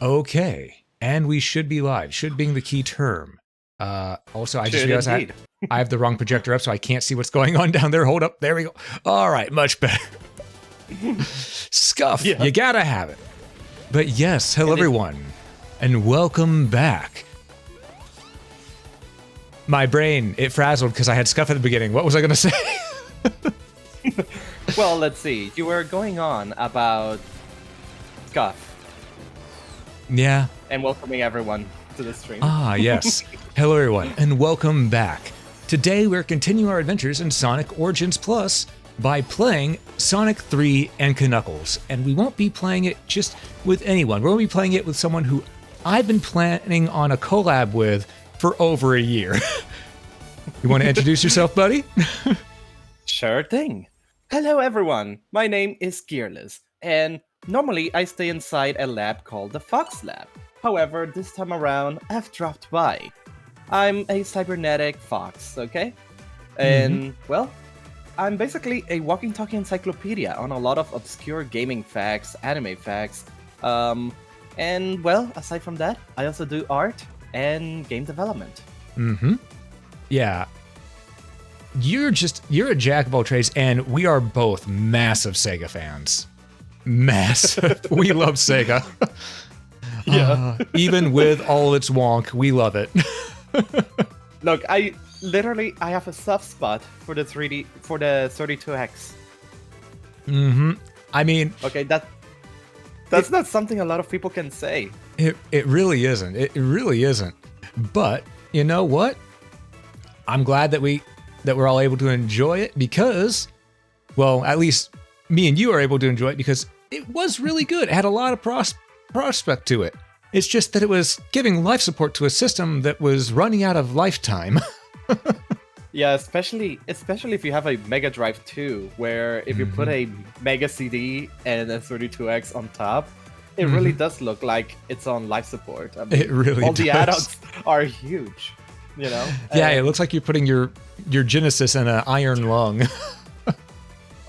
Okay, and we should be live. Should being the key term. Also, I just realized I have the wrong projector up, so I can't see what's going on down there. Hold up. There we go. All right, much better. Scuff, you gotta have it. But yes, hello everyone, and welcome back. My brain, it frazzled because I had Scuff at the beginning. What was I gonna say? Well, let's see. You were going on about Scuff. Yeah. And welcoming everyone to the stream. Ah, yes. Hello everyone, and welcome back. Today we're continuing our adventures in Sonic Origins Plus by playing Sonic 3 and Knuckles. And we won't be playing it just with anyone. We're going to be playing it with someone who I've been planning on a collab with for over a year. You want to introduce yourself, buddy? Sure thing. Hello everyone, my name is Gearlis, and normally I stay inside a lab called the Fox Lab. However, this time around, I've dropped by. I'm a cybernetic fox, okay? And, well, I'm basically a walking talking encyclopedia on a lot of obscure gaming facts, anime facts, and, well, aside from that, I also do art and game development. Yeah. You're a jack of all trades, and we are both massive SEGA fans. Massive. We love SEGA. Yeah. Even with all its wonk, we love it. Look, I have a soft spot for the 32X. I mean, okay, that's not something a lot of people can say. It really isn't. It really isn't. But you know what? I'm glad that we're all able to enjoy it because, well, at least me and you are able to enjoy it because it was really good. It had a lot of prospect to it. It's just that it was giving life support to a system that was running out of lifetime. Yeah, especially if you have a Mega Drive 2, where if you put a Mega CD and a 32X on top, it really does look like it's on life support. I mean, it really all does. the add-ons are huge, you know? Yeah, it looks like you're putting your Genesis in an iron lung.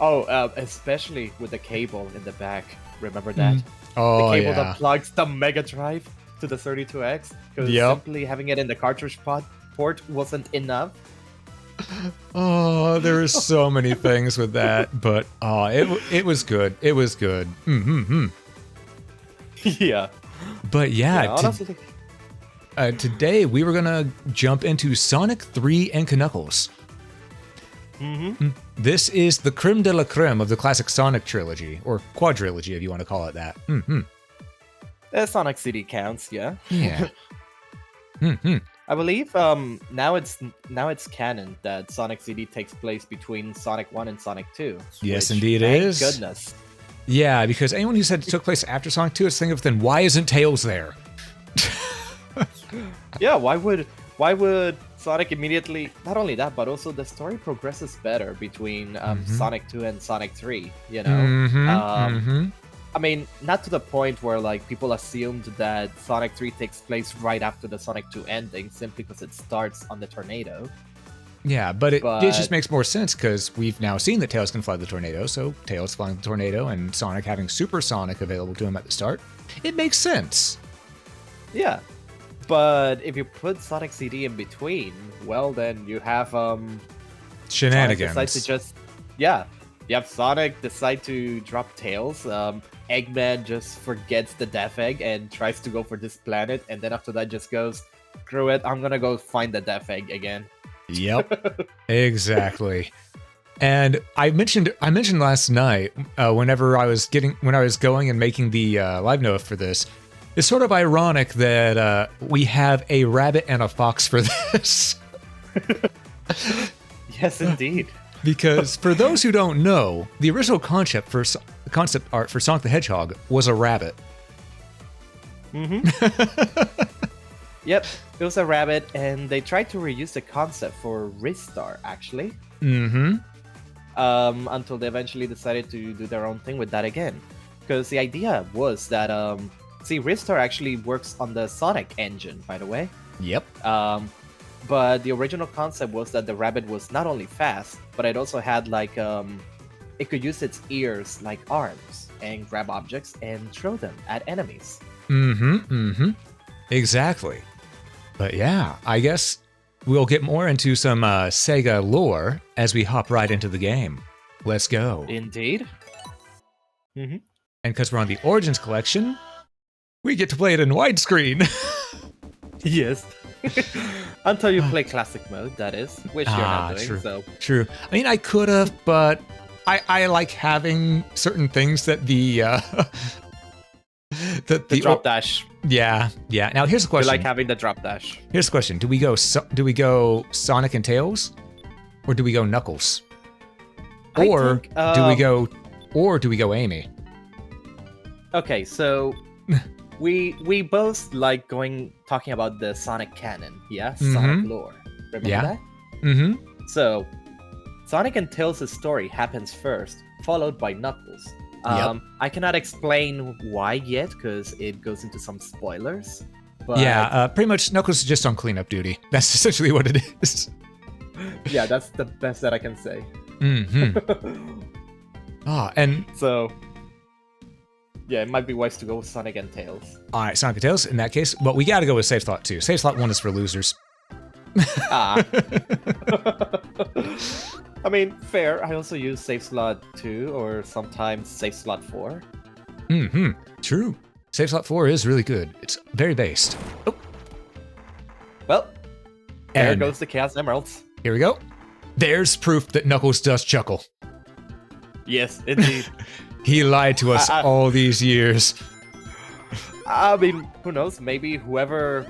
Especially with the cable in the back. Remember that? Oh, the cable yeah. that plugs the Mega Drive to the 32X, because simply having it in the cartridge port wasn't enough. Oh, there were so many things with that, but it was good. It was good. Yeah. But yeah, honestly. Today we were gonna jump into Sonic 3 and Knuckles. This is the creme de la creme of the classic Sonic trilogy, or quadrilogy if you want to call it that. Sonic CD counts, yeah. Yeah. I believe now it's canon that Sonic CD takes place between Sonic 1 and Sonic 2. Yes, indeed it is. Thank goodness. Yeah, because anyone who said it took place after Sonic 2 is thinking of then why isn't Tails there? Yeah, why would Sonic immediately? Not only that, but also the story progresses better between Sonic 2 and Sonic 3. You know, I mean, not to the point where like people assumed that Sonic 3 takes place right after the Sonic 2 ending, simply because it starts on the tornado. Yeah, but it just makes more sense because we've now seen that Tails can fly the tornado, so Tails flying the tornado and Sonic having Super Sonic available to him at the start. It makes sense. Yeah. But if you put Sonic CD in between, well, then you have shenanigans. Sonic decide to just you have Sonic decide to drop Tails. Eggman just forgets the Death Egg and tries to go for this planet, and then after that just goes, screw it, I'm gonna go find the Death Egg again. Yep, exactly. And I mentioned last night when I was going and making the live note for this. It's sort of ironic that we have a rabbit and a fox for this. Yes, indeed. Because for those who don't know, the original concept art for Sonic the Hedgehog was a rabbit. Yep, it was a rabbit, and they tried to reuse the concept for Ristar, actually. Until they eventually decided to do their own thing with that again. Because the idea was that Ristar actually works on the Sonic engine, by the way. Yep. But the original concept was that the rabbit was not only fast, but it also had like it could use its ears like arms and grab objects and throw them at enemies. Exactly. But yeah, I guess we'll get more into some Sega lore as we hop right into the game. Let's go. Indeed. And because we're on the Origins collection, we get to play it in widescreen. Yes. Until you play classic mode, that is, which you're not doing. True. So True. I mean, I could have, but I like having certain things that the the drop dash. Yeah. Now here's the You question. like having the drop dash. Here's the question: Do we go Sonic and Tails, or do we go Knuckles, or do we go Amy? Okay, so we both like talking about the Sonic canon, yeah, Sonic lore. Remember that? So, Sonic and Tails' story happens first, followed by Knuckles. I cannot explain why yet, because it goes into some spoilers. But Yeah, pretty much Knuckles is just on cleanup duty. That's essentially what it is. yeah, that's the best that I can say. And So, yeah, it might be wise to go with Sonic and Tails. all right, Sonic and Tails. In that case, but we got to go with Save Slot 2. Save Slot 1 is for losers. I mean, fair. I also use Save Slot 2 or sometimes Save Slot 4. True. Save Slot 4 is really good. It's very based. Oh, Well, there and goes the Chaos Emeralds. here we go. There's proof that Knuckles does chuckle. Yes, indeed. He lied to us all these years. I mean, who knows? Maybe whoever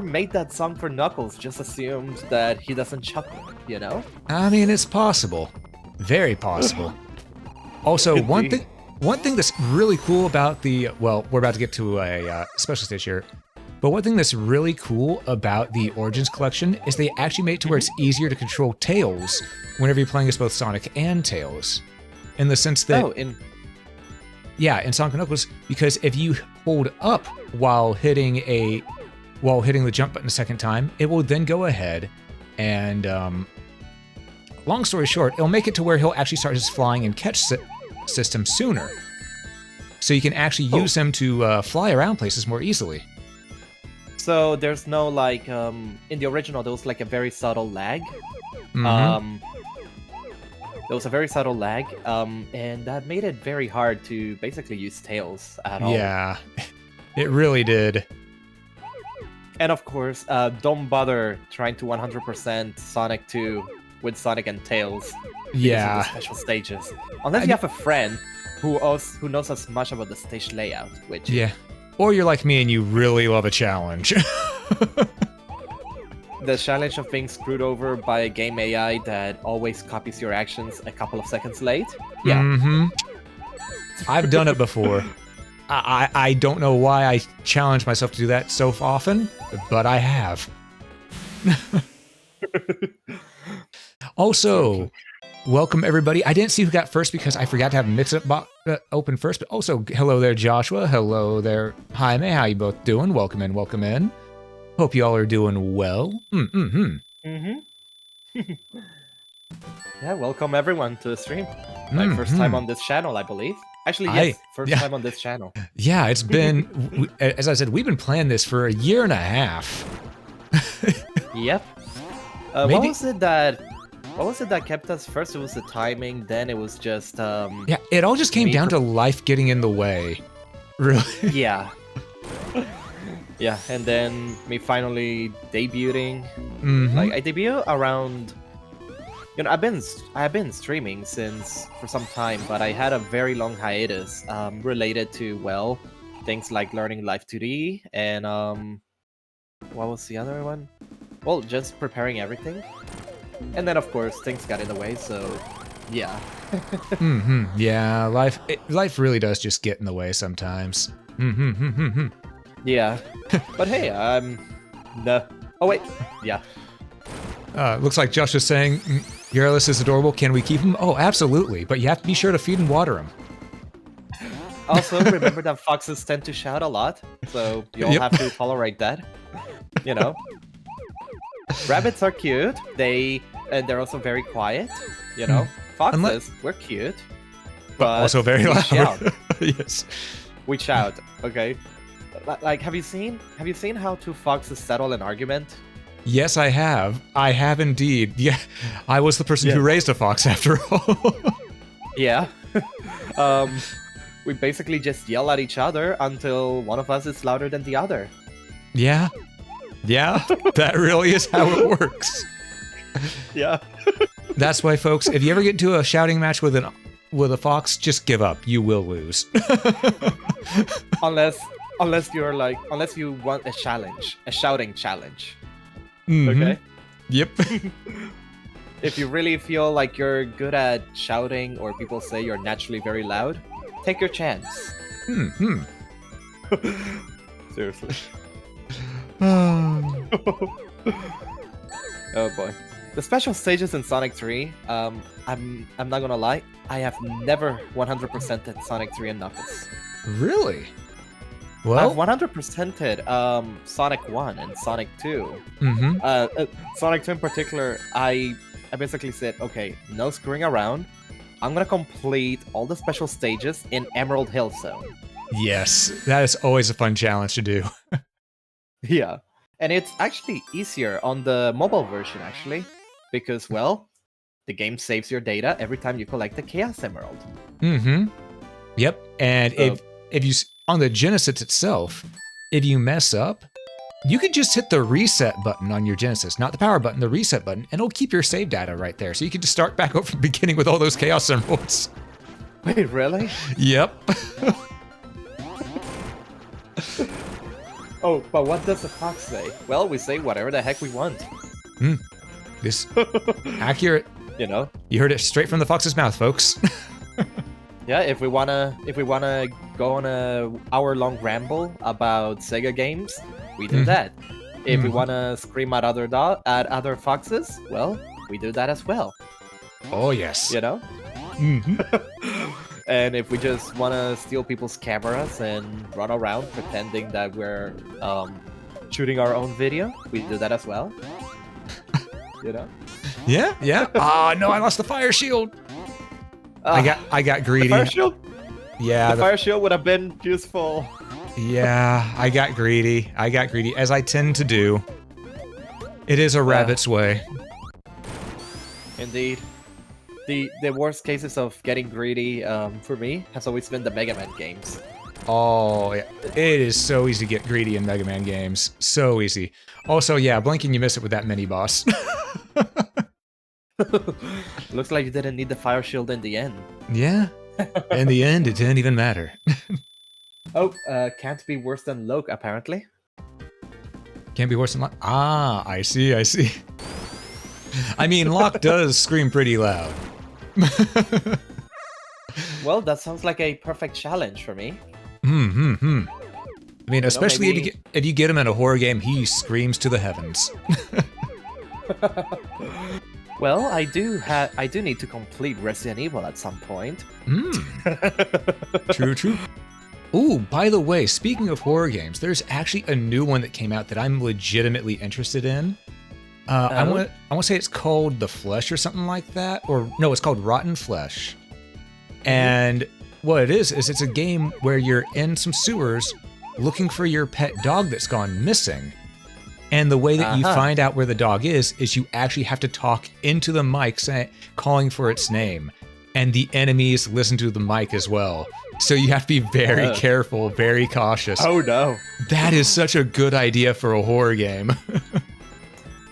made that song for Knuckles just assumed that he doesn't chuckle, you know? I mean, it's possible. Very possible. Also, one thing that's really cool about well, we're about to get to a special stage here, but one thing that's really cool about the Origins collection is they actually made it to where it's easier to control Tails whenever you're playing as both Sonic and Tails. In the sense that... in Sonic and Knuckles, because if you hold up while hitting the jump button a second time, it will then go ahead and, long story short, it'll make it to where he'll actually start his flying and catch system sooner. So you can actually use him to fly around places more easily. So there's no, like, in the original, there was, like, a very subtle lag. There was a very subtle lag, and that made it very hard to basically use Tails at all. Yeah, it really did. And of course, don't bother trying to 100% Sonic 2 with Sonic and Tails. Yeah. Of the special stages. Unless you have a friend who knows as much about the stage layout, which... Yeah. Or you're like me and you really love a challenge. The challenge of being screwed over by a game AI that always copies your actions a couple of seconds late. Yeah. I've done it before. I don't know why I challenge myself to do that so often, but I have. Also, welcome everybody. I didn't see who got first because I forgot to have Mix-Up open first, but also hello there, Joshua. Hello there, Jaime. How you both doing? Welcome in, welcome in. Hope y'all are doing well. Yeah, welcome everyone to the stream. My first time on this channel, I believe. Actually, yes, first time on this channel. Yeah, it's been, as I said, we've been playing this for a year and a half. Yep. What was it that kept us? First it was the timing, then it was just yeah, it all just came down to life getting in the way. Really? Yeah. Yeah, and then me finally debuting. Like I debuted around, you know, I've been streaming for some time, but I had a very long hiatus related to, well, things like learning Live 2D and what was the other one? Well, just preparing everything. And then of course things got in the way, so yeah. Yeah, life really does just get in the way sometimes. Yeah. But hey, no. Oh wait. Yeah. Looks like Josh is saying, Gearlis is adorable. Can we keep him? Oh, absolutely. But you have to be sure to feed and water him. Also, remember that foxes tend to shout a lot, so you'll have to tolerate that. You know. Rabbits are cute. They're also very quiet. You know. Foxes, we're cute. But also very loud. Shout. Yes. we shout. Okay. Like, have you seen how two foxes settle an argument? Yes, I have. I have indeed. Yeah, I was the person who raised a fox after all. Yeah. We basically just yell at each other until one of us is louder than the other. Yeah. Yeah, that really is how it works. Yeah. That's why, folks, if you ever get into a shouting match with a fox, just give up. You will lose. unless you want a challenge, a shouting challenge. Mm-hmm. Okay? Yep. If you really feel like you're good at shouting, or people say you're naturally very loud, take your chance. Seriously. Oh boy. The special stages in Sonic 3, I'm not gonna lie, I have never 100%ed Sonic 3 and Knuckles. Really? Well, I've 100%ed Sonic 1 and Sonic 2. Mm-hmm. Sonic 2 in particular, I basically said, okay, no screwing around. I'm gonna complete all the special stages in Emerald Hill Zone. Yes, that is always a fun challenge to do. Yeah, and it's actually easier on the mobile version, actually, because, well, the game saves your data every time you collect the Chaos Emerald. Mm-hmm. Yep, and if you on the Genesis itself, if you mess up, you can just hit the reset button on your Genesis, not the power button, the reset button, and it'll keep your save data right there. So you can just start back over from the beginning with all those Chaos Emeralds. Wait, really? Yep. Oh, but what does the fox say? Well, we say whatever the heck we want. This accurate. You know? You heard it straight from the fox's mouth, folks. Yeah, if we wanna go on a hour-long ramble about Sega games, we do that. If we wanna scream at other foxes, well, we do that as well. Oh yes. You know? And if we just wanna steal people's cameras and run around pretending that we're shooting our own video, we do that as well. You know? Yeah, yeah. Ah, no, I lost the fire shield. I got greedy. The fire shield? Yeah, the fire shield would have been useful. Yeah, I got greedy. As I tend to do. It is a rabbit's way. Indeed. The worst cases of getting greedy, for me, has always been the Mega Man games. Oh, yeah. It is so easy to get greedy in Mega Man games. So easy. Also, yeah, blink and you miss it with that mini-boss. Looks like you didn't need the fire shield in the end. Yeah. In the end, it didn't even matter. Oh, can't be worse than Loke, apparently. Can't be worse than Locke. Ah, I see. I mean, Locke does scream pretty loud. Well, that sounds like a perfect challenge for me. I mean, especially if you get him in a horror game, he screams to the heavens. Well, I do need to complete Resident Evil at some point. True. Ooh, by the way, speaking of horror games, there's actually a new one that came out that I'm legitimately interested in. I want to say it's called The Flesh or something like that, or no, it's called Rotten Flesh. And what it is it's a game where you're in some sewers looking for your pet dog that's gone missing. And the way that you find out where the dog is you actually have to talk into the mic calling for its name. And the enemies listen to the mic as well. So you have to be very careful, very cautious. Oh no. That is such a good idea for a horror game.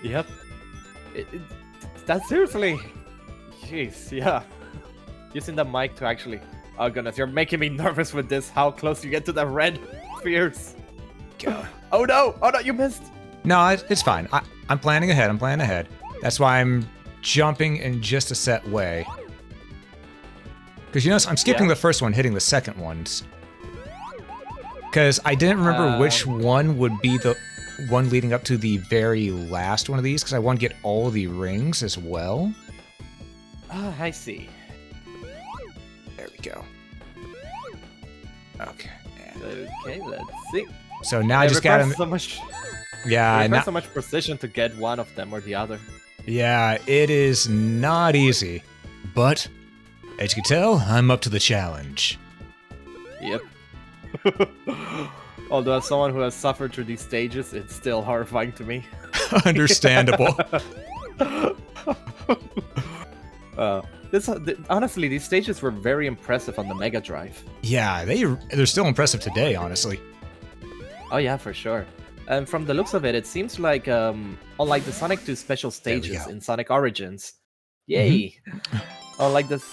Yep. That's seriously... Jeez, yeah. Using the mic to actually... Oh goodness, you're making me nervous with this, how close you get to the red spheres. God. Oh no, you missed. No, it's fine. I'm planning ahead. That's why I'm jumping in just a set way. Because you notice I'm skipping the first one, hitting the second ones. Because I didn't remember which one would be the one leading up to the very last one of these, because I want to get all the rings as well. Ah, I see. There we go. Okay. Okay, let's see. So now I just got him. So much. Yeah, not so much precision to get one of them or the other. Yeah, it is not easy, but as you can tell, I'm up to the challenge. Yep. Although as someone who has suffered through these stages, it's still horrifying to me. Understandable. Honestly, these stages were very impressive on the Mega Drive. Yeah, they're still impressive today, honestly. Oh yeah, for sure. And from the looks of it, it seems like, unlike the Sonic 2 special stages in Sonic Origins, yay! Unlike this,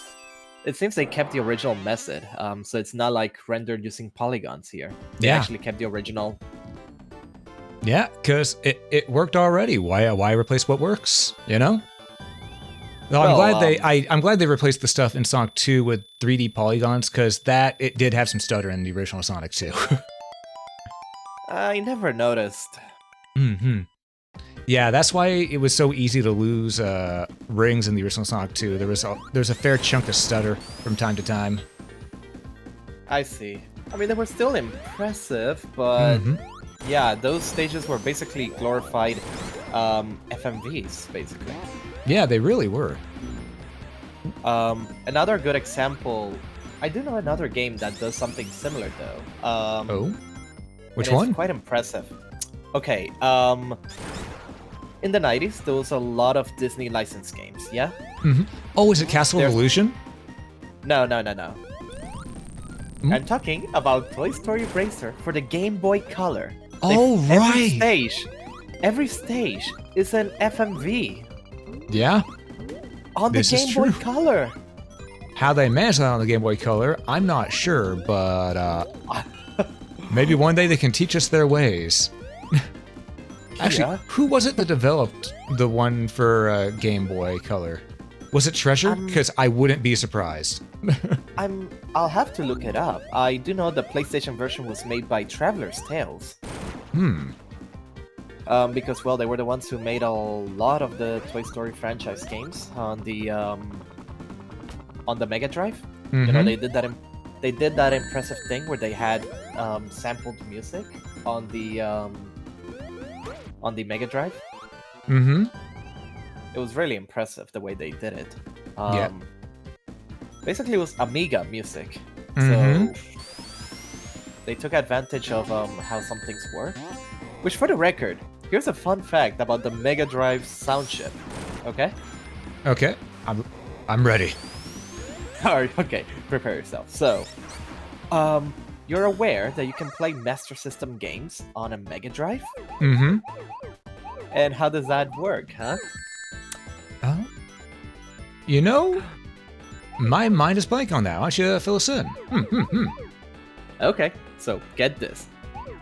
it seems they kept the original method, so it's not like rendered using polygons here. They actually kept the original. Yeah, because it worked already. Why replace what works? You know. Well, I'm glad they replaced the stuff in Sonic 2 with 3D polygons, because it did have some stutter in the original Sonic 2. I never noticed. Yeah, that's why it was so easy to lose rings in the original Sonic 2. There's a fair chunk of stutter from time to time. I see. I mean, they were still impressive, but yeah, those stages were basically glorified FMVs, basically. Yeah, they really were. Another good example, I do know another game that does something similar, though. Which one? It's quite impressive. Okay, in the 90s, there was a lot of Disney licensed games, yeah? Oh, is it Castle of Illusion? No. I'm talking about Toy Story Racer for the Game Boy Color. Oh, right! Every stage is an FMV. Yeah? On the Game Boy Color. How they managed that on the Game Boy Color, I'm not sure, but maybe one day they can teach us their ways. Actually, who was it that developed the one for Game Boy Color? Was it Treasure? Because I wouldn't be surprised. I'll have to look it up. I do know the PlayStation version was made by Traveler's Tales. Because, well, they were the ones who made a lot of the Toy Story franchise games on the Mega Drive. You know, they did that impressive thing where they had sampled music on the Mega Drive. It was really impressive the way they did it. Basically, it was Amiga music. So they took advantage of how some things work. Which, for the record, here's a fun fact about the Mega Drive sound chip. Okay? Okay, I'm ready. Alright, okay, prepare yourself. So, you're aware that you can play Master System games on a Mega Drive? And how does that work, huh? You know, my mind is blank on that. Why don't you fill us in? Okay, so get this.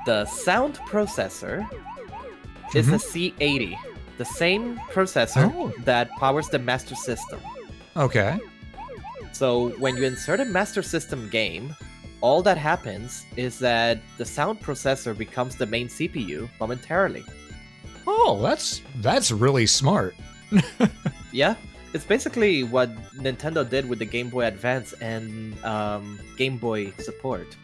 The sound processor is a C80, the same processor that powers the Master System. Okay. So when you insert a Master System game, all that happens is that the sound processor becomes the main CPU momentarily. Oh, that's really smart. Yeah, it's basically what Nintendo did with the Game Boy Advance and Game Boy support,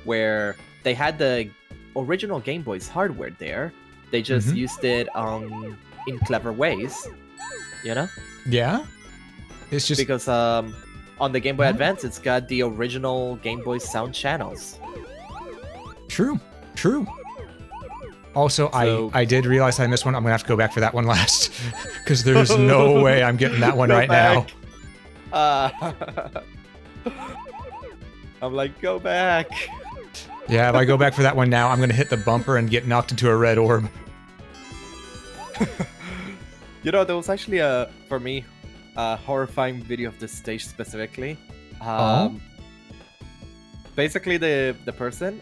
where they had the original Game Boy's hardware there. They just used it in clever ways, you know? Yeah. It's just because on the Game Boy Advance, it's got the original Game Boy sound channels. True. Also, I did realize I missed one. I'm gonna have to go back for that one last, because there's no way I'm getting that one right now. I'm like, go back. Yeah, if I go back for that one now, I'm gonna hit the bumper and get knocked into a red orb. You know, there was actually for me, a horrifying video of this stage specifically. Basically, the person,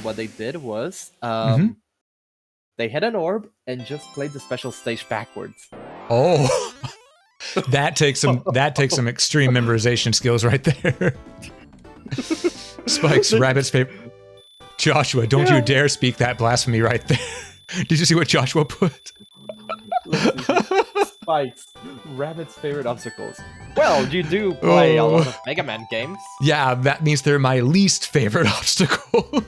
what they did was, they hit an orb and just played the special stage backwards. Oh, that takes some extreme memorization skills right there. Spike's Rabbit's favorite. Joshua, don't you dare speak that blasphemy right there. Did you see what Joshua put? Spike's Rabbit's favorite obstacles. Well, you do play a lot of Mega Man games. Yeah, that means they're my least favorite obstacle.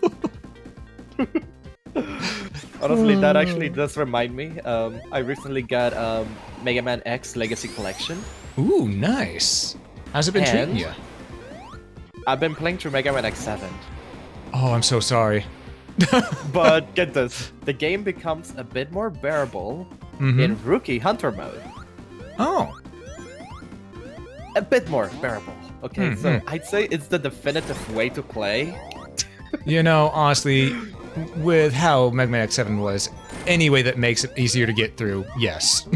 Honestly, that actually does remind me. I recently got Mega Man X Legacy Collection. Ooh, nice. How's it been treating you? I've been playing through Mega Man X7. Oh, I'm so sorry. But get this, the game becomes a bit more bearable in Rookie Hunter mode. Oh. A bit more bearable. Okay, so I'd say it's the definitive way to play. You know, honestly, with how Mega Man X7 was, any way that makes it easier to get through, yes.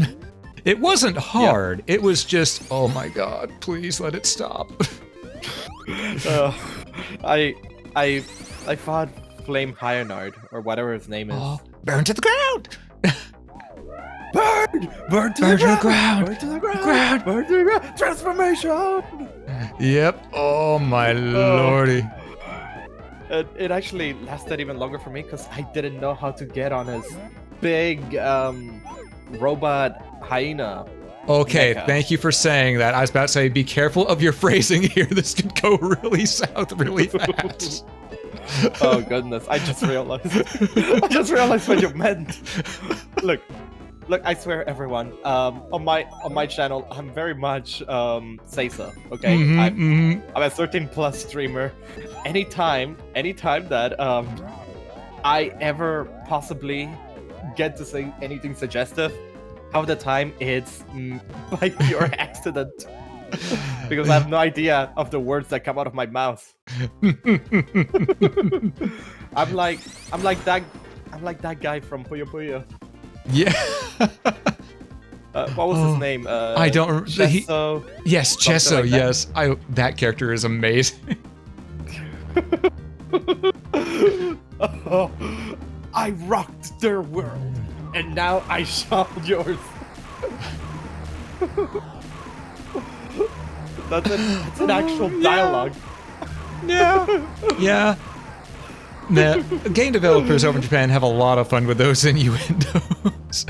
It wasn't hard. It was just, oh my god, please let it stop. I fought Flame Hyanard, or whatever his name is. Oh, burn to the ground! Burn to the ground! Burn to the ground! Burn to the ground! Transformation! Yep. Oh my lordy. It actually lasted even longer for me because I didn't know how to get on his big robot hyena. Okay, mecha. thank you for saying that. I was about to say, be careful of your phrasing here. This could go really south really fast. Oh goodness, I just realized. I just realized what you meant. Look, I swear, everyone. On my channel, I'm very much SEGA. Okay, I'm a 13+ streamer. Anytime that I ever possibly get to say anything suggestive, half of the time it's by pure accident. Because I have no idea of the words that come out of my mouth. I'm like that guy from Puyo Puyo. Yeah. What was his name? I don't remember. Chesso. Yes, Chesso. Like yes, that character is amazing. Oh, I rocked their world, and now I shall yours. That's an actual dialogue. Yeah. The game developers over in Japan have a lot of fun with those innuendos.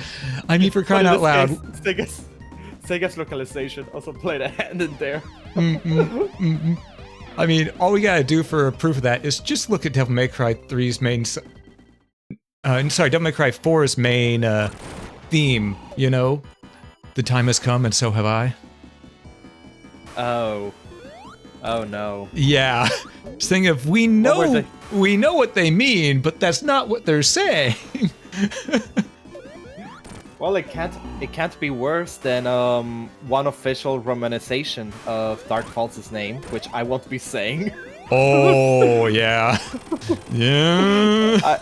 I mean, for crying out loud. Sega's localization also played a hand in there. I mean, all we gotta do for proof of that is just look at Devil May Cry 3's main. Devil May Cry 4's main theme. You know, the time has come, and so have I. Oh no. Yeah. Saying if we know what they mean, but that's not what they're saying. Well, it can't be worse than one official romanization of Dark Falz's name, which I won't be saying. Oh yeah. Yeah.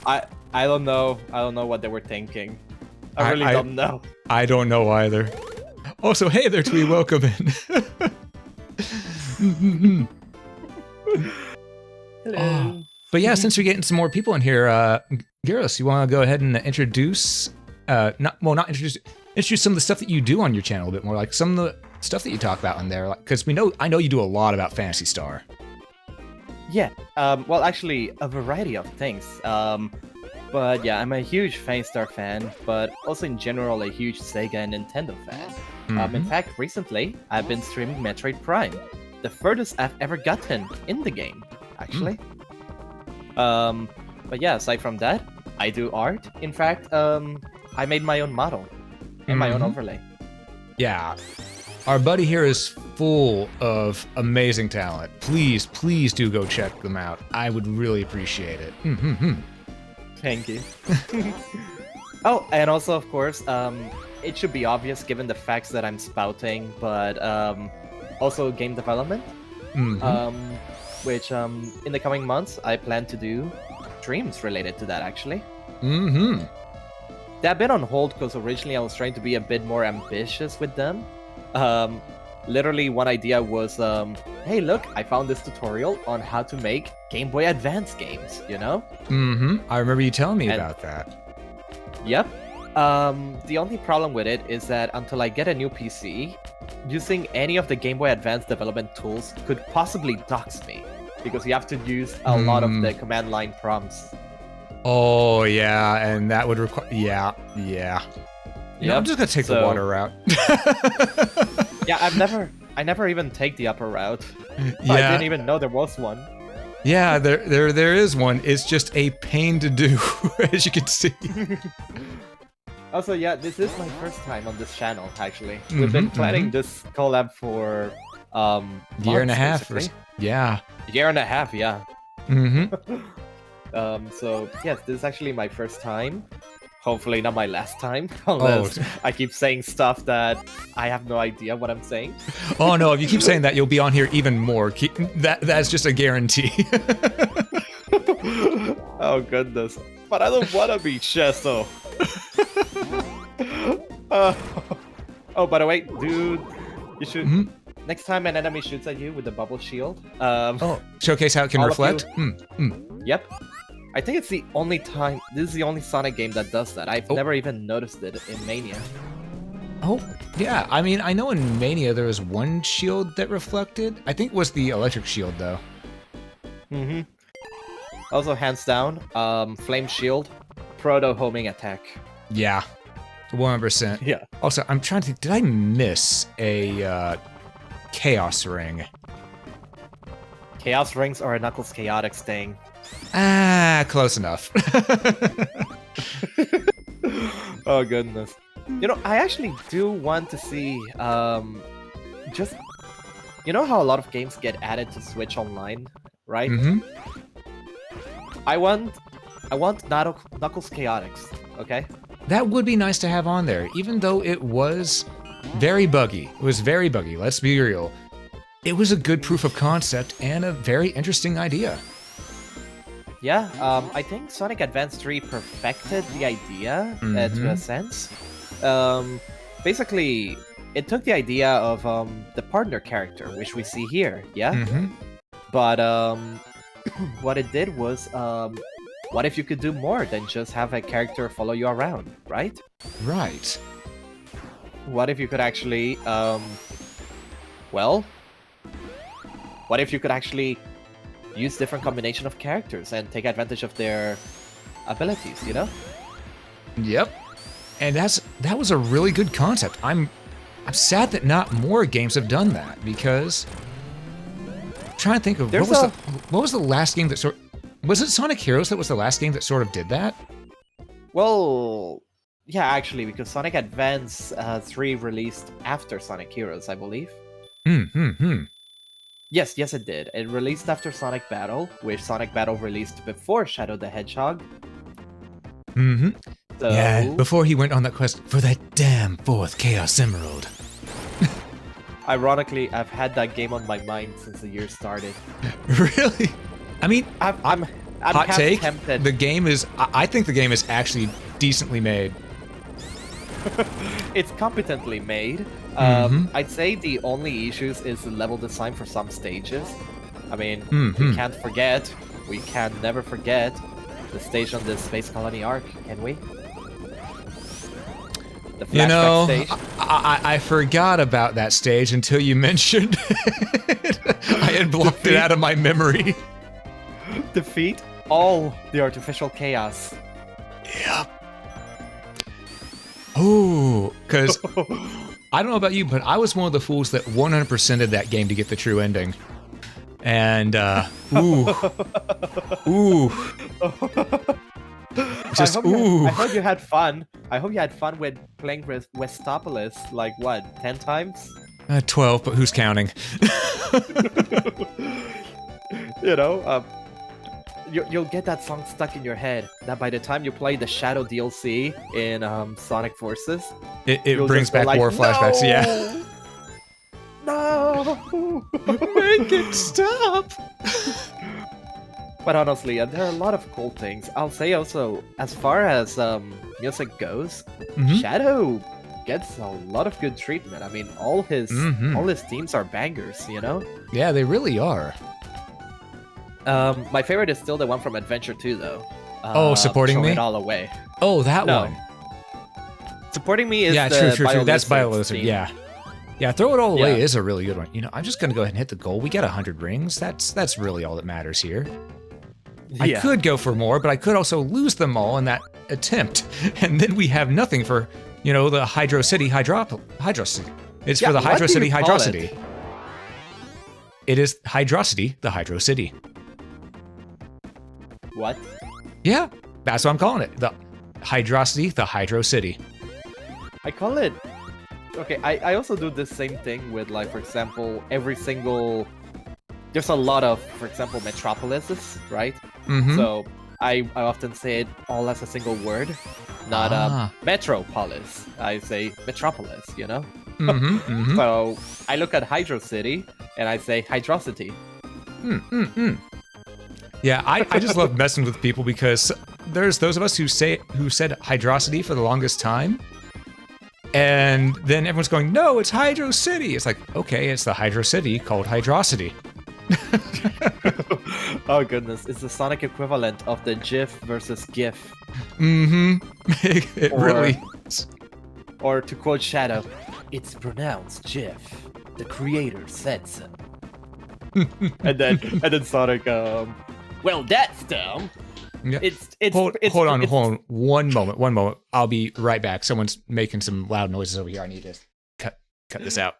I don't know. I don't know what they were thinking. I really don't know. I don't know either. Also, hey there, Twee, welcome in. Hello. But yeah, since we're getting some more people in here, Gearlis, you want to go ahead and introduce, introduce some of the stuff that you do on your channel a bit more, like some of the stuff that you talk about on there, because I know you do a lot about Phantasy Star. Yeah. Well, actually, a variety of things. But yeah, I'm a huge Phantasy Star fan, but also in general a huge Sega and Nintendo fan. In fact, recently I've been streaming Metroid Prime, the furthest I've ever gotten in the game, actually. But yeah, aside from that, I do art. In fact, I made my own model and my own overlay. Yeah. Our buddy here is full of amazing talent. Please do go check them out. I would really appreciate it. Thank you. Oh, and also, of course, it should be obvious given the facts that I'm spouting, but also game development, which in the coming months I plan to do streams related to that, actually. They've been on hold because originally I was trying to be a bit more ambitious with them. Literally, one idea was, hey, look, I found this tutorial on how to make Game Boy Advance games, you know? I remember you telling me about that. Yep. The only problem with it is that until I get a new PC, using any of the Game Boy Advance development tools could possibly dox me, because you have to use a lot of the command line prompts. Oh, yeah, and that would require... Yeah. You know, I'm just gonna take the water route. Yeah, I never even take the upper route. Yeah. I didn't even know there was one. Yeah, there is one. It's just a pain to do, as you can see. Also, yeah, this is my first time on this channel, actually. We've been planning this collab for year and a half. Basically. Yeah. A year and a half, yeah. So yes, this is actually my first time. Hopefully not my last time, Oh, unless I keep saying stuff that I have no idea what I'm saying. oh no! If you keep saying that, you'll be on here even more. That's just a guarantee. Oh goodness! But I don't want to be Chesto. Oh, by the way, dude, you should next time an enemy shoots at you with the bubble shield. Showcase how it can all of reflect. Yep. I think it's the only time. This is the only Sonic game that does that. I've never even noticed it in Mania. Oh, yeah. I mean, I know in Mania there was one shield that reflected. I think it was the electric shield, though. Also, hands down, Flame Shield, proto homing attack. Yeah, 100%. Yeah. Also, I'm trying to think, did I miss a Chaos Ring? Chaos Rings are a Knuckles Chaotix thing. Ah, close enough. Oh goodness. You know, I actually do want to see, just, you know how a lot of games get added to Switch Online, right? I want Knuckles Chaotix, okay? That would be nice to have on there, even though it was very buggy. It was very buggy, let's be real. It was a good proof of concept and a very interesting idea. Yeah, I think Sonic Advance 3 perfected the idea to a sense. Basically, it took the idea of the partner character, which we see here, yeah? But what it did was, what if you could do more than just have a character follow you around, right? Right. What if you could actually, well, what if you could actually use different combination of characters and take advantage of their abilities, you know? Yep. And that was a really good concept. I'm sad that not more games have done that, because I'm trying to think of what was the last game that was it Sonic Heroes that was the last game that sort of did that? Well, yeah, actually, because Sonic Advance 3 released after Sonic Heroes, I believe. Yes, it did. It released after Sonic Battle, which Sonic Battle released before Shadow the Hedgehog. So... Yeah, before he went on that quest for that damn fourth Chaos Emerald. Ironically, I've had that game on my mind since the year started. Really? I mean, I'm hot take. Tempted. The game is. I think the game is actually decently made. It's competently made. I'd say the only issues is the level design for some stages. I mean, we can never forget the stage on the Space Colony arc, can we? The flashback stage. I forgot about that stage until you mentioned it. I had blocked it out of my memory. Defeat all the artificial chaos. Yep. Ooh, because I don't know about you, but I was one of the fools that 100%ed that game to get the true ending. And, ooh. Just, I hope you had fun. I hope you had fun with playing Westopolis, like, what, 10 times? 12, but who's counting? You know, you'll get that song stuck in your head, that by the time you play the Shadow DLC in Sonic Forces... It brings back war flashbacks, yeah. No! Make it stop! But honestly, there are a lot of cool things. I'll say also, as far as music goes, Shadow gets a lot of good treatment. I mean, all his themes are bangers, you know? Yeah, they really are. My favorite is still the one from Adventure 2, though. Supporting me? It all away. Oh, that one. Supporting me is true. That's BioLizard, theme. yeah. Yeah, Throw It All Away is a really good one. You know, I'm just gonna go ahead and hit the goal. We got 100 rings. That's really all that matters here. Yeah. I could go for more, but I could also lose them all in that attempt, and then we have nothing for, you know, the Hydro City Hydrocity. It's for the Hydro City Hydrocity. It is Hydrocity, the Hydro City. What? Yeah, that's what I'm calling it. The Hydrocity, the Hydro City. I call it... Okay, I also do the same thing with, like, for example, every single there's a lot of, for example, metropolises, right? Mm-hmm. So I often say it all as a single word, not metropolis. I say metropolis, you know? Mm-hmm. Mm-hmm. So I look at Hydro City and I say hydrocity. Yeah, I just love messing with people because there's those of us who said hydrocity for the longest time. And then everyone's going, no, it's Hydro City. It's like, okay, it's the Hydro City called Hydrocity. Oh goodness, it's the Sonic equivalent of the GIF versus GIF. Mm-hmm. It really is. Or to quote Shadow, it's pronounced GIF. The creator said so. and then Sonic, well, that's dumb. Yeah. It's hold on. One moment. I'll be right back. Someone's making some loud noises over here. I need to cut this out.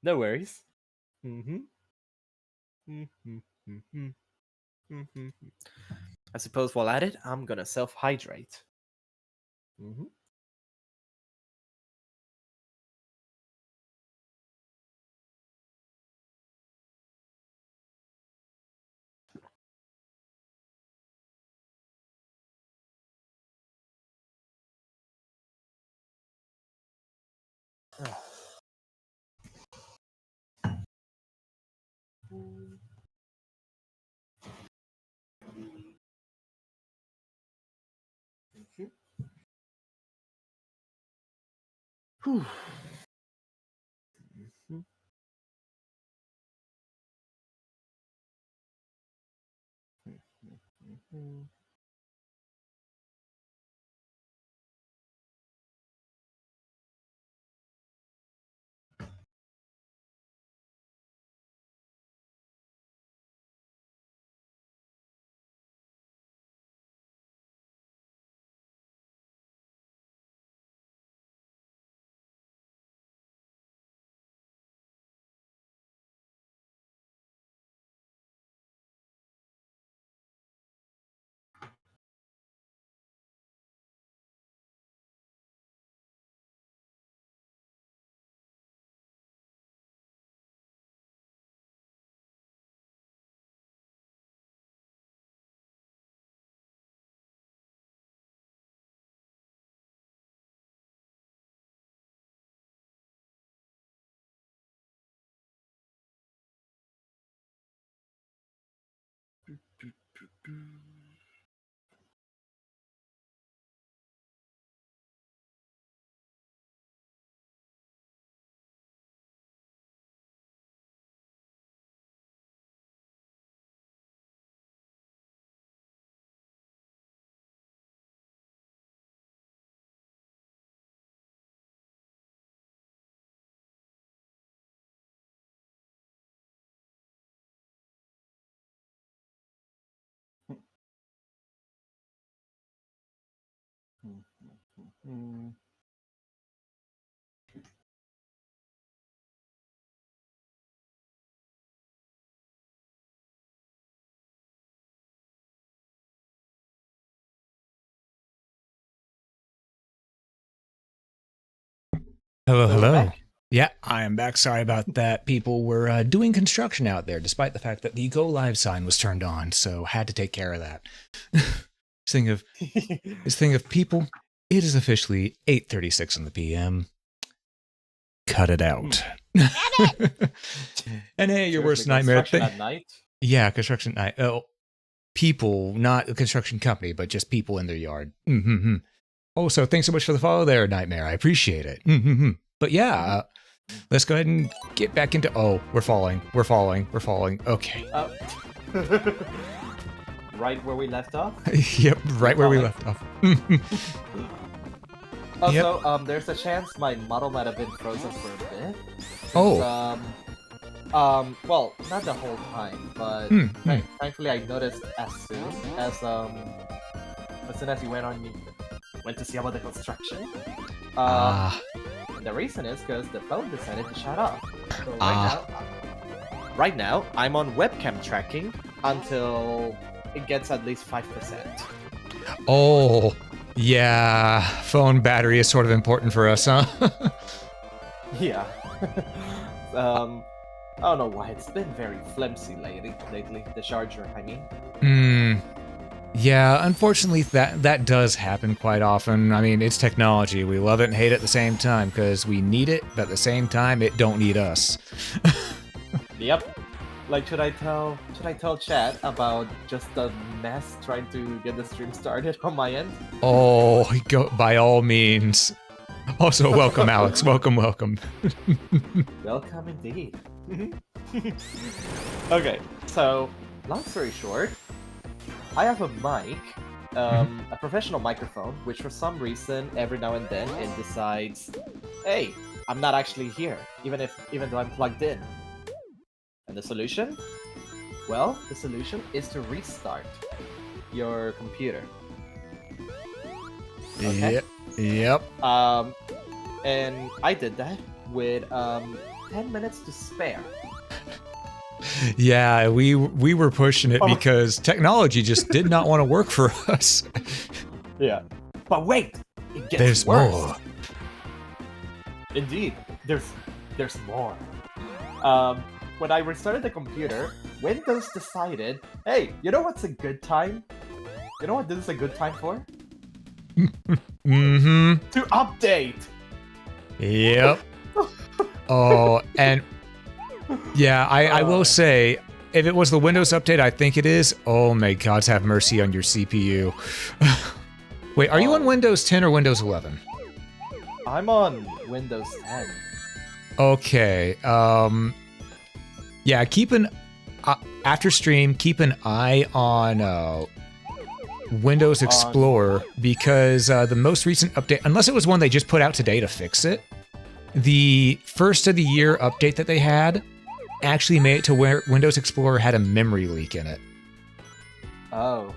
No worries. I suppose while at it, I'm gonna self-hydrate. Whew. Hello. Back? Yeah, I am back. Sorry about that. People were doing construction out there, despite the fact that the Go Live sign was turned on, so had to take care of that. This thing of people, it is officially 8:36 in the PM. Cut it out. And hey, your worst nightmare thing. At night? Yeah, construction night. Oh, people, not a construction company, but just people in their yard. Oh, so thanks so much for the follow there, Nightmare. I appreciate it. But yeah, let's go ahead and get back into... Oh, we're falling. Okay. Right where we left off? Yep, right where we left off. Also, there's a chance my model might have been frozen for a bit. Oh. Well, not the whole time, but thankfully I noticed as soon as you went to see about the construction. And the reason is because the phone decided to shut off. So right now, I'm on webcam tracking until it gets at least 5%. Oh, yeah. Phone battery is sort of important for us, huh? Yeah. I don't know why it's been very flimsy lately. The charger, I mean. Hmm. Yeah, unfortunately, that does happen quite often. I mean, it's technology. We love it and hate it at the same time because we need it, but at the same time, it don't need us. Yep. Like, should I tell chat about just the mess trying to get the stream started on my end? Oh, go by all means. Also, welcome, Alex. Welcome. Welcome indeed. Okay, so long story short, I have a mic, a professional microphone, which for some reason every now and then it decides, hey, I'm not actually here, even though I'm plugged in. And the solution? Well, the solution is to restart your computer. Okay? Yep. And I did that with 10 minutes to spare. Yeah, we were pushing it because technology just did not want to work for us. Yeah. But wait, it gets There's worse. more. Indeed, there's more. When I restarted the computer, Windows decided, hey, you know what's a good time? You know what this is a good time for? Mm-hmm. To update! Yep. Oh, and yeah, I will say, if it was the Windows update, I think it is. Oh, may gods have mercy on your CPU. Wait, are you on Windows 10 or Windows 11? I'm on Windows 10. Okay. Yeah, after stream, keep an eye on Windows Explorer because the most recent update, unless it was one they just put out today to fix it, the first of the year update that they had actually made it to where Windows Explorer had a memory leak in it. Oh.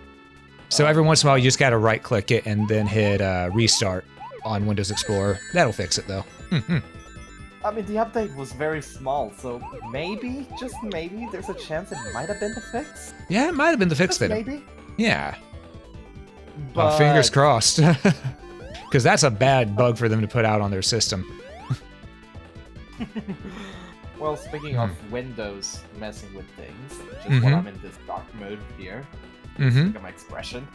So every once in a while, you just gotta right-click it and then hit restart on Windows Explorer. That'll fix it, though. I mean, the update was very small, so maybe, just maybe, there's a chance it might have been the fix? Yeah, it might have been the fix Just then. maybe? Yeah. But... Fingers crossed. Because that's a bad bug for them to put out on their system. Well, speaking of Windows messing with things, just while I'm in this dark mode here, look at my expression.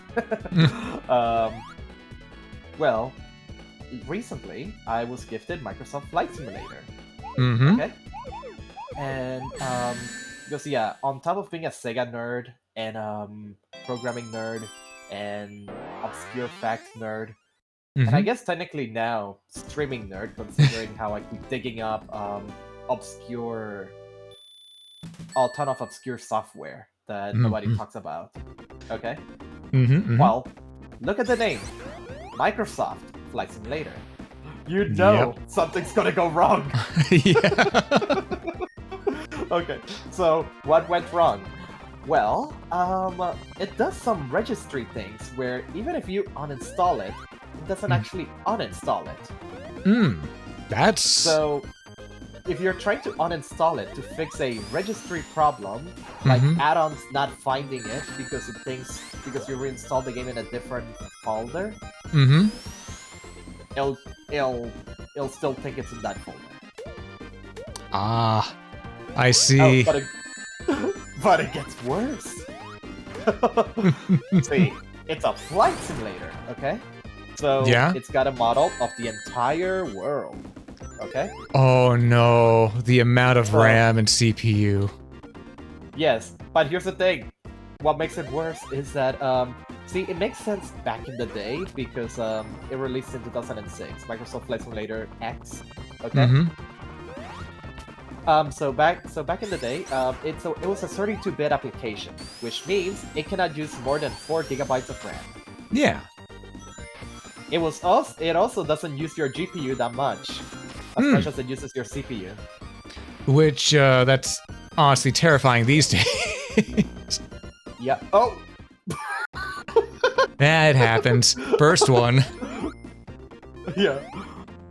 Well, recently I was gifted Microsoft Flight Simulator. Okay? And, because yeah, on top of being a SEGA nerd, and programming nerd, and obscure fact nerd, and I guess technically now streaming nerd, considering how I keep digging up a ton of obscure software that nobody talks about. Okay? Well, look at the name. Microsoft Flight Simulator. You know something's gonna go wrong. Yeah. Okay, so what went wrong? Well, it does some registry things where even if you uninstall it, it doesn't actually uninstall it. That's... So, if you're trying to uninstall it to fix a registry problem, like add-ons not finding it because because you reinstalled the game in a different folder, it'll still think it's in that folder. Ah, I see. Oh, but it gets worse. See, it's a flight simulator, okay? So it's got a model of the entire world, okay? Oh no, the amount of RAM and CPU. Yes, but here's the thing. What makes it worse is that, see, it makes sense back in the day because it released in 2006, Microsoft Flight Simulator X, okay? So back in the day, it was a 32-bit application, which means it cannot use more than 4 gigabytes of RAM. Yeah. It also doesn't use your GPU that much, as much as it uses your CPU. Which that's honestly terrifying these days. Yeah. Oh. Yeah, it happens. First one. Yeah.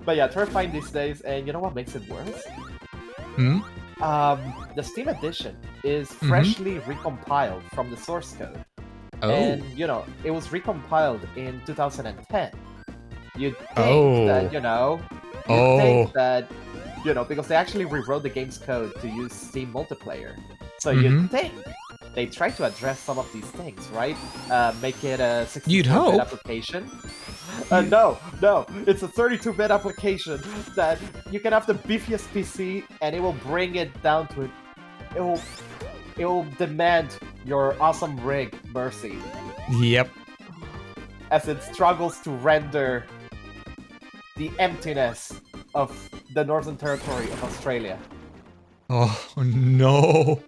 But yeah, terrifying these days, and you know what makes it worse? The Steam Edition is freshly recompiled from the source code. Oh. And, you know, it was recompiled in 2010. You'd think that, you know, think that You know, because they actually rewrote the game's code to use Steam multiplayer. So you'd think they try to address some of these things, right? Make it a 64-bit application. No, it's a 32-bit application that you can have the beefiest PC and it will bring it down to it. It will demand your awesome rig mercy. Yep. As it struggles to render the emptiness of the Northern Territory of Australia. Oh no.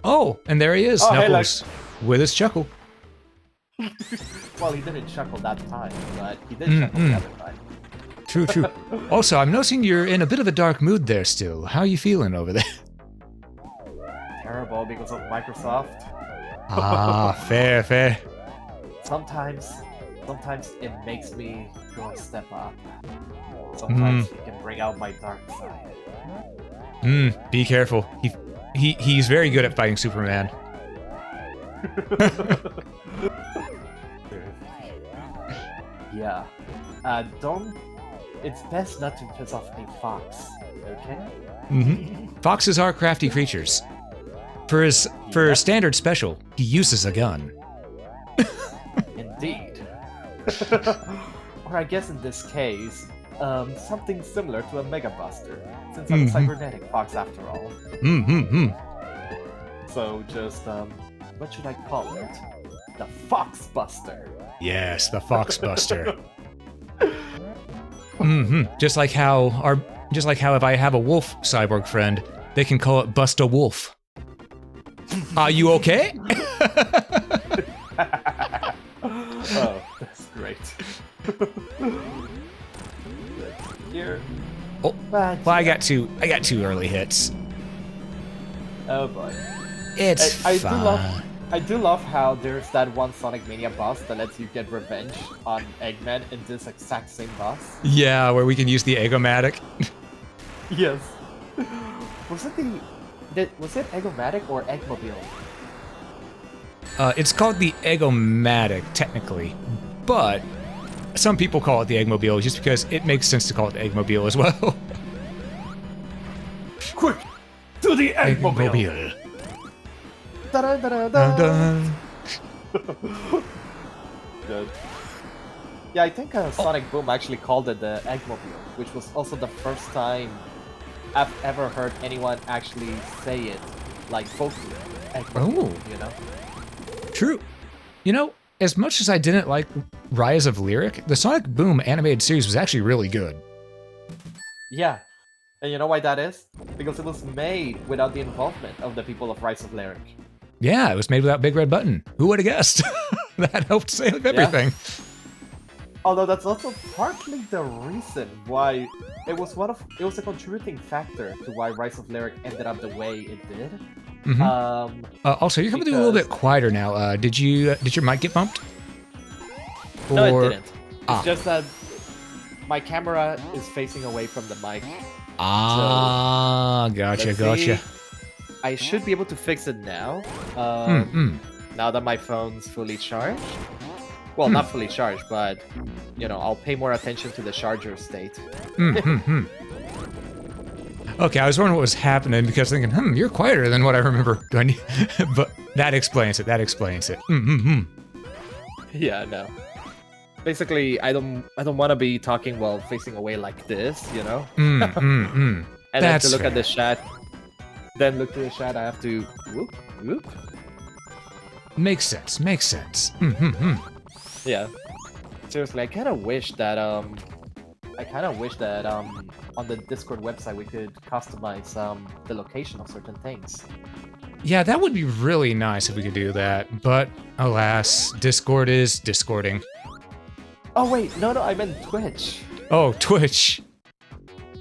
Oh, and there he is, Knuckles, with his chuckle. Well, he didn't chuckle that time, but he did chuckle the other time. True. Also, I'm noticing you're in a bit of a dark mood there still. How are you feeling over there? Terrible because of Microsoft. Ah, fair. Sometimes it makes me go a step up. Sometimes it can bring out my dark side. Be careful. He's very good at fighting Superman. Yeah. It's best not to piss off a fox, okay? Foxes are crafty creatures. For his standard special, he uses a gun. Indeed. Or I guess in this case, something similar to a Mega Buster, since I'm a cybernetic fox after all. So just, what should I call it? The Fox Buster. Yes, the Fox Buster. Just like how if I have a wolf cyborg friend, they can call it Busta Wolf. Are you okay? Oh, that's great. Here. Oh, well, I got two early hits. Oh boy. It's fine. I do love how there's that one Sonic Mania boss that lets you get revenge on Eggman in this exact same boss. Yeah, where we can use the Eggomatic. Yes. Was it Eggomatic or Eggmobile? It's called the Eggomatic, technically, but some people call it the Eggmobile just because it makes sense to call it the Eggmobile as well. Quick, to the Eggmobile! Dun, dun, dun. Good. Yeah, I think Sonic Boom actually called it the Eggmobile, which was also the first time I've ever heard anyone actually say it, like vocally. Eggmobile, you know? True. You know, as much as I didn't like Rise of Lyric, the Sonic Boom animated series was actually really good. Yeah. And you know why that is? Because it was made without the involvement of the people of Rise of Lyric. Yeah, it was made without Big Red Button. Who would have guessed? That helped save everything. Yeah. Although that's also partly the reason why it was a contributing factor to why Rise of Lyric ended up the way it did. Also, you're coming through a little bit quieter now. Did your mic get bumped? No, it didn't. It's just that my camera is facing away from the mic. So, gotcha. I should be able to fix it now. Now that my phone's fully charged. Well, not fully charged, but, you know, I'll pay more attention to the charger state. Okay, I was wondering what was happening because thinking, you're quieter than what I remember. Do I need? But that explains it. Yeah, no. Basically, I don't want to be talking while facing away like this, you know? And then to look at the chat. Then look to the chat, I have to whoop. Makes sense. Yeah. Seriously, I kind of wish that on the Discord website we could customize the location of certain things. Yeah, that would be really nice if we could do that, but alas, Discord is Discording. Oh wait, no, I meant Twitch. Oh, Twitch.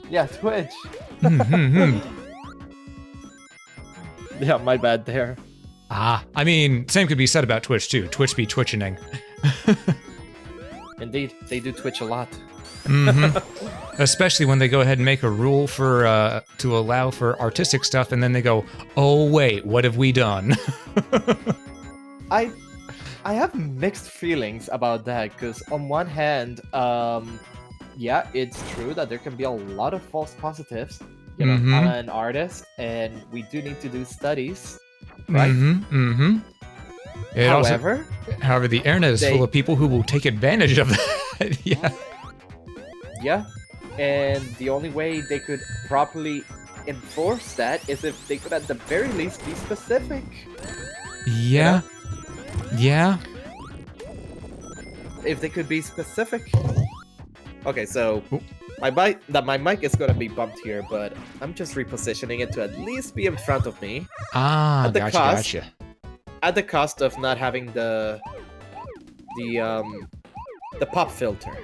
Yeah, Twitch. Yeah, my bad there. I mean, same could be said about Twitch too. Twitch be twitching. Indeed, they do Twitch a lot. Especially when they go ahead and make a rule for to allow for artistic stuff, and then they go, "Oh wait, what have we done?" I have mixed feelings about that because on one hand, yeah, it's true that there can be a lot of false positives, you know, Mm-hmm. on an artist, and we do need to do studies, right? It also, However, however, the internet is full they, of people who will take advantage of that. Yeah. yeah, and the only way they could properly enforce that is if they could at the very least be specific. Yeah. Yeah. If they could be specific. Okay, so Oh. my mic is gonna be bumped here, but I'm just repositioning it to at least be in front of me. Ah, At the gotcha. At the cost of not having the pop filter.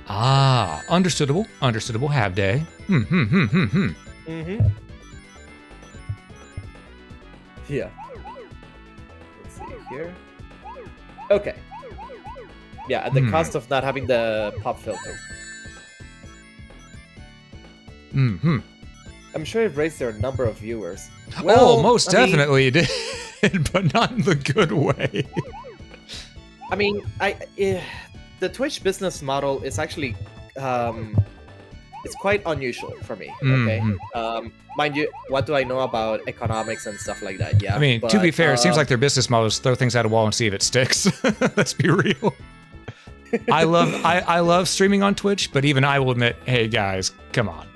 Ah, understandable. Have day. Mm-hmm. Yeah. Let's see here. Okay. Yeah, at the cost of not having the pop filter. I'm sure it raised their number of viewers. Well, most definitely it did, but not in the good way. I mean, the Twitch business model is actually, it's quite unusual for me. Okay, mind you, what do I know about economics and stuff like that? Yeah, I mean, to be fair, it seems like their business model is throw things at a wall and see if it sticks. Let's be real. I love streaming on Twitch, but even I will admit, hey guys, come on.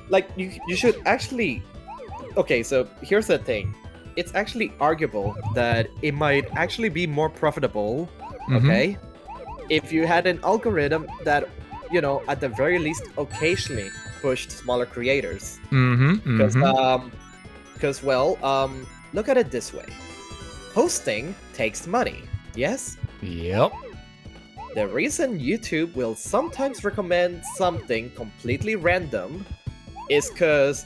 Like you should actually. Okay, so here's the thing. It's actually arguable that it might actually be more profitable, okay, if you had an algorithm that, you know, at the very least occasionally pushed smaller creators. Because look at it this way. Hosting takes money, yes? Yep. The reason YouTube will sometimes recommend something completely random is because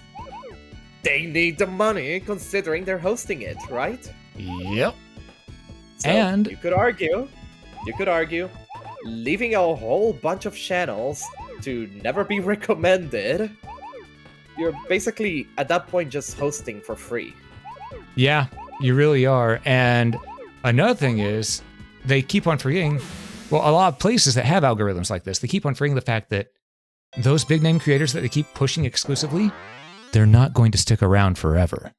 they need the money considering they're hosting it, right? Yep. So and you could argue, leaving a whole bunch of channels to never be recommended, you're basically at that point just hosting for free. Yeah, you really are. And another thing is, they keep on forgetting, well, a lot of places that have algorithms like this, they keep on forgetting the fact that those big name creators that they keep pushing exclusively, they're not going to stick around forever.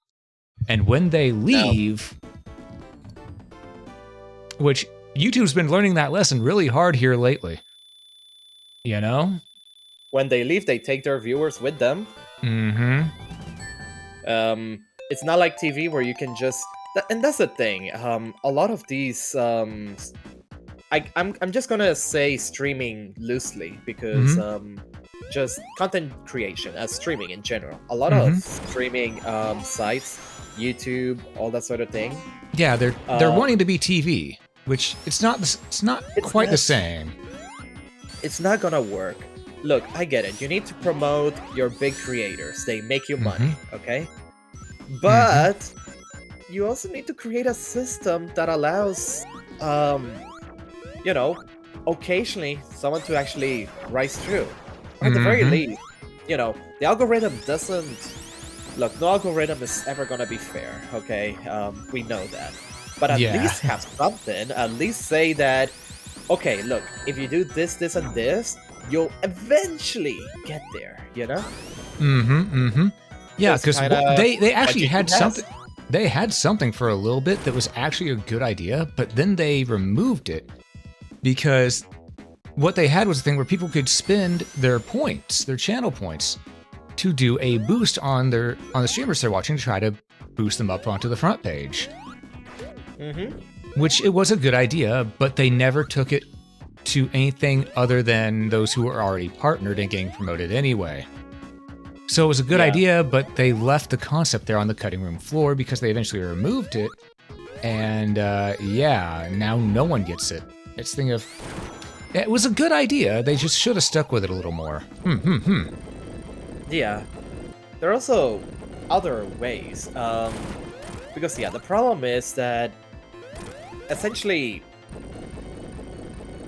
And when they leave, which YouTube's been learning that lesson really hard here lately, you know? When they leave, they take their viewers with them. It's not like TV where you can just, and that's the thing. A lot of these, I'm just gonna say streaming loosely because just content creation as streaming in general. A lot of streaming sites, YouTube, all that sort of thing. Yeah, they're wanting to be TV, which it's not quite the same. It's not gonna work. Look, I get it. You need to promote your big creators. They make you money, okay? But you also need to create a system that allows, you know, occasionally someone to actually rise through. Or at the very least, you know, the algorithm doesn't... Look, no algorithm is ever gonna be fair, okay? We know that. But at least have something. At least say that, okay, look, if you do this, this, and this, you'll eventually get there, you know? Yeah, because they actually had something. They had something for a little bit that was actually a good idea, but then they removed it because what they had was a thing where people could spend their points, their channel points, to do a boost on the streamers they're watching to try to boost them up onto the front page. Which it was a good idea, but they never took it to anything other than those who were already partnered and getting promoted anyway. So it was a good idea, but they left the concept there on the cutting room floor because they eventually removed it. And now no one gets it. It's a thing of, it was a good idea. They just should have stuck with it a little more. Yeah. There are also other ways. Because, the problem is that essentially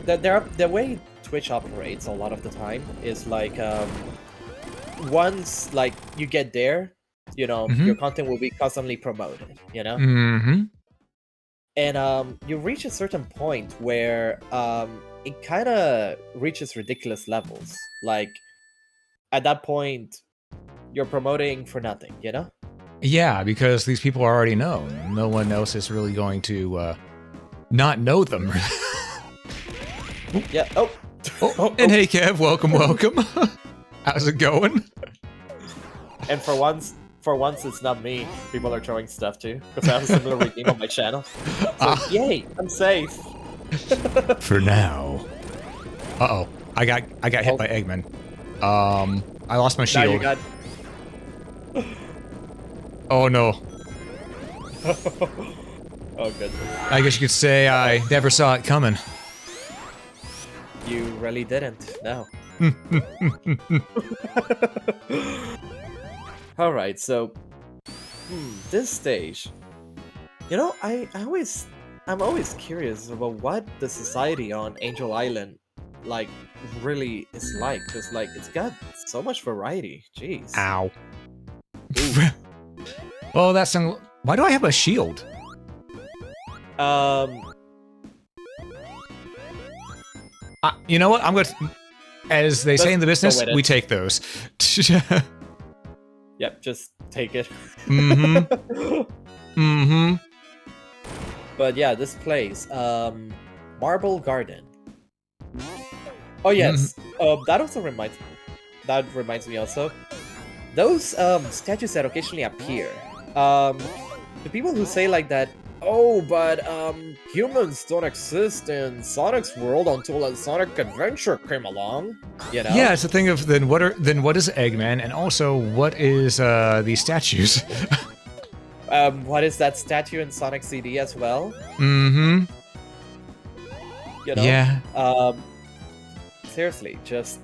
the way Twitch operates a lot of the time is like, once like you get there, you know, your content will be constantly promoted, you know? And you reach a certain point where it kind of reaches ridiculous levels. Like at that point, you're promoting for nothing, you know? Yeah, because these people already know. No one else is really going to not know them. Yeah. Oh. And hey, Kev, welcome. How's it going? And for once, it's not me. People are throwing stuff too, because I have a similar redeem on my channel. So yay, I'm safe. For now. Uh-oh. I got hit by Eggman. I lost my shield. Now you got... Oh no. Oh goodness. I guess you could say I never saw it coming. You really didn't, no. Alright, so this stage. You know, I'm always curious about what the society on Angel Island like really is like, because like it's got so much variety. Jeez. Ow. Oh, that's why do I have a shield? You know what? I'm going to, as they say in the business, we take those. Yep, just take it. But yeah, this place, Marble Garden. Oh yes, that reminds me also. Those statues that occasionally appear. The people who say like that, oh, but humans don't exist in Sonic's world until a Sonic Adventure came along. You know? Yeah, it's a thing of then what is Eggman, and also what is these statues? What is that statue in Sonic CD as well? Mm-hmm. You know? Yeah. Seriously, just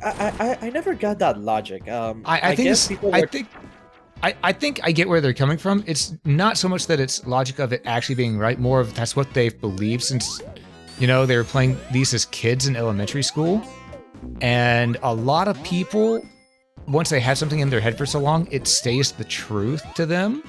I never got that logic. I think I get where they're coming from. It's not so much that it's logic of it actually being right, more of that's what they've believed since, you know, they were playing these as kids in elementary school. And a lot of people, once they have something in their head for so long, it stays the truth to them.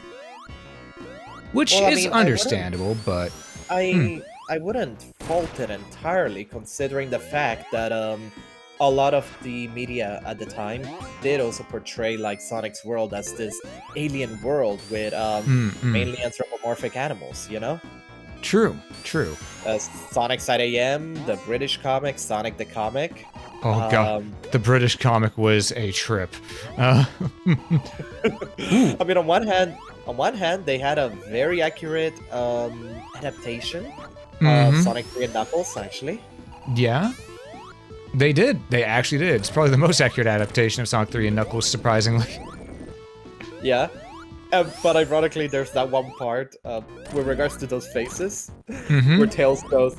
Which is understandable, but... I wouldn't fault it entirely, considering the fact that a lot of the media at the time did also portray like Sonic's world as this alien world with mainly anthropomorphic animals, you know? True. Sonic Side AM, the British comic, Sonic the Comic. Oh god, the British comic was a trip. I mean, on one hand, they had a very accurate adaptation of Sonic 3 and Knuckles, actually. Yeah. They did. They actually did. It's probably the most accurate adaptation of Sonic 3 and Knuckles, surprisingly. Yeah. But ironically, there's that one part with regards to those faces, where Tails goes...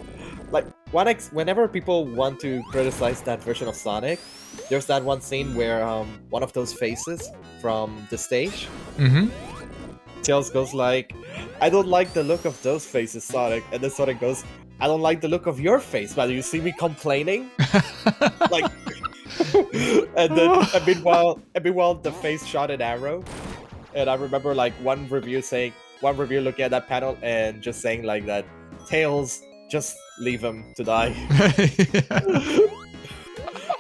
Like, whenever people want to criticize that version of Sonic, there's that one scene where one of those faces from the stage, Tails goes like, I don't like the look of those faces, Sonic. And then Sonic goes, I don't like the look of your face, but you see me complaining? Like, and meanwhile, the face shot an arrow. And I remember like one review looking at that panel and just saying like that, Tails, just leave him to die.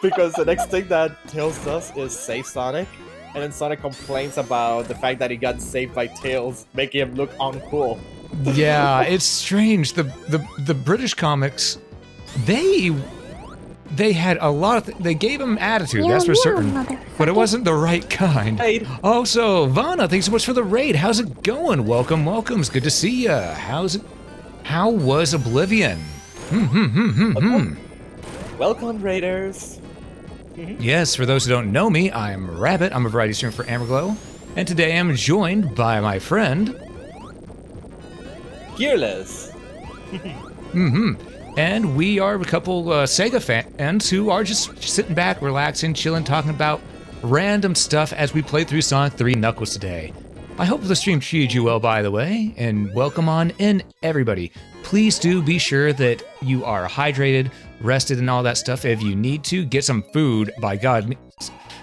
Because the next thing that Tails does is save Sonic, and then Sonic complains about the fact that he got saved by Tails, making him look uncool. Yeah, it's strange. The British comics, they had a lot of they gave him attitude, that's for certain, but it wasn't the right kind. Raid. Also, Vana, thanks so much for the raid. How's it going? Welcome. It's good to see ya. How was Oblivion? Welcome, Raiders. Yes, for those who don't know me, I'm Rabbit. I'm a variety streamer for Amberglow, and today I'm joined by my friend... Gearlis. And we are a couple SEGA fans who are just sitting back, relaxing, chilling, talking about random stuff as we play through Sonic 3 Knuckles today. I hope the stream treated you well, by the way, and welcome on in, everybody. Please do be sure that you are hydrated, rested, and all that stuff. If you need to, get some food, by God,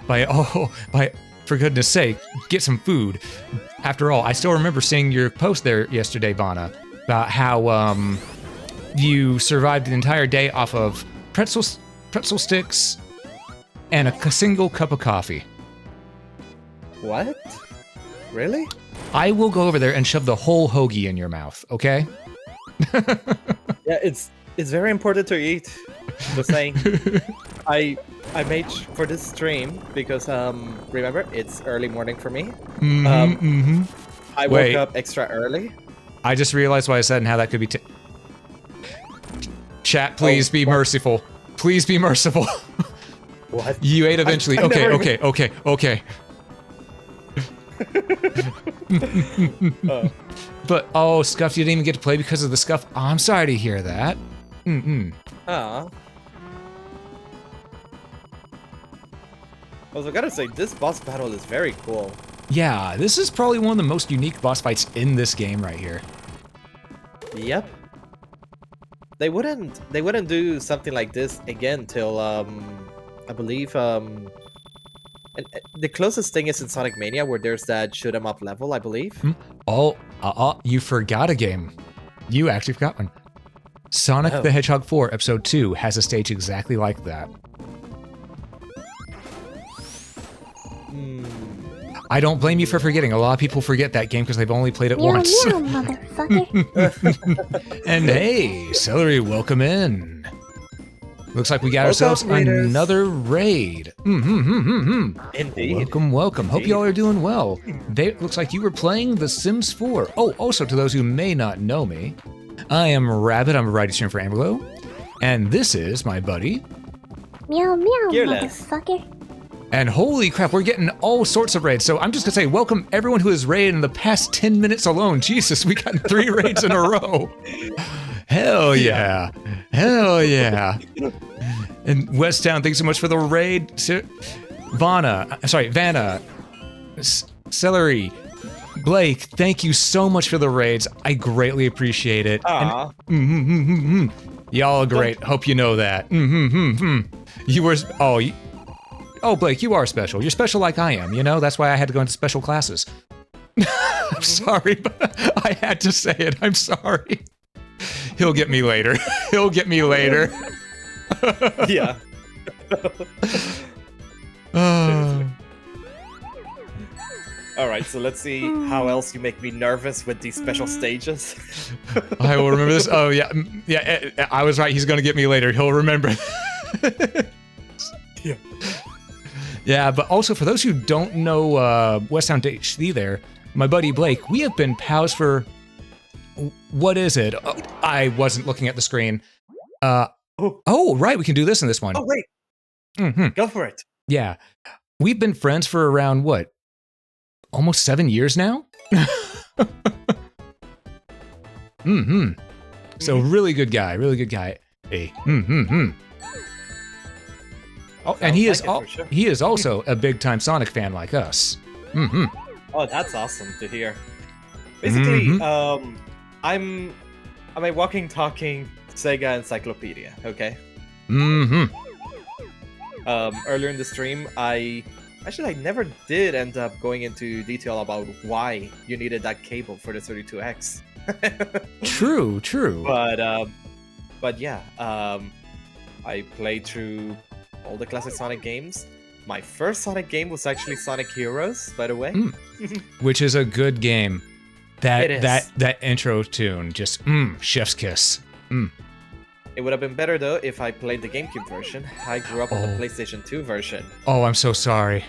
for goodness sake, get some food. After all, I still remember seeing your post there yesterday, Vana, about how you survived the entire day off of pretzel sticks and a single cup of coffee. What? Really? I will go over there and shove the whole hoagie in your mouth, okay? Yeah, it's very important to eat. Just saying. I made for this stream because remember it's early morning for me. I woke up extra early. I just realized what I said and how that could be. Chat, please be merciful. Please be merciful. What? You ate eventually. Okay. But Scuff, you didn't even get to play because of the Scuff. Oh, I'm sorry to hear that. Also, I gotta say, this boss battle is very cool. Yeah, this is probably one of the most unique boss fights in this game right here. Yep. They wouldn't do something like this again till I believe and the closest thing is in Sonic Mania where there's that shoot 'em up level, I believe. You forgot a game. You actually forgot one. Sonic the Hedgehog 4 Episode 2 has a stage exactly like that. I don't blame you for forgetting. A lot of people forget that game because they've only played it once. Meow, motherfucker. And hey, Celery, welcome in. Looks like we got ourselves another raid. Indeed. Welcome. Hope y'all are doing well. Looks like you were playing The Sims 4. Oh, also to those who may not know me, I am Rabbit. I'm a writing streamer for Amberglow. And this is my buddy. Meow, meow, Gearlis. motherfucker. And holy crap, we're getting all sorts of raids. So I'm just gonna say welcome everyone who has raided in the past 10 minutes alone. Jesus, we got 3 raids in a row. Hell yeah. Hell yeah. And West Town, thanks so much for the raid. Vanna, Celery, Blake, thank you so much for the raids. I greatly appreciate it. And, y'all are great. Hope you know that. You were, Blake, you are special. You're special like I am, you know? That's why I had to go into special classes. I'm sorry, but I had to say it. I'm sorry. He'll get me later. He'll get me later. Yeah. Alright, so let's see how else you make me nervous with these special stages. I will remember this. Oh, yeah. Yeah, I was right. He's going to get me later. He'll remember. Yeah. Yeah, but also for those who don't know Westtown HD there, my buddy Blake, we have been pals for... What is it? I wasn't looking at the screen. Oh, right, we can do this in this one. Oh, wait. Go for it. Yeah. We've been friends for around, what? Almost 7 years now? So really good guy, really good guy. Hey. Oh, and he is he is also a big time Sonic fan like us. Oh, that's awesome to hear. Basically, I'm a walking, talking SEGA encyclopedia. Okay. Earlier in the stream, I never did end up going into detail about why you needed that cable for the 32X. True. But yeah, I played through all the classic Sonic games. My first Sonic game was actually Sonic Heroes, by the way. Which is a good game. It is. That intro tune, just chef's kiss. It would have been better though if I played the GameCube version. I grew up on the PlayStation 2 version. Oh, I'm so sorry.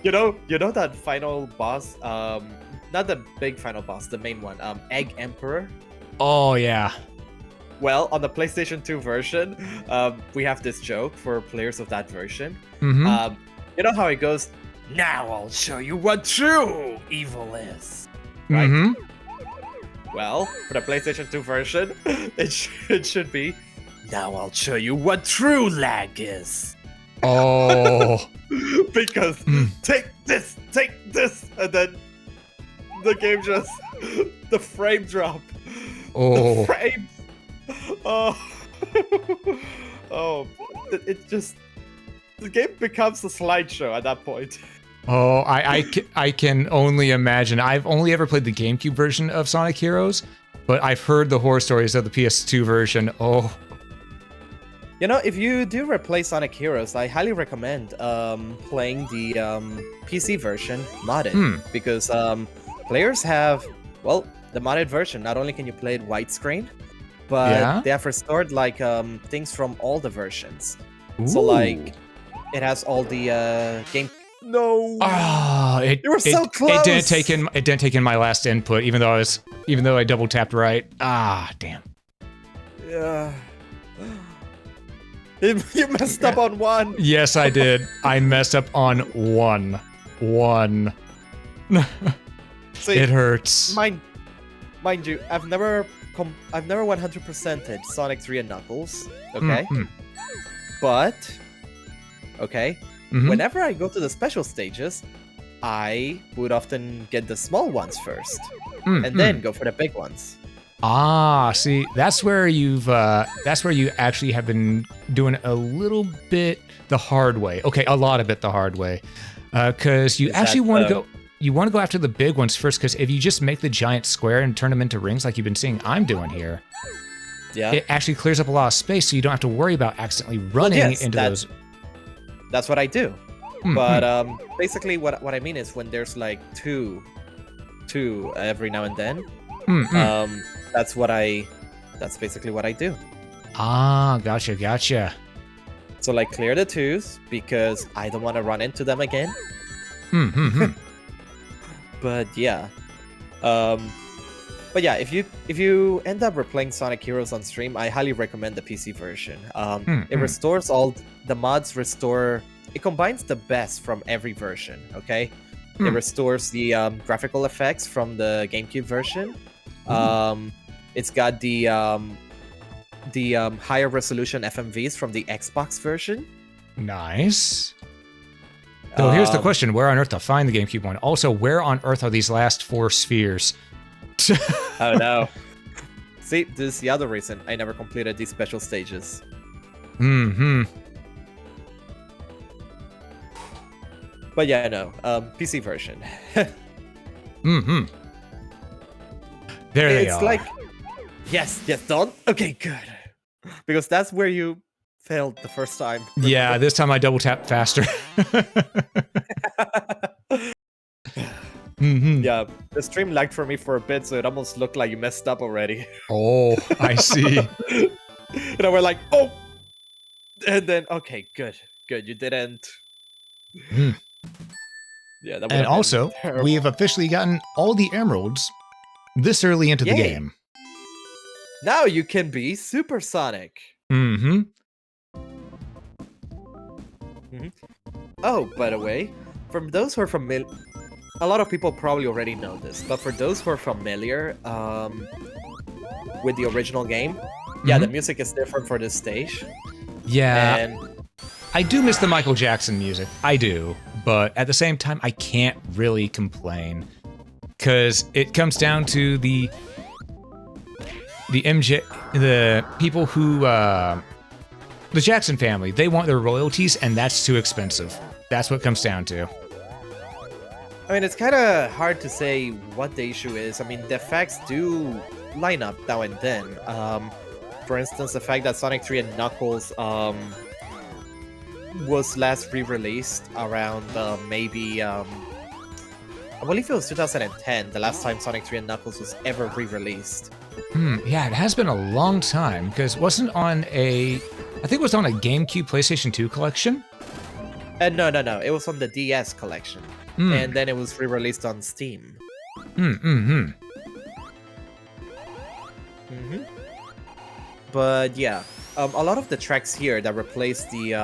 You know that final boss, not the big final boss, the main one, Egg Emperor? Oh yeah. Well, on the PlayStation 2 version, we have this joke for players of that version. You know how it goes, "Now I'll show you what true evil is." Right? Well, for the PlayStation 2 version, it should be, "Now I'll show you what true lag is." Oh. Because take this, and then the game just, the frame drop. Oh. The frames. It just, the game becomes a slideshow at that point. Oh, I can only imagine. I've only ever played the GameCube version of Sonic Heroes, but I've heard the horror stories of the PS2 version. Oh, You know, if you do replay Sonic Heroes, I highly recommend playing the PC version modded because players have, well, the modded version. Not only can you play it widescreen, but they have restored like things from all the versions. Ooh. So like, it has all the game. No. Oh, you were so close. It didn't take in my last input, even though I double tapped right. Ah, damn. Yeah. You messed up on one. Yes, I did. I messed up on one. See, it hurts. Mind you, I've never 100%ed Sonic 3 and Knuckles. Okay. But okay. Whenever I go to the special stages, I would often get the small ones first, and then go for the big ones. Ah, see, that's where you actually have been doing a little bit the hard way. Okay, a lot of it the hard way, because you actually want to go. You want to go after the big ones first, because if you just make the giant square and turn them into rings, like you've been seeing I'm doing here, it actually clears up a lot of space, so you don't have to worry about accidentally running into those. That's what I do. But basically, what I mean is when there's like two every now and then. That's basically what I do. Ah, gotcha. So like clear the twos because I don't want to run into them again. But yeah. If you end up replaying Sonic Heroes on stream, I highly recommend the PC version. It restores all the mods it combines the best from every version, okay? It restores the graphical effects from the GameCube version. It's got the higher resolution FMVs from the Xbox version. Nice. So here's the question: where on earth to find the GameCube one? Also, where on earth are these last 4 spheres? Oh no! See, this is the other reason I never completed these special stages. But yeah, no. PC version. There they are. It's like, yes, done. Okay, good. Because that's where you failed the first time. Yeah, this time I double tapped faster. Yeah, the stream lagged for me for a bit, so it almost looked like you messed up already. Oh, I see. And I were like, oh! And then, okay, good, you didn't. Yeah, that and also, terrible. we have officially gotten all the emeralds this early into the game. Now you can be Supersonic. Oh, by the way, from those who are familiar, a lot of people probably already know this, but for those who are familiar with the original game, the music is different for this stage. Yeah. And I do miss the Michael Jackson music. I do. But at the same time, I can't really complain. Because it comes down to the people who, the Jackson family, they want their royalties, and that's too expensive. That's what it comes down to. I mean, it's kind of hard to say what the issue is. I mean, the facts do line up now and then. For instance, the fact that Sonic 3 and Knuckles was last re-released around maybe I believe it was 2010, the last time Sonic 3 and Knuckles was ever re-released. Yeah, it has been a long time, because it wasn't on I think it was on a GameCube PlayStation 2 collection? No, it was on the DS collection. And then it was re-released on Steam. But yeah, a lot of the tracks here that replaced the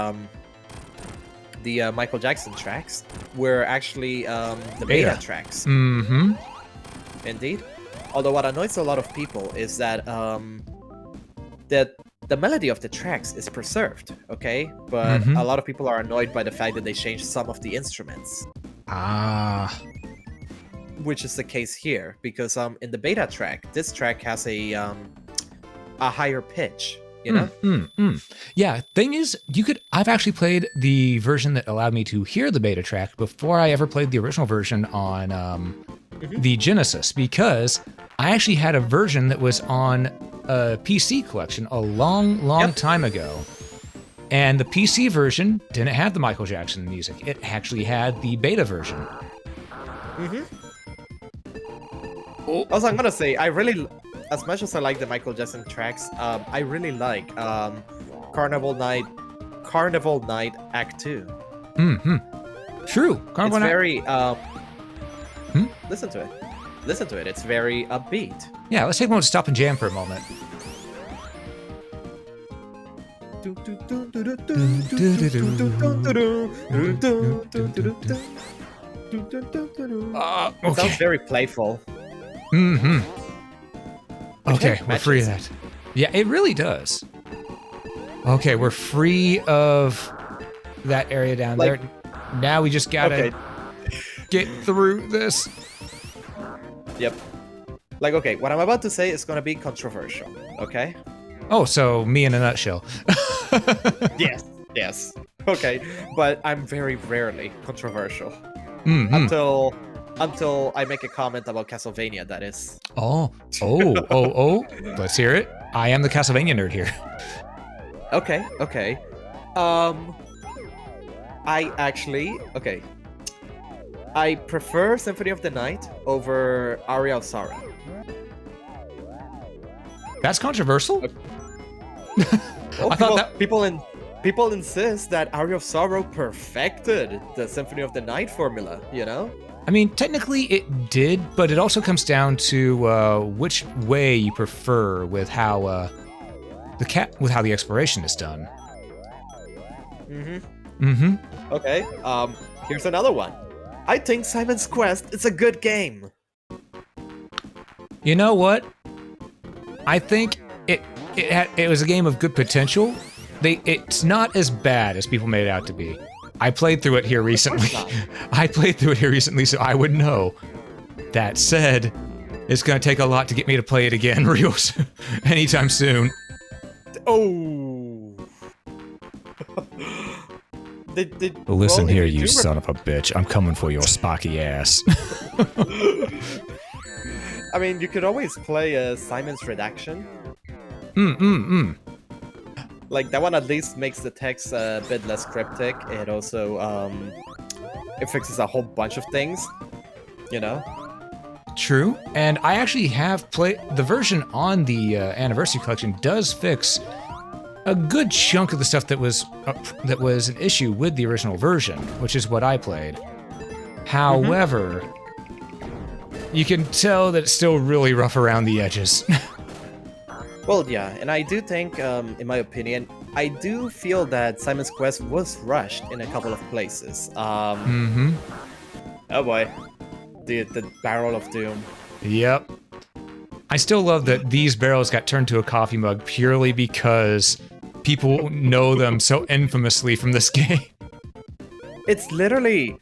Michael Jackson tracks were actually the beta tracks. Indeed. Although what annoys a lot of people is that the melody of the tracks is preserved, okay? But a lot of people are annoyed by the fact that they changed some of the instruments. Which is the case here, because in the beta track, this track has a higher pitch, you know? Yeah, thing is, I've actually played the version that allowed me to hear the beta track before I ever played the original version on the Genesis, because I actually had a version that was on a PC collection a long time ago. And the PC version didn't have the Michael Jackson music. It actually had the beta version. Mm-hmm. Also, I'm gonna say, as much as I like the Michael Jackson tracks, I really like Carnival Night Act 2. Mm-hmm. True. It's very listen to it. Listen to it. It's very upbeat. Yeah, let's take a moment to stop and jam for a moment. It sounds very playful. Mm-hmm. Okay, we're free of that. Yeah, it really does. Okay, we're free of that area down there. Now we just gotta get through this. Yep. Like, okay, what I'm about to say is gonna be controversial, okay? Oh, so me in a nutshell. Yes. Okay, but I'm very rarely controversial. Mm-hmm. Until I make a comment about Castlevania, that is. Oh. Let's hear it. I am the Castlevania nerd here. Okay. I prefer Symphony of the Night over Aria of Sorrow. That's controversial? Well, I thought that people insist that Aria of Sorrow perfected the Symphony of the Night formula, you know? I mean, technically it did, but it also comes down to which way you prefer with how the exploration is done. Okay, here's another one. I think Simon's Quest is a good game. You know what? I think it was a game of good potential. It's not as bad as people made it out to be. I played through it here recently. So I would know. That said, it's gonna take a lot to get me to play it again real soon, anytime soon. Oh. Listen here, you son of a bitch. I'm coming for your spocky ass. I mean, you could always play Simon's Redaction. Like, that one at least makes the text a bit less cryptic. It also, it fixes a whole bunch of things, you know? True, and I actually have played the version on the Anniversary Collection does fix a good chunk of the stuff that was an issue with the original version, which is what I played. However, you can tell that it's still really rough around the edges. Well, yeah, and I do think, in my opinion, I do feel that Simon's Quest was rushed in a couple of places. Oh boy. The Barrel of Doom. Yep. I still love that these barrels got turned to a coffee mug purely because people know them so infamously from this game. It's literally...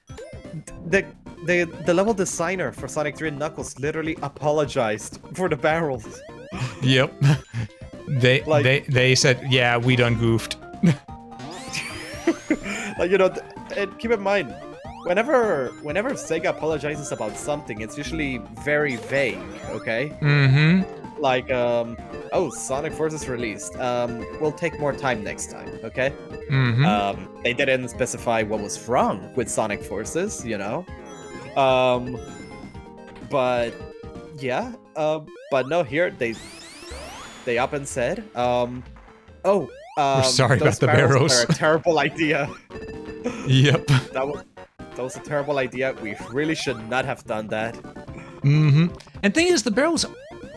The level designer for Sonic 3 and Knuckles literally apologized for the barrels. Yep. They said, yeah, we done goofed. Like, you know, and keep in mind, whenever Sega apologizes about something, it's usually very vague, okay? Like, oh, Sonic Forces released. We'll take more time next time, okay? They didn't specify what was wrong with Sonic Forces, you know? But yeah, but no, here they up and said, we're sorry about the barrels. Are a terrible idea. Yep. That was a terrible idea. We really should not have done that. And thing is, the barrels,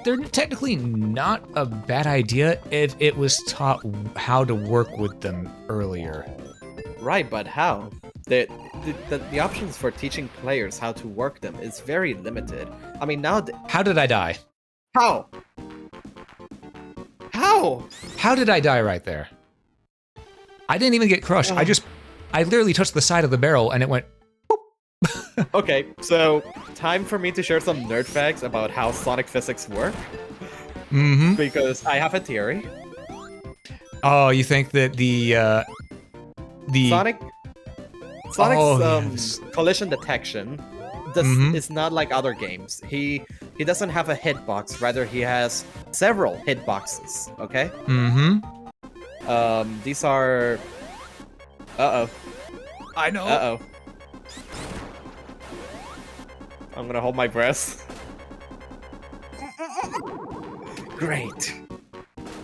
they're technically not a bad idea if it was taught how to work with them earlier. Right, but how? The options for teaching players how to work them is very limited. I mean, now... How did I die? How? How? How did I die right there? I didn't even get crushed. I literally touched the side of the barrel and it went... Boop. Okay, so time for me to share some nerd facts about how Sonic physics work. Because I have a theory. Oh, you think that the Sonic's collision detection is not like other games. He he doesn't have a hitbox. Rather, he has several hitboxes. Okay. These are. I know. I'm gonna hold my breath. Great.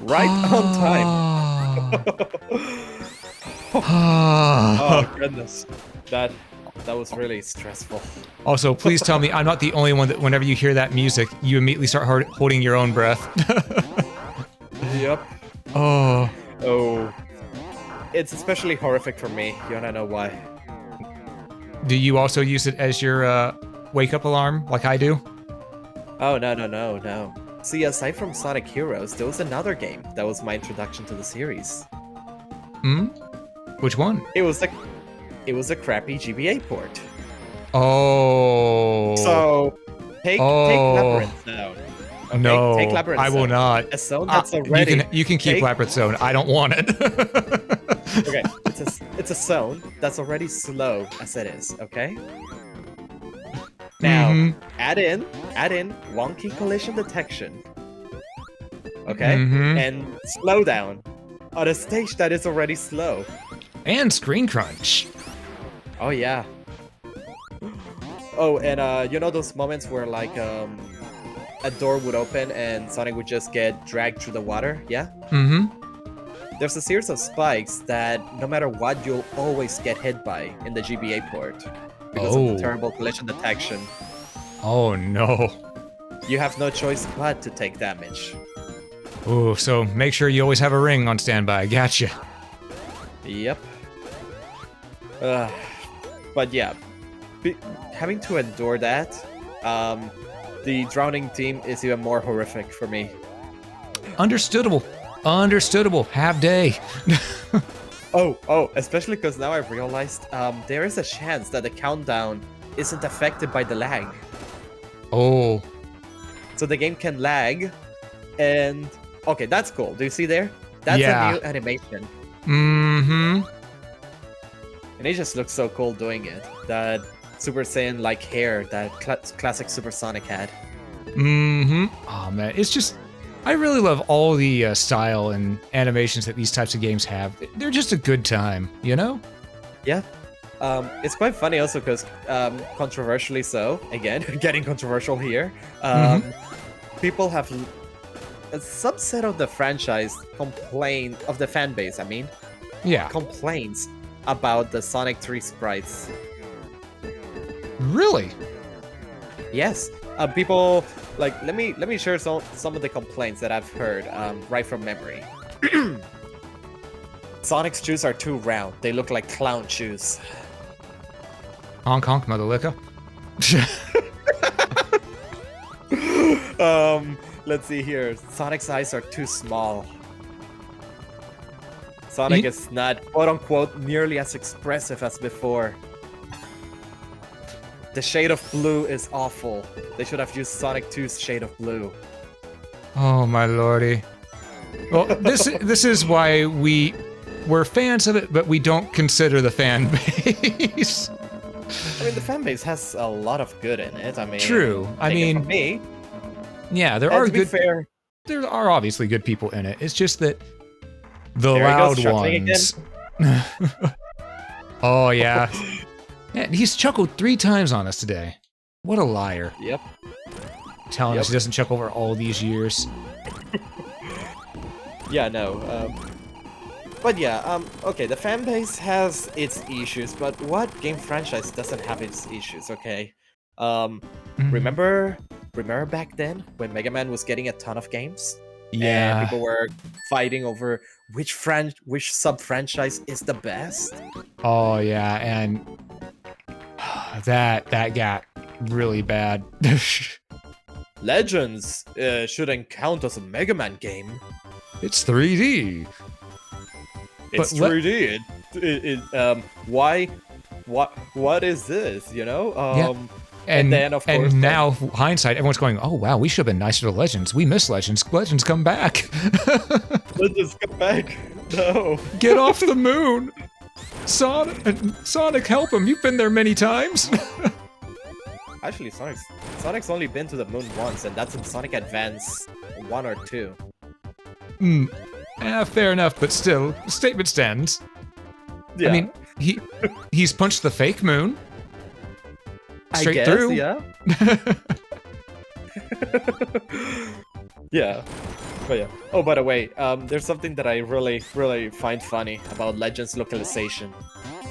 Right on time. Oh goodness. That was really stressful. Also, please tell me I'm not the only one that whenever you hear that music, you immediately start holding your own breath. Yep. Oh. It's especially horrific for me. You wanna know why? Do you also use it as your wake-up alarm, like I do? Oh, no. See, aside from Sonic Heroes, there was another game that was my introduction to the series. Which one? It was a crappy GBA port. Oh. So, take Labyrinth Zone. Okay? No, take Labyrinth I will Zone. not. A zone that's already... You can keep Labyrinth Zone. I don't want it. Okay, it's a zone that's already slow as it is, okay? Now, add in wonky collision detection. Okay? And slow down on a stage that is already slow. And screen crunch. Oh yeah. Oh, and you know those moments where like a door would open and Sonic would just get dragged through the water? Yeah? There's a series of spikes that no matter what you'll always get hit by in the GBA port because of the terrible collision detection. Oh no. You have no choice but to take damage. Oh, so make sure you always have a ring on standby. Gotcha. Yep. But yeah, having to endure that, the drowning team is even more horrific for me. Understandable. Have day. Oh, especially because now I've realized there is a chance that the countdown isn't affected by the lag. Oh. So the game can lag, and okay, that's cool. Do you see there? That's a new animation. And it just looks so cool doing it. That Super Saiyan-like hair that classic Super Sonic had. Oh man, it's just... I really love all the style and animations that these types of games have. They're just a good time, you know? Yeah. It's quite funny also because, controversially so, again, getting controversial here, people have... A subset of the franchise of the fan base, complains about the Sonic 3 sprites. Really? Yes. People like let me share some of the complaints that I've heard right from memory. Sonic's shoes are too round. They look like clown shoes. Honk honk, mother liquor. Let's see here. Sonic's eyes are too small. Sonic is not, quote-unquote, nearly as expressive as before. The shade of blue is awful. They should have used Sonic 2's shade of blue. Oh my lordy. Well, this is why we're fans of it, but we don't consider the fan base. I mean, the fan base has a lot of good in it. I mean, true. I mean, for me, yeah, there are to be good. Fair, there are obviously good people in it. It's just that the loud ones. Oh yeah. Yeah, he's chuckled 3 times on us today. What a liar. Yep. Telling us he doesn't chuckle over all these years. Yeah, no. But yeah, okay, the fan base has its issues, but what game franchise doesn't have its issues, okay? Remember back then when Mega Man was getting a ton of games? Yeah. And people were fighting over which sub-franchise is the best? Oh yeah, and that got really bad. Legends shouldn't count as a Mega Man game. It's 3D. It's 3D. What is this? You know? Yeah. And then, of course, now, hindsight, everyone's going, oh, wow, we should have been nicer to Legends. We miss Legends. Legends, come back. Legends, come back. No. Get off the moon. Sonic, help him. You've been there many times. Actually, Sonic's only been to the moon once, and that's in Sonic Advance 1 or 2. Fair enough, but still, the statement stands. Yeah. I mean, he's punched the fake moon. Straight I guess, through. yeah. Yeah. But yeah. Oh, by the way, there's something that I really, really find funny about Legends localization.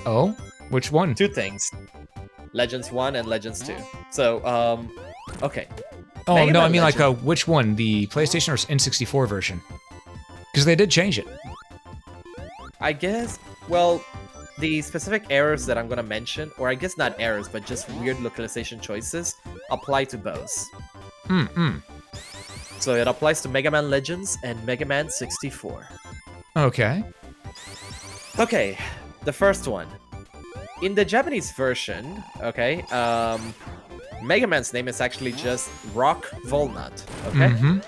Oh, which one? Two things. Legends 1 and Legends 2. So, okay. Oh, Mega no, Man I mean Legend- like which one? The PlayStation or N64 version? Because they did change it. I guess, well, the specific errors that I'm gonna mention, or I guess not errors, but just weird localization choices, apply to both. So it applies to Mega Man Legends and Mega Man 64. Okay. Okay, the first one. In the Japanese version, okay, Mega Man's name is actually just Rock Volnut, okay?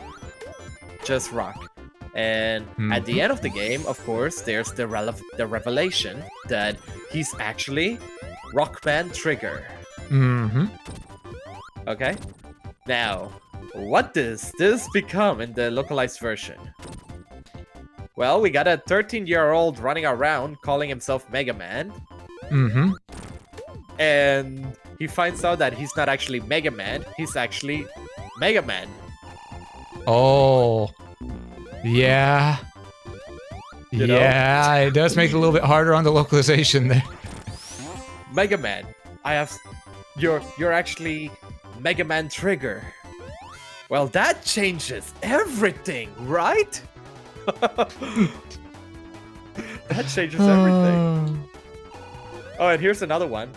Just Rock. And at the end of the game, of course, there's the revelation that he's actually Rockman Trigger. Okay? Now, what does this become in the localized version? Well, we got a 13-year-old running around calling himself Mega Man. And he finds out that he's not actually Mega Man, he's actually Mega Man. Oh. Yeah. You know? Yeah, it does make it a little bit harder on the localization there. Mega Man, you're actually Mega Man Trigger. Well, that changes everything, right? That changes everything. Oh, and here's another one.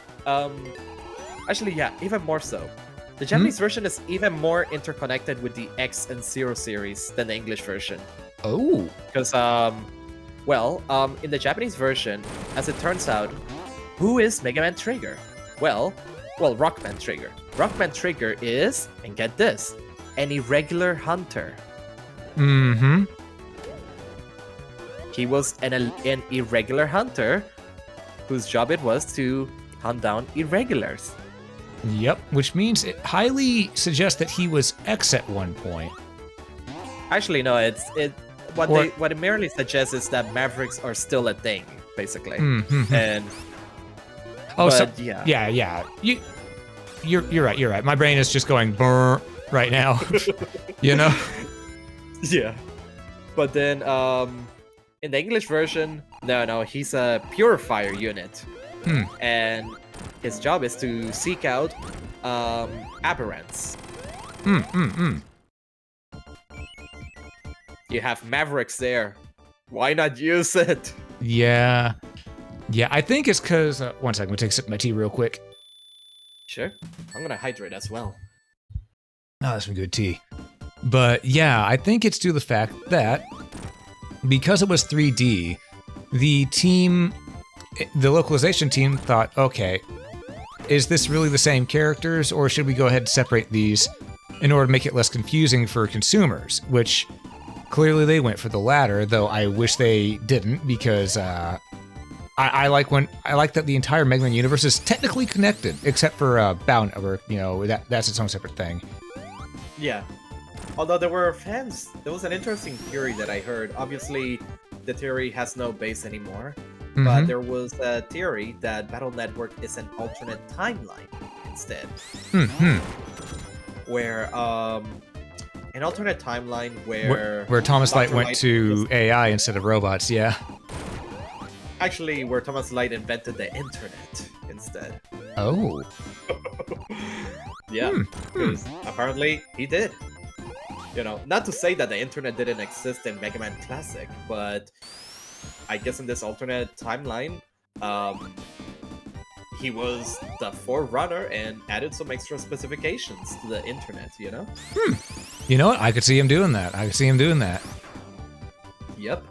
Actually, yeah, even more so. The Japanese version is even more interconnected with the X and Zero series than the English version. Oh. Because, in the Japanese version, as it turns out, who is Mega Man Trigger? Well, Rockman Trigger. Rockman Trigger is, and get this, an irregular hunter. He was an irregular hunter whose job it was to hunt down irregulars. Yep, which means it highly suggests that he was X at one point. Actually, no, what it merely suggests is that Mavericks are still a thing, basically. And yeah. You're right. My brain is just going brr right now. You know? Yeah. But then in the English version, no, he's a purifier unit. And his job is to seek out aberrants. You have Mavericks there. Why not use it? Yeah, I think it's because... one second, I'm going to take a sip of my tea real quick. Sure. I'm going to hydrate as well. Oh, that's some good tea. But yeah, I think it's due to the fact that because it was 3D, the localization team thought, okay, is this really the same characters, or should we go ahead and separate these in order to make it less confusing for consumers? Which clearly they went for the latter, though I wish they didn't, because I like that the entire Mega Man universe is technically connected, except for Bow Network. You know, that's its own separate thing. Yeah. Although there were fans, there was an interesting theory that I heard. Obviously, the theory has no base anymore. But there was a theory that Battle Network is an alternate timeline instead. Where, an alternate timeline where Thomas Light went to AI instead of robots, yeah. Actually, where Thomas Light invented the internet instead. Oh. Yeah, because apparently he did. You know, not to say that the internet didn't exist in Mega Man Classic, but I guess in this alternate timeline, he was the forerunner and added some extra specifications to the internet, you know? You know what? I could see him doing that. Yep.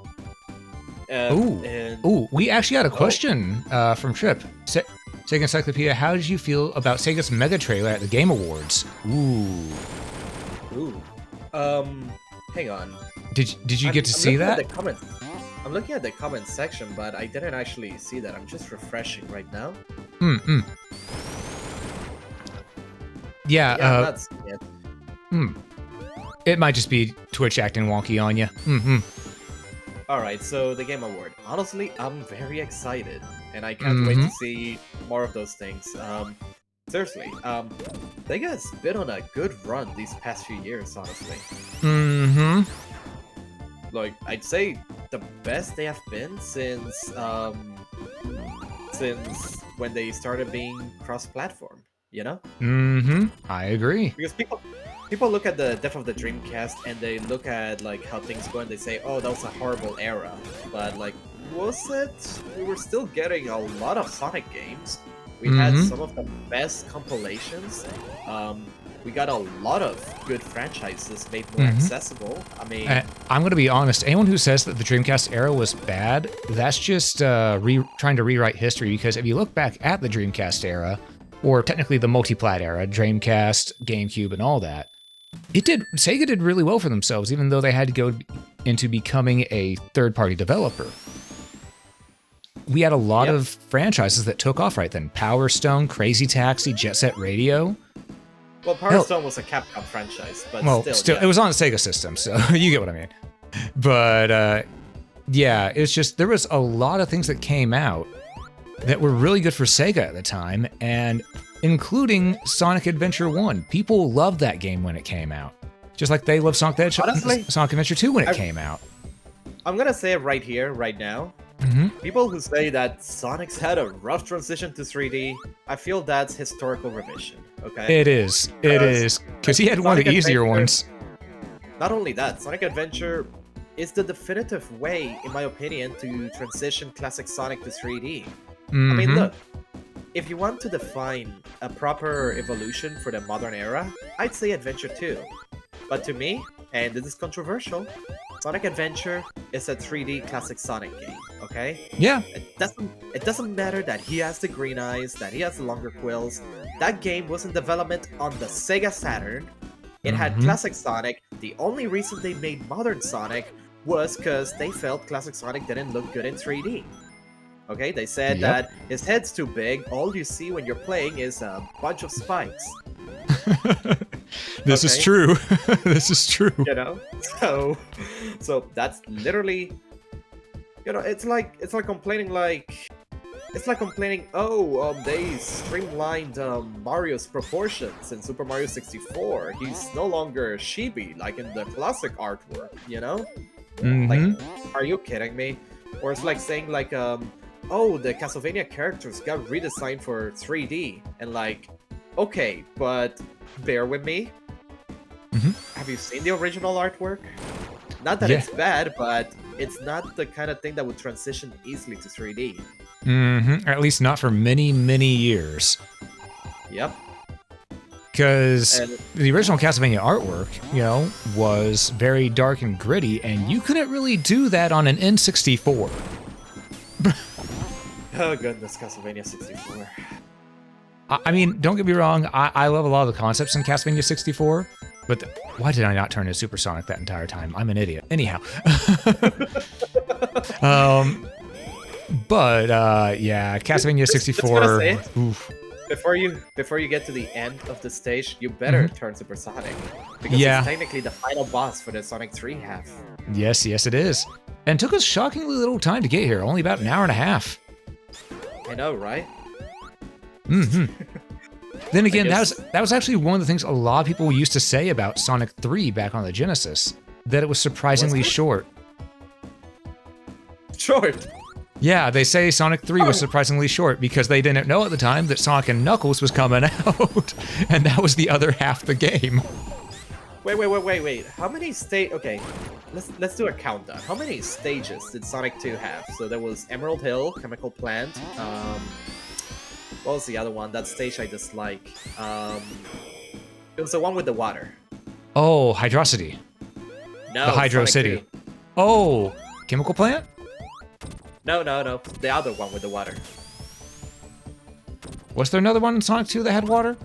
Ooh, we actually had a question from Trip. Sega Encyclopedia, how did you feel about Sega's Mega trailer at the Game Awards? Ooh. Hang on. Did you get to see that? I'm looking at the comments section, but I didn't actually see that. I'm just refreshing right now. Yeah, that's it. It might just be Twitch acting wonky on you. Alright, so the Game Award. Honestly, I'm very excited, and I can't wait to see more of those things. Seriously, Sega's been on a good run these past few years, honestly. Like, I'd say the best they have been since when they started being cross-platform, you know? I agree. Because people look at the death of the Dreamcast and they look at like how things go and they say, oh, that was a horrible era. But like, was it? We were still getting a lot of Sonic games. We had some of the best compilations. We got a lot of good franchises made more accessible. I mean, I'm going to be honest. Anyone who says that the Dreamcast era was bad, that's just trying to rewrite history. Because if you look back at the Dreamcast era, or technically the multi-plat era, Dreamcast, GameCube, and all that, Sega did really well for themselves, even though they had to go into becoming a third-party developer. We had a lot of franchises that took off right then. Power Stone, Crazy Taxi, Jet Set Radio. Well, Power Stone was a Capcom franchise, but still it was on the Sega system, so you get what I mean. But yeah, it's just there was a lot of things that came out that were really good for Sega at the time, and including Sonic Adventure 1. People loved that game when it came out, just like they loved Sonic Adventure 2 when it came out. I'm gonna say it right here, right now. People who say that Sonic's had a rough transition to 3D, I feel that's historical revision, okay? It is, because he had one of the easier ones. Not only that, Sonic Adventure is the definitive way, in my opinion, to transition classic Sonic to 3D. I mean, look, if you want to define a proper evolution for the modern era, I'd say Adventure 2. But to me, and this is controversial, Sonic Adventure is a 3D classic Sonic game, okay? Yeah. It doesn't matter that he has the green eyes, that he has the longer quills. That game was in development on the Sega Saturn. It had classic Sonic. The only reason they made modern Sonic was because they felt classic Sonic didn't look good in 3D. Okay, they said that his head's too big, all you see when you're playing is a bunch of spikes. This is true. This is true. You know? So that's literally, you know, it's like complaining they streamlined Mario's proportions in Super Mario 64. He's no longer chibi like in the classic artwork, you know? Like, are you kidding me? Or it's like saying like oh, the Castlevania characters got redesigned for 3D, and like, okay, but bear with me. Have you seen the original artwork? Not that it's bad, but it's not the kind of thing that would transition easily to 3D. At least not for many, many years. Yep. Because the original Castlevania artwork, you know, was very dark and gritty, and you couldn't really do that on an N64. Oh goodness, Castlevania 64. I mean, don't get me wrong, I love a lot of the concepts in Castlevania 64, but why did I not turn into Supersonic that entire time? I'm an idiot. Anyhow. Yeah, Castlevania 64. Oof. Before you get to the end of the stage, you better turn Supersonic. Because it's technically the final boss for the Sonic 3 half. Yes, it is. And it took us shockingly little time to get here, only about an hour and a half. I know, right? Then again, that was actually one of the things a lot of people used to say about Sonic 3 back on the Genesis, that it was surprisingly short. Short? Yeah, they say Sonic 3 was surprisingly short because they didn't know at the time that Sonic and Knuckles was coming out, and that was the other half the game. Wait. How many Okay, let's do a countdown. How many stages did Sonic 2 have? So there was Emerald Hill, Chemical Plant. What was the other one? That stage I dislike. It was the one with the water. Oh, Hydrocity. No, the Hydro Sonic City. 2. Oh, Chemical Plant? No. The other one with the water. Was there another one in Sonic 2 that had water?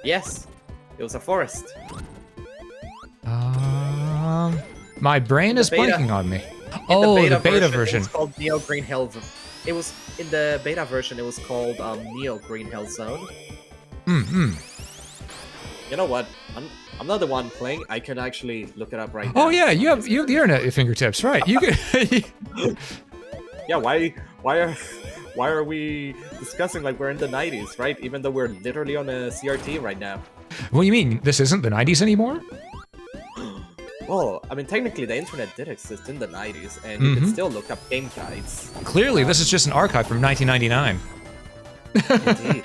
Yes. It was a forest. My brain is blanking on me. Oh, the beta version. It's called Neo Green Hill. It was in the beta version. It was called Neo Green Hill Zone. You know what? I'm not the one playing. I can actually look it up right now. Oh yeah, you have the internet at your fingertips, right? You can. Yeah, why are we discussing like we're in the 90s, right? Even though we're literally on a CRT right now. What do you mean? This isn't the 90s anymore? Well, I mean, technically the internet did exist in the 90s, and you can still look up game guides. Clearly, this is just an archive from 1999. Indeed.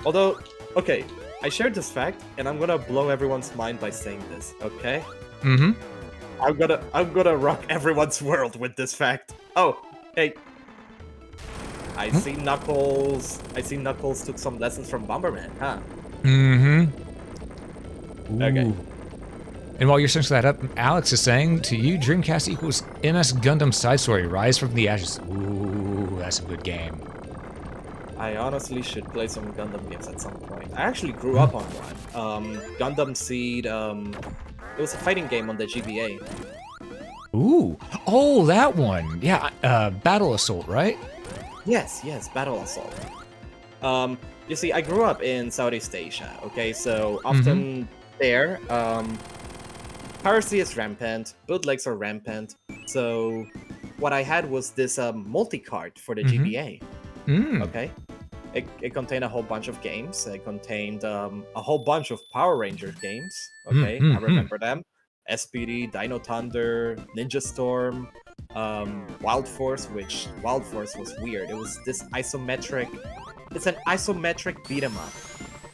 Although, okay, I shared this fact, and I'm gonna blow everyone's mind by saying this, okay? Mm-hmm. I'm gonna rock everyone's world with this fact. Oh, hey. I see Knuckles took some lessons from Bomberman, huh? Mm-hmm. Okay. And while you're searching that up, Alex is saying to you, Dreamcast equals MS Gundam Side Story, Rise from the Ashes. Ooh, that's a good game. I honestly should play some Gundam games at some point. I actually grew up on one. Gundam Seed, it was a fighting game on the GBA. Ooh. Oh, that one. Yeah, Battle Assault, right? Yes, Battle Assault. You see, I grew up in Southeast Asia, okay? So often there, piracy is rampant, bootlegs are rampant. So what I had was this multi-card for the GBA, okay? It contained a whole bunch of games. It contained a whole bunch of Power Ranger games, okay? I remember them. SPD, Dino Thunder, Ninja Storm, Wild Force, which Wild Force was weird. It was this isometric... It's an isometric beat 'em up.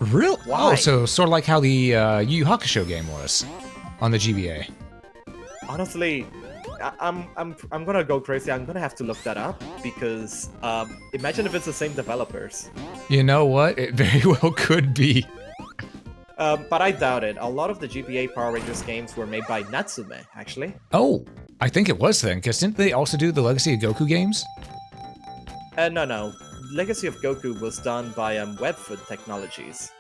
Real? Why? Oh, so sort of like how the Yu Yu Hakusho game was on the GBA. Honestly, I'm gonna go crazy. I'm gonna have to look that up because imagine if it's the same developers. You know what? It very well could be. But I doubt it. A lot of the GBA Power Rangers games were made by Natsume, actually. Oh, I think it was then, because didn't they also do the Legacy of Goku games? No. Legacy of Goku was done by Webfoot Technologies.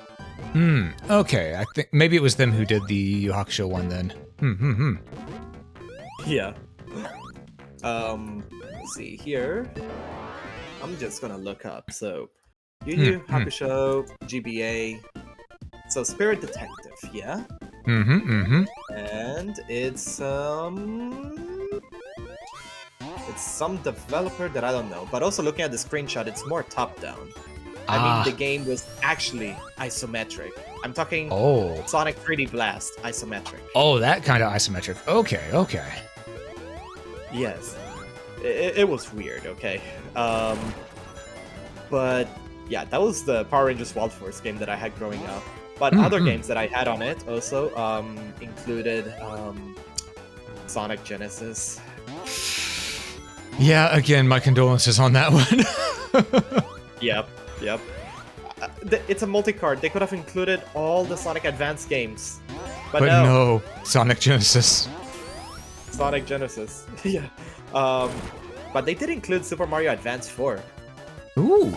Okay. I think maybe it was them who did the Yu Yu Hakusho one then. Yeah. Let's see here. I'm just gonna look up. So, Yu Yu Hakusho, GBA. So, Spirit Detective, yeah? And it's some developer that I don't know. But also looking at the screenshot, it's more top-down. I mean, the game was actually isometric. I'm talking Sonic 3D Blast isometric. Oh, that kind of isometric. Okay. Yes. It was weird, okay? But, yeah, that was the Power Rangers Wild Force game that I had growing up. But other games that I had on it also included Sonic Genesis. Yeah, again, my condolences on that one. Yep. It's a multi-card. They could have included all the Sonic Advance games. But no, Sonic Genesis. Sonic Genesis. Yeah. But they did include Super Mario Advance 4. Ooh.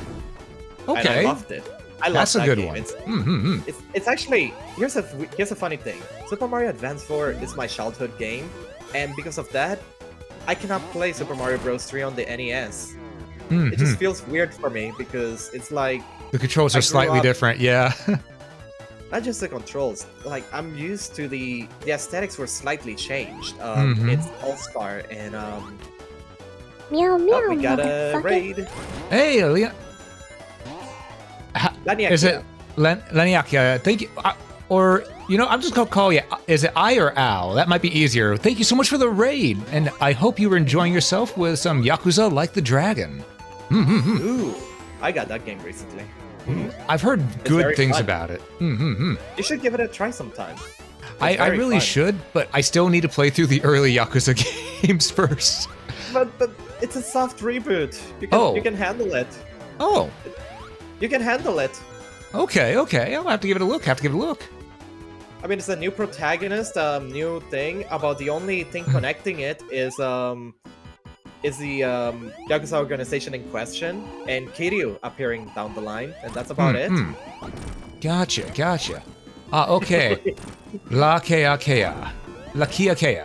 Okay. And I loved it. That's a good game. one. It's actually here's a funny thing. Super Mario Advance 4 is my childhood game, and because of that, I cannot play Super Mario Bros. 3 on the NES. It just feels weird for me because it's like the controls are slightly different. Yeah. Not just the controls. Like I'm used to the aesthetics were slightly changed. It's All-Star and Meow meow. we got a motherfucker. raid. Hey, Leon. Laniakia. Is it Laniakia? Thank you. Or, I'm just going to call you. Is it I or Al? That might be easier. Thank you so much for the raid. And I hope you were enjoying yourself with some Yakuza Like the Dragon. Ooh, I got that game recently. I've heard good very things fun. about it. You should give it a try sometime. I really fun. should, but I still need to play through the early Yakuza games first. But it's a soft reboot. You can handle it. Oh, You can handle it. okay. I'll have to give it a look. I mean, it's a new protagonist, new thing. About the only thing connecting it is the Yakuza organization in question and Kiryu appearing down the line, and that's about it. Gotcha. Okay. La Kea. Okay, La Kea.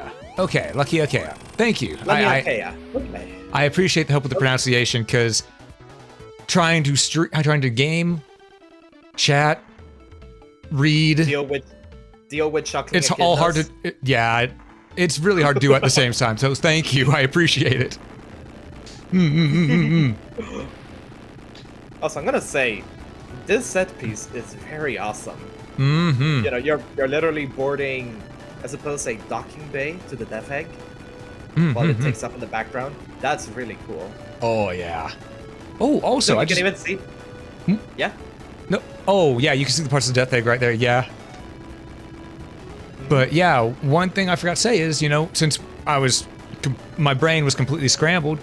Thank you. Okay. I appreciate the help with the pronunciation, because trying to game, chat, read. Deal with chuckling. It's all hard to. It's really hard to do at the same time. So thank you. I appreciate it. Also, I'm gonna say, this set piece is very awesome. Mm-hmm. You know, you're literally boarding, I suppose, a docking bay to the Death Egg while it takes up in the background. That's really cool. Oh yeah. Oh, also, Look, I you just can even see. Yeah. no. Oh yeah, you can see the parts of the Death Egg right there. Yeah. But yeah, one thing I forgot to say is, you know, since my brain was completely scrambled.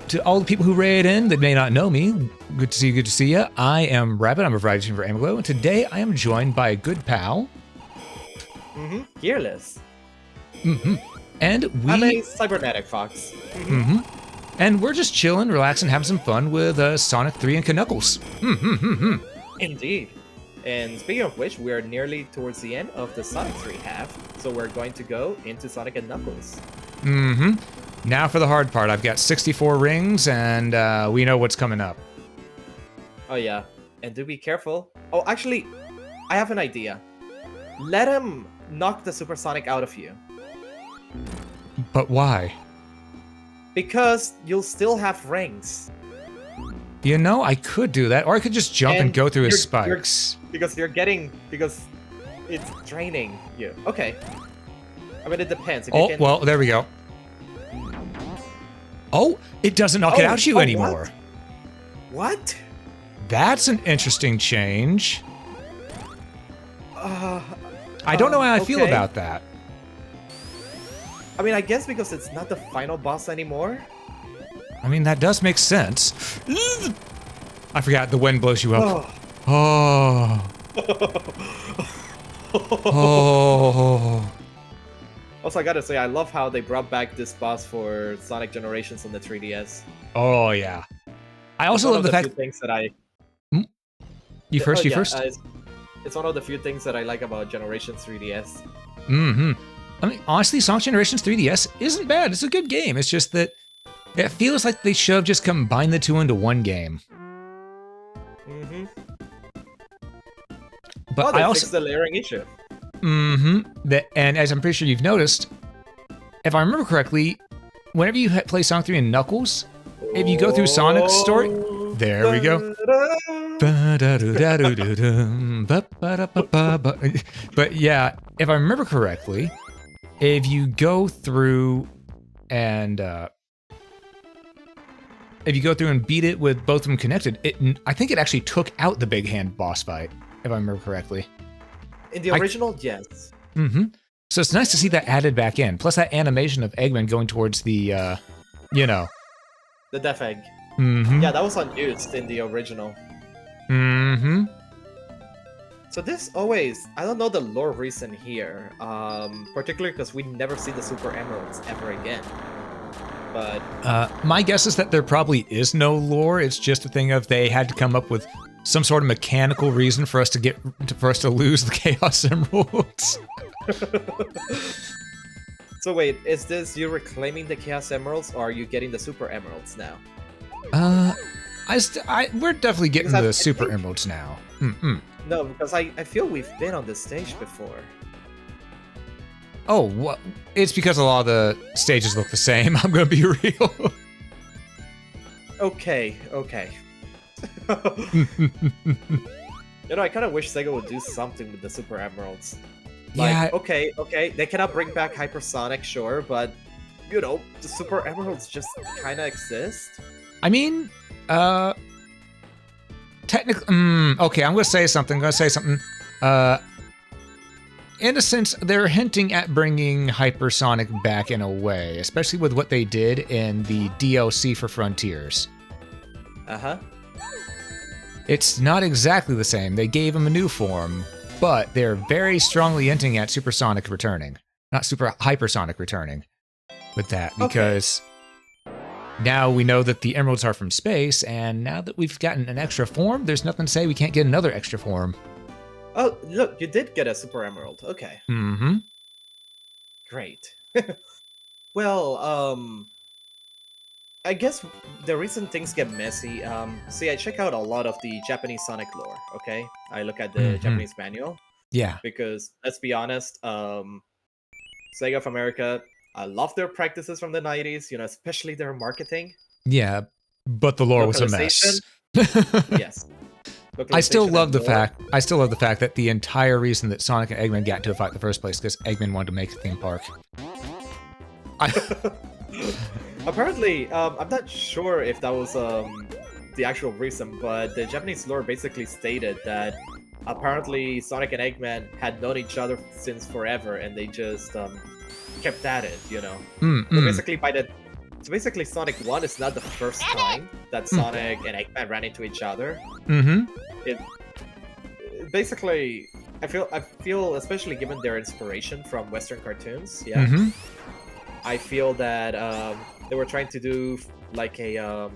To all the people who raid in that may not know me, good to see you, good to see you. I am Rabbit, I'm a variety streamer for Amaglow, and today I am joined by a good pal. Gearlis. And I'm a we... cybernetic fox. And we're just chilling, relaxing, having some fun with Sonic 3 and Knuckles. Indeed. And speaking of which, we're nearly towards the end of the Sonic 3 half, so we're going to go into Sonic and Knuckles. Now for the hard part. I've got 64 rings, and we know what's coming up. Oh yeah, and do be careful. Oh, actually, I have an idea. Let him knock the Supersonic out of you. But why? Because you'll still have rings. You know, I could do that, or I could just jump and go through his you're- spikes. Because it's draining you. Okay. I mean, it depends. If you Oh, can... well, there we go. Oh, it doesn't knock it out to you anymore. What? That's an interesting change. I don't know how I feel okay. about that. I mean, I guess because it's not the final boss anymore. I mean, that does make sense. I forgot the wind blows you up. Oh. Oh. Also, I gotta say, I love how they brought back this boss for Sonic Generations on the 3DS. Oh, yeah. I also love the fact... things that I... You first, you yeah, first? It's one of the few things that I like about Generations 3DS. I mean, honestly, Sonic Generations 3DS isn't bad. It's a good game. It's just that it feels like they should have just combined the two into one game. But they I also... fixed the layering issue. And as I'm pretty sure you've noticed, if I remember correctly, whenever you play Sonic 3 and Knuckles, if you go through Sonic's story... There we go. But yeah, if I remember correctly, if you go through and beat it with both of them connected, I think it actually took out the big hand boss fight, if I remember correctly. In the original, yes. So it's nice to see that added back in. Plus that animation of Eggman going towards the, you know. The Death Egg. Yeah, that was unused in the original. So this always, I don't know the lore reason here, particularly because we never see the Super Emeralds ever again. But my guess is that there probably is no lore. It's just a thing of they had to come up with some sort of mechanical reason for us to lose the Chaos Emeralds. So wait, is this you reclaiming the Chaos Emeralds, or are you getting the Super Emeralds now? We're definitely getting the Super Emeralds now. No, because I feel we've been on this stage before. Oh, well, it's because a lot of the stages look the same. I'm gonna be real. Okay. You know, I kind of wish Sega would do something with the Super Emeralds. Like, Yeah. okay, they cannot bring back Hypersonic, sure, but, you know, the Super Emeralds just kind of exist. I mean, technically, okay, I'm gonna say something. In a sense, they're hinting at bringing Hypersonic back in a way, especially with what they did in the DLC for Frontiers. It's not exactly the same. They gave him a new form, but they're very strongly hinting at Supersonic returning. Not Hypersonic returning with that, because now we know that the emeralds are from space, and now that we've gotten an extra form, there's nothing to say we can't get another extra form. Oh, look, you did get a Super Emerald. Okay. Great. Well, I guess the reason things get messy, see, I check out a lot of the Japanese Sonic lore, okay? I look at the Japanese manual, Yeah. because, let's be honest, Sega of America, I love their practices from the 90s, especially their marketing. Yeah. But the lore was a mess. Yes. I still Localization love and the lore. fact that the entire reason that Sonic and Eggman got into a fight in the first place because Eggman wanted to make a theme park. Apparently, I'm not sure if that was the actual reason, but the Japanese lore basically stated that apparently Sonic and Eggman had known each other since forever, and they just kept at it, So basically, Sonic 1 is not the first time that Sonic and Eggman ran into each other. It basically, I feel, especially given their inspiration from Western cartoons, I feel that they were trying to do like a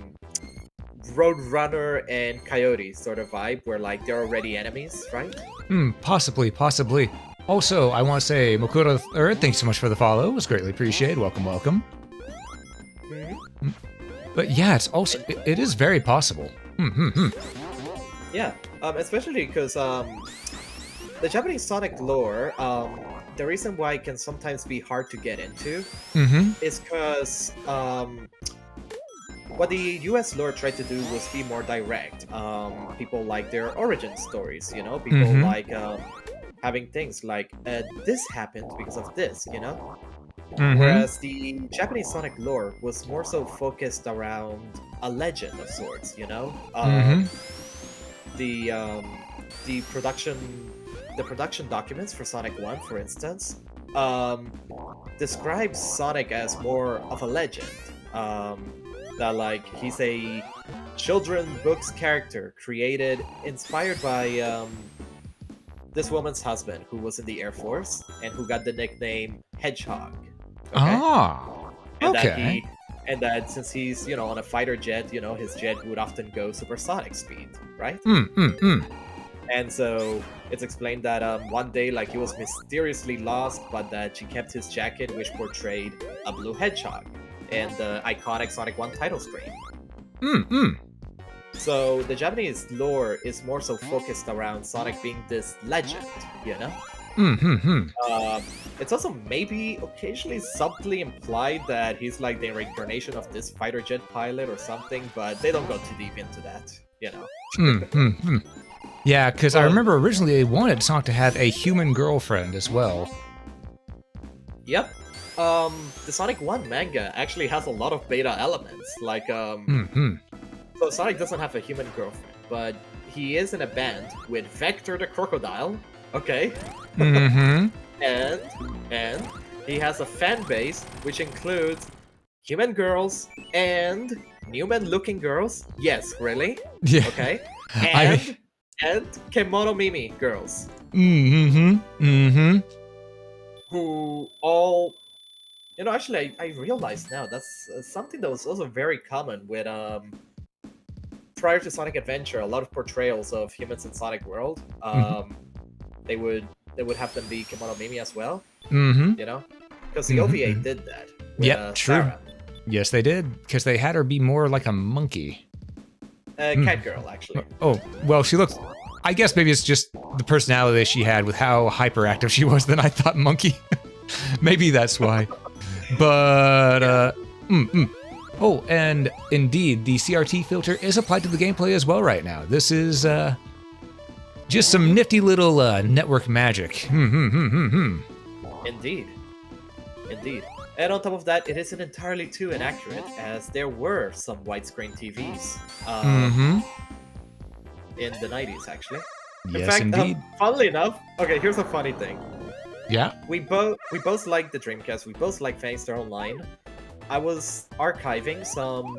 Roadrunner and Coyote sort of vibe, where like they're already enemies, right? Possibly. Also, I want to say, Mokura Third, thanks so much for the follow. It was greatly appreciated. Welcome. But yeah, it's also it is very possible. Yeah, especially because the Japanese Sonic lore, the reason why it can sometimes be hard to get into is because what the US lore tried to do was be more direct. People like their origin stories, people like having things like this happened because of this, Whereas the Japanese Sonic lore was more so focused around a legend of sorts, the production documents for Sonic 1, for instance, describes Sonic as more of a legend. That like he's a children books character inspired by this woman's husband, who was in the Air Force and who got the nickname Hedgehog. Okay? And that since he's, on a fighter jet, his jet would often go supersonic speed, right? And so it's explained that one day, like, he was mysteriously lost, but that she kept his jacket, which portrayed a blue hedgehog, and the iconic Sonic 1 title screen. So the Japanese lore is more so focused around Sonic being this legend, It's also maybe occasionally subtly implied that he's like the reincarnation of this fighter jet pilot or something, but they don't go too deep into that, Yeah, because I remember originally they wanted Sonic to have a human girlfriend as well. Yep. The Sonic 1 manga actually has a lot of beta elements, like So Sonic doesn't have a human girlfriend, but he is in a band with Vector the Crocodile, okay? And he has a fan base which includes human girls and human-looking girls. Yes, really? Yeah. Okay. And Kemono Mimi girls. Who all... actually, I realize now that's something that was also very common with... prior to Sonic Adventure, a lot of portrayals of humans in Sonic World, they would have them be Kemono Mimi as well. Because the OVA did that. With, true. Sarah. Yes, they did, because they had her be more like a monkey. Cat girl, actually. Oh, well, she looked... I guess maybe it's just the personality that she had with how hyperactive she was than I thought monkey. Maybe that's why. But, Oh, and indeed, the CRT filter is applied to the gameplay as well right now. This is, just some nifty little, network magic. Indeed. And on top of that, it isn't entirely too inaccurate, as there were some widescreen TVs. In the 90s, actually. Yes, in fact, indeed. Funnily enough, okay, here's a funny thing. Yeah? We both like the Dreamcast, we both like Fangster Online. I was archiving some,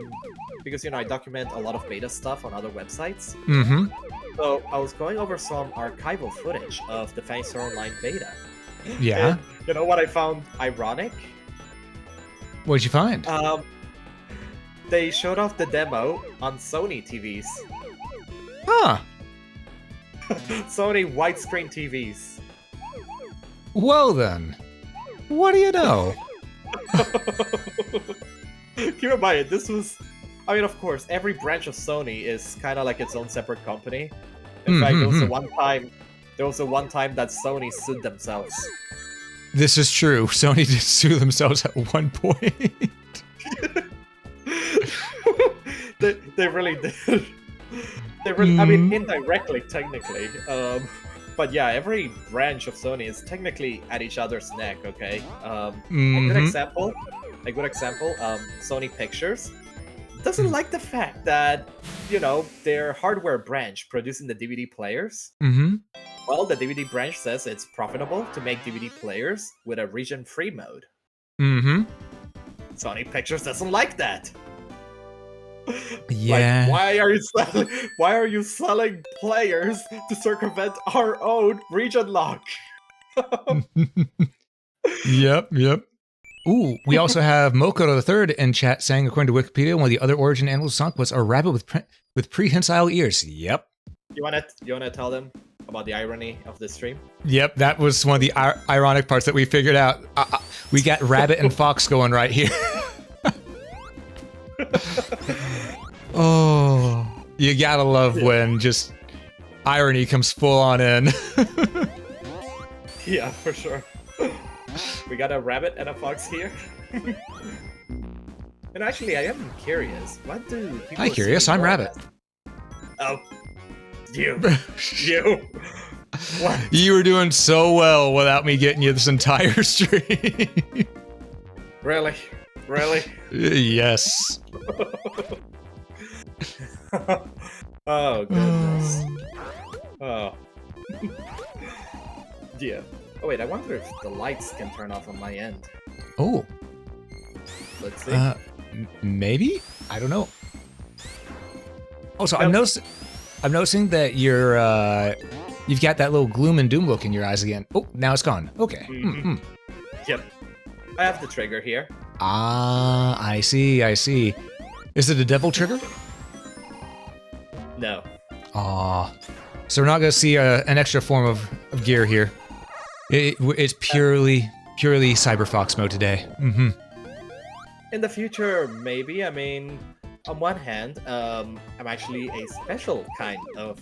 because, I document a lot of beta stuff on other websites. So I was going over some archival footage of the Fangster Online beta. Yeah? And you know what I found ironic? What'd you find? They showed off the demo on Sony TVs. Huh. Sony widescreen TVs. Well then. What do you know? Keep in mind, this was. I mean, of course, every branch of Sony is kind of like its own separate company. In fact, there was a one time. There was a one time that Sony sued themselves. This is true. Sony did sue themselves at one point. they really did. They really, I mean, indirectly, technically. But yeah, every branch of Sony is technically at each other's neck. Okay. A good example. Sony Pictures doesn't like the fact that their hardware branch producing the DVD players. Well, the DVD branch says it's profitable to make DVD players with a region-free mode. Sony Pictures doesn't like that. Yeah. Like, why are you selling players to circumvent our own region lock? Yep. Ooh, we also have Mokoto III in chat saying, according to Wikipedia, one of the other origin animals sunk was a rabbit with prehensile ears. Yep. You wanna tell them about the irony of this stream? Yep, that was one of the ironic parts that we figured out. We got rabbit and fox going right here. Oh, you gotta love when just irony comes full on in. Yeah, for sure. We got a rabbit and a fox here. And actually, I am curious. What do people? Hi, curious. I'm Rabbit. Oh, you. What? You were doing so well without me getting you this entire stream. Really? Yes. Oh goodness. Oh. Yeah. Oh wait, I wonder if the lights can turn off on my end. Oh. Let's see. Maybe? I don't know. Also, I'm noticing that you've got that little gloom and doom look in your eyes again. Oh, now it's gone. Okay. Yep. I have the trigger here. Ah, I see. Is it a devil trigger? No. Aw. So we're not going to see an extra form of gear here. It's purely Cyber Fox mode today. In the future, maybe. I mean, on one hand, I'm actually a special kind of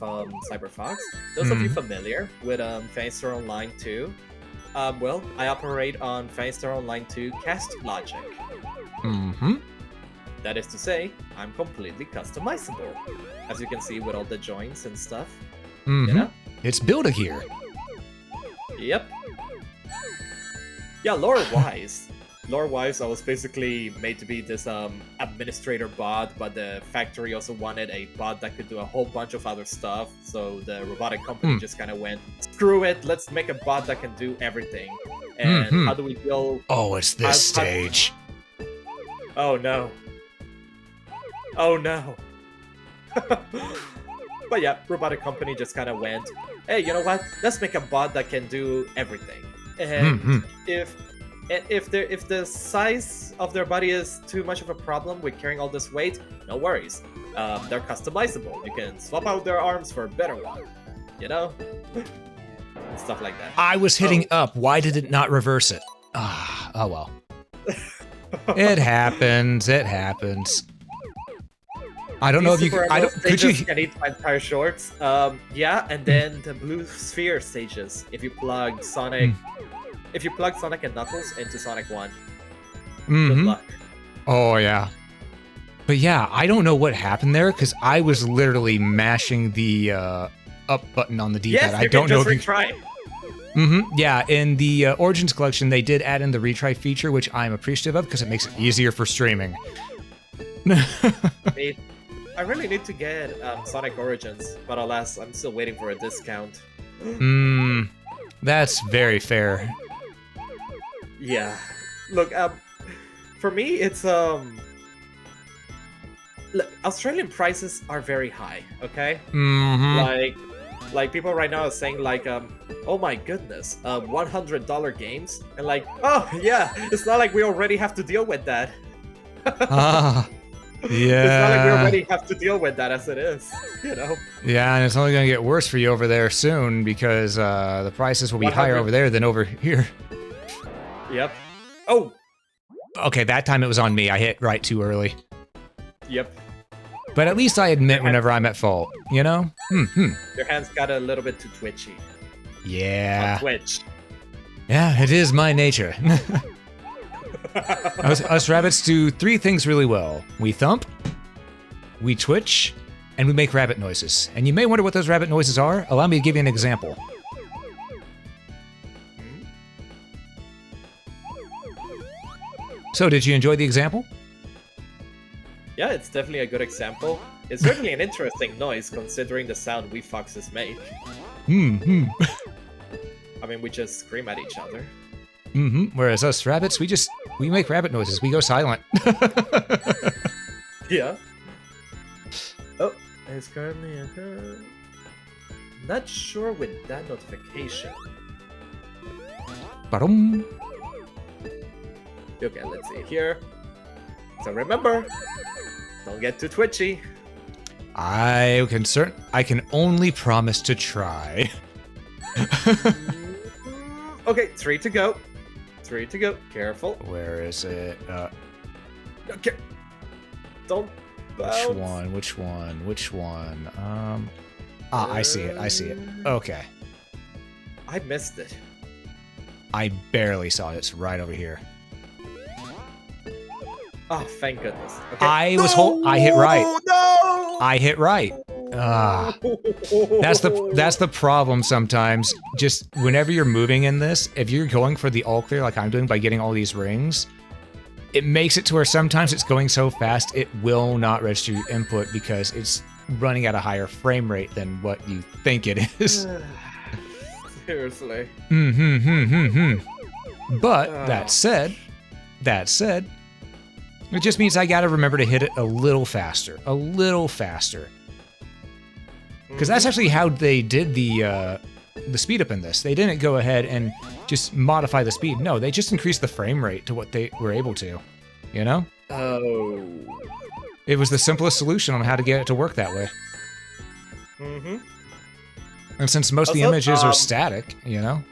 Cyber Fox. Those of you familiar with Fanstar Online 2, well, I operate on Fanstar Online 2 cast logic. That is to say, I'm completely customizable, as you can see with all the joints and stuff. You know? It's Build-A-Gear. Yep. Yeah, lore-wise, I was basically made to be this administrator bot, but the factory also wanted a bot that could do a whole bunch of other stuff, so the robotic company just kind of went, screw it, let's make a bot that can do everything. And how do we build... Oh, it's this stage. Oh no. Oh no. But yeah, robotic company just kind of went, hey, you know what? Let's make a bot that can do everything. And if the size of their body is too much of a problem with carrying all this weight, no worries. They're customizable. You can swap out their arms for a better one. You know? Stuff like that. I was hitting up. Why did it not reverse it? Oh well. It happens. I don't know if you could you can eat my entire shorts. Yeah, and then the blue sphere stages. If you plug Sonic and Knuckles into Sonic 1. Good luck. Oh yeah. But yeah, I don't know what happened there because I was literally mashing the up button on the D-pad. Yes, I don't know if retry. Yeah, in the Origins collection, they did add in the retry feature, which I'm appreciative of because it makes it easier for streaming. I really need to get Sonic Origins, but alas, I'm still waiting for a discount. That's very fair. Yeah. Look, for me, it's look, Australian prices are very high. Okay. Like people right now are saying like, oh my goodness, $100 games, and like, oh yeah, it's not like we already have to deal with that. Yeah. It's not like we already have to deal with that as it is, you know? Yeah, and it's only going to get worse for you over there soon because the prices will be higher over there than over here. Yep. Oh! Okay, that time it was on me. I hit right too early. Yep. But at least I admit whenever I'm at fault, you know? Your hands got a little bit too twitchy. Yeah. Twitch. Yeah, it is my nature. Us rabbits do 3 things really well. We thump, we twitch, and we make rabbit noises. And you may wonder what those rabbit noises are. Allow me to give you an example. So, did you enjoy the example? Yeah, it's definitely a good example. It's certainly an interesting noise considering the sound we foxes make. I mean, we just scream at each other. Whereas us rabbits, we make rabbit noises. We go silent. Yeah. Oh, it's currently not sure with that notification. Ba-dum. Okay, let's see here. So remember, don't get too twitchy. I can only promise to try. Okay, 3 to go. 3 to go. Careful. Where is it? Okay. Don't bounce. Which one? I see it. Okay. I missed it. I barely saw it. It's right over here. Oh, thank goodness. Okay. I hit right. No! I hit right. That's the problem sometimes. Just whenever you're moving in this, if you're going for the all clear like I'm doing by getting all these rings, it makes it to where sometimes it's going so fast it will not register your input because it's running at a higher frame rate than what you think it is. Seriously. But that said, it just means I gotta remember to hit it a little faster. Because that's actually how they did the speed up in this. They didn't go ahead and just modify the speed. No, they just increased the frame rate to what they were able to. You know? Oh. It was the simplest solution on how to get it to work that way. And since most of the images are static, you know?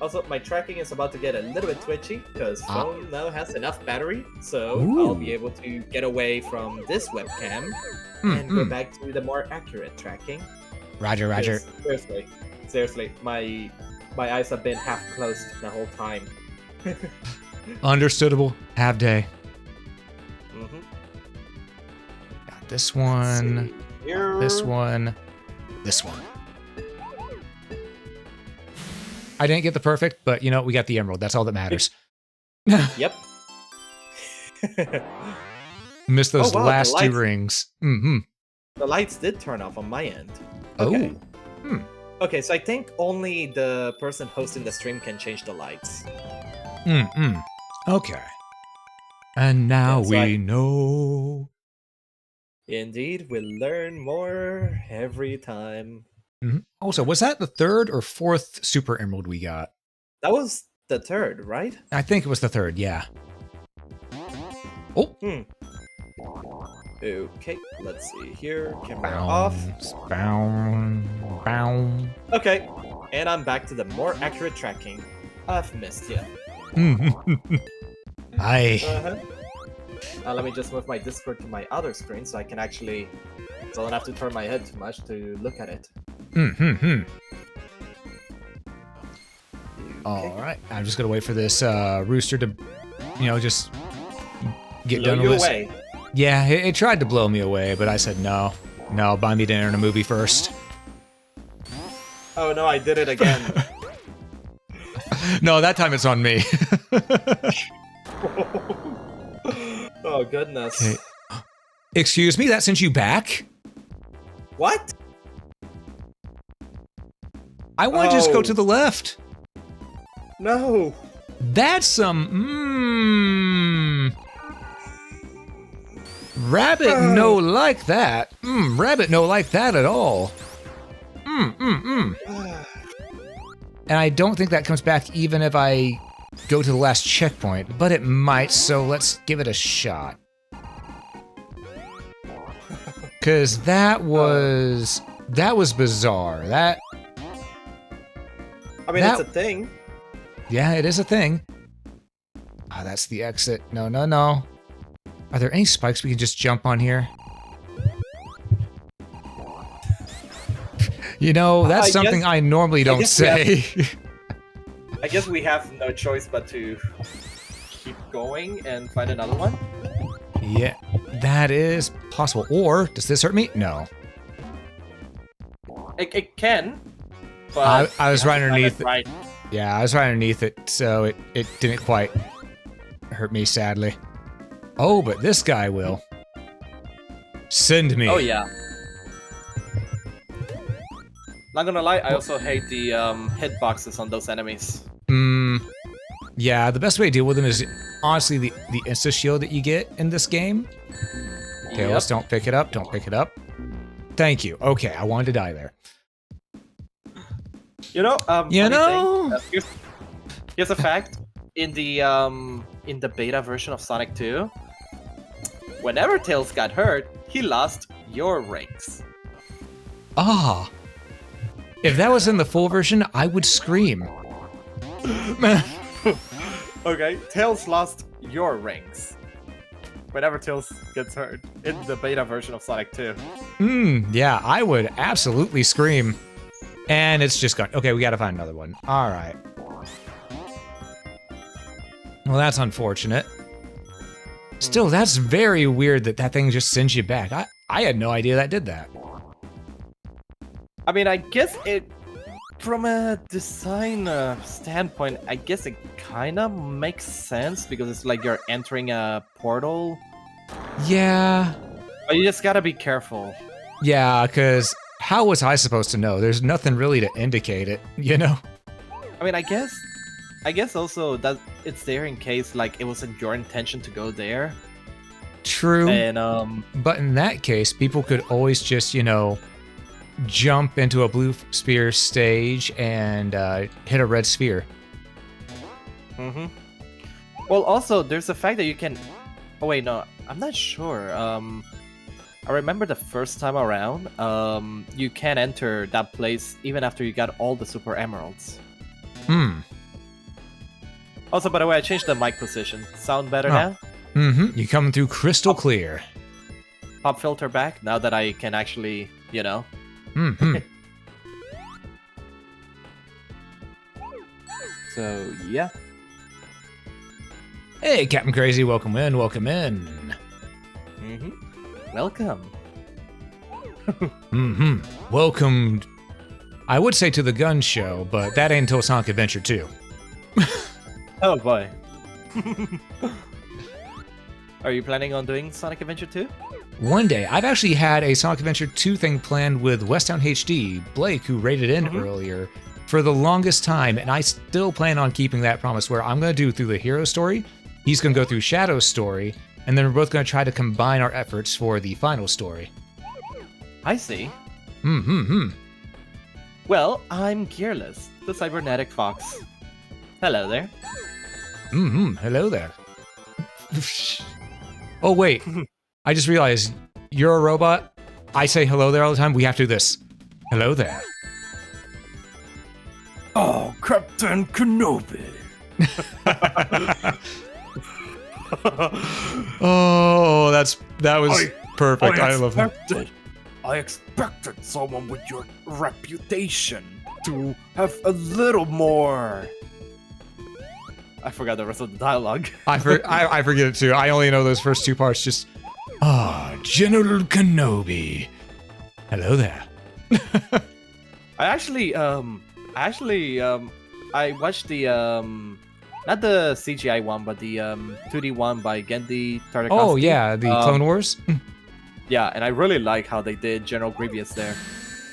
Also, my tracking is about to get a little bit twitchy because phone now has enough battery, so I'll be able to get away from this webcam and go back to the more accurate tracking. Roger. Seriously, my eyes have been half closed the whole time. Understandable. Have day. Got this one. This one. I didn't get the perfect, but you know, we got the emerald. That's all that matters. Yep. Missed those last 2 rings. The lights did turn off on my end. Okay. Okay, so I think only the person hosting the stream can change the lights. Okay. And now we know. Indeed, we'll learn more every time. Also, was that the 3rd or 4th Super Emerald we got? That was the 3rd, right? I think it was the 3rd, yeah. Oh. Okay, let's see here. Camera off. Okay, and I'm back to the more accurate tracking. I've missed you. Let me just move my Discord to my other screen so I can actually... So I don't have to turn my head too much to look at it. Alright, I'm just gonna wait for this rooster to, just get done with this. Yeah, it tried to blow me away, but I said no. No, buy me dinner and a movie first. Oh no, I did it again. No, that time it's on me. Oh goodness. Okay. Excuse me, that sent you back? What? I want to just go to the left. No. That's some Rabbit no like that. Rabbit no like that at all. And I don't think that comes back even if I go to the last checkpoint, but it might, so let's give it a shot. Cause that was bizarre. It's a thing. Yeah, it is a thing. that's the exit. No, no, no. Are there any spikes we can just jump on here? You know, that's something I normally don't say. I guess we have no choice but to keep going and find another one. Yeah, that is possible. Or, does this hurt me? No. It can, but I was right underneath it. Right. Yeah, I was right underneath it, so it didn't quite hurt me, sadly. Oh, but this guy will. Send me. Oh, yeah. Not gonna lie, I also hate the hitboxes on those enemies. Yeah, the best way to deal with them is honestly the insta shield that you get in this game. Okay, let's don't pick it up. Don't pick it up. Thank you. Okay, I wanted to die there. You know, here's a fact. In the beta version of Sonic 2, whenever Tails got hurt, he lost your rings. Ah. If that was in the full version, I would scream. Okay, Tails lost your rings. Whenever Tails gets hurt in the beta version of Sonic 2. Yeah, I would absolutely scream. And it's just gone. Okay, we gotta find another one. Alright. Well, that's unfortunate. Still, that's very weird that that thing just sends you back. I had no idea that did that. I mean, I guess it, from a design standpoint, I guess it kind of makes sense because it's like you're entering a portal. Yeah. But you just gotta be careful. Yeah, because how was I supposed to know? There's nothing really to indicate it, you know? I mean, I guess also that it's there in case like it wasn't your intention to go there. True. And but in that case, people could always just, you know, jump into a blue sphere stage and hit a red sphere. Well, also there's the fact that you can. Oh wait, no, I'm not sure. I remember the first time around, you can enter that place even after you got all the super emeralds. Also, by the way, I changed the mic position. Sound better now? You coming through crystal clear. Pop filter back now that I can actually, you know. So yeah. Hey, Captain Crazy, welcome in, welcome in. Welcome. Welcome, I would say to the gun show, but that ain't until Sonic Adventure 2. Oh boy. Are you planning on doing Sonic Adventure 2? One day. I've actually had a Sonic Adventure 2 thing planned with Westtown HD, Blake, who rated in earlier, for the longest time, and I still plan on keeping that promise where I'm going to do through the hero story, he's going to go through Shadow's story, and then we're both going to try to combine our efforts for the final story. I see. Well, I'm Gearlis, the cybernetic fox. Hello there. Hello there. Oh, wait. I just realized, you're a robot. I say hello there all the time. We have to do this. Hello there. Oh, Captain Kenobi. Oh, that was perfect. I love that. I expected someone with your reputation to have a little more. I forgot the rest of the dialogue. I forget it too. I only know those first two parts. Just General Kenobi. Hello there. I watched the not the CGI one, but the 2D one by Genndy Tartakovsky. Oh yeah, the Clone Wars. Yeah, and I really like how they did General Grievous there.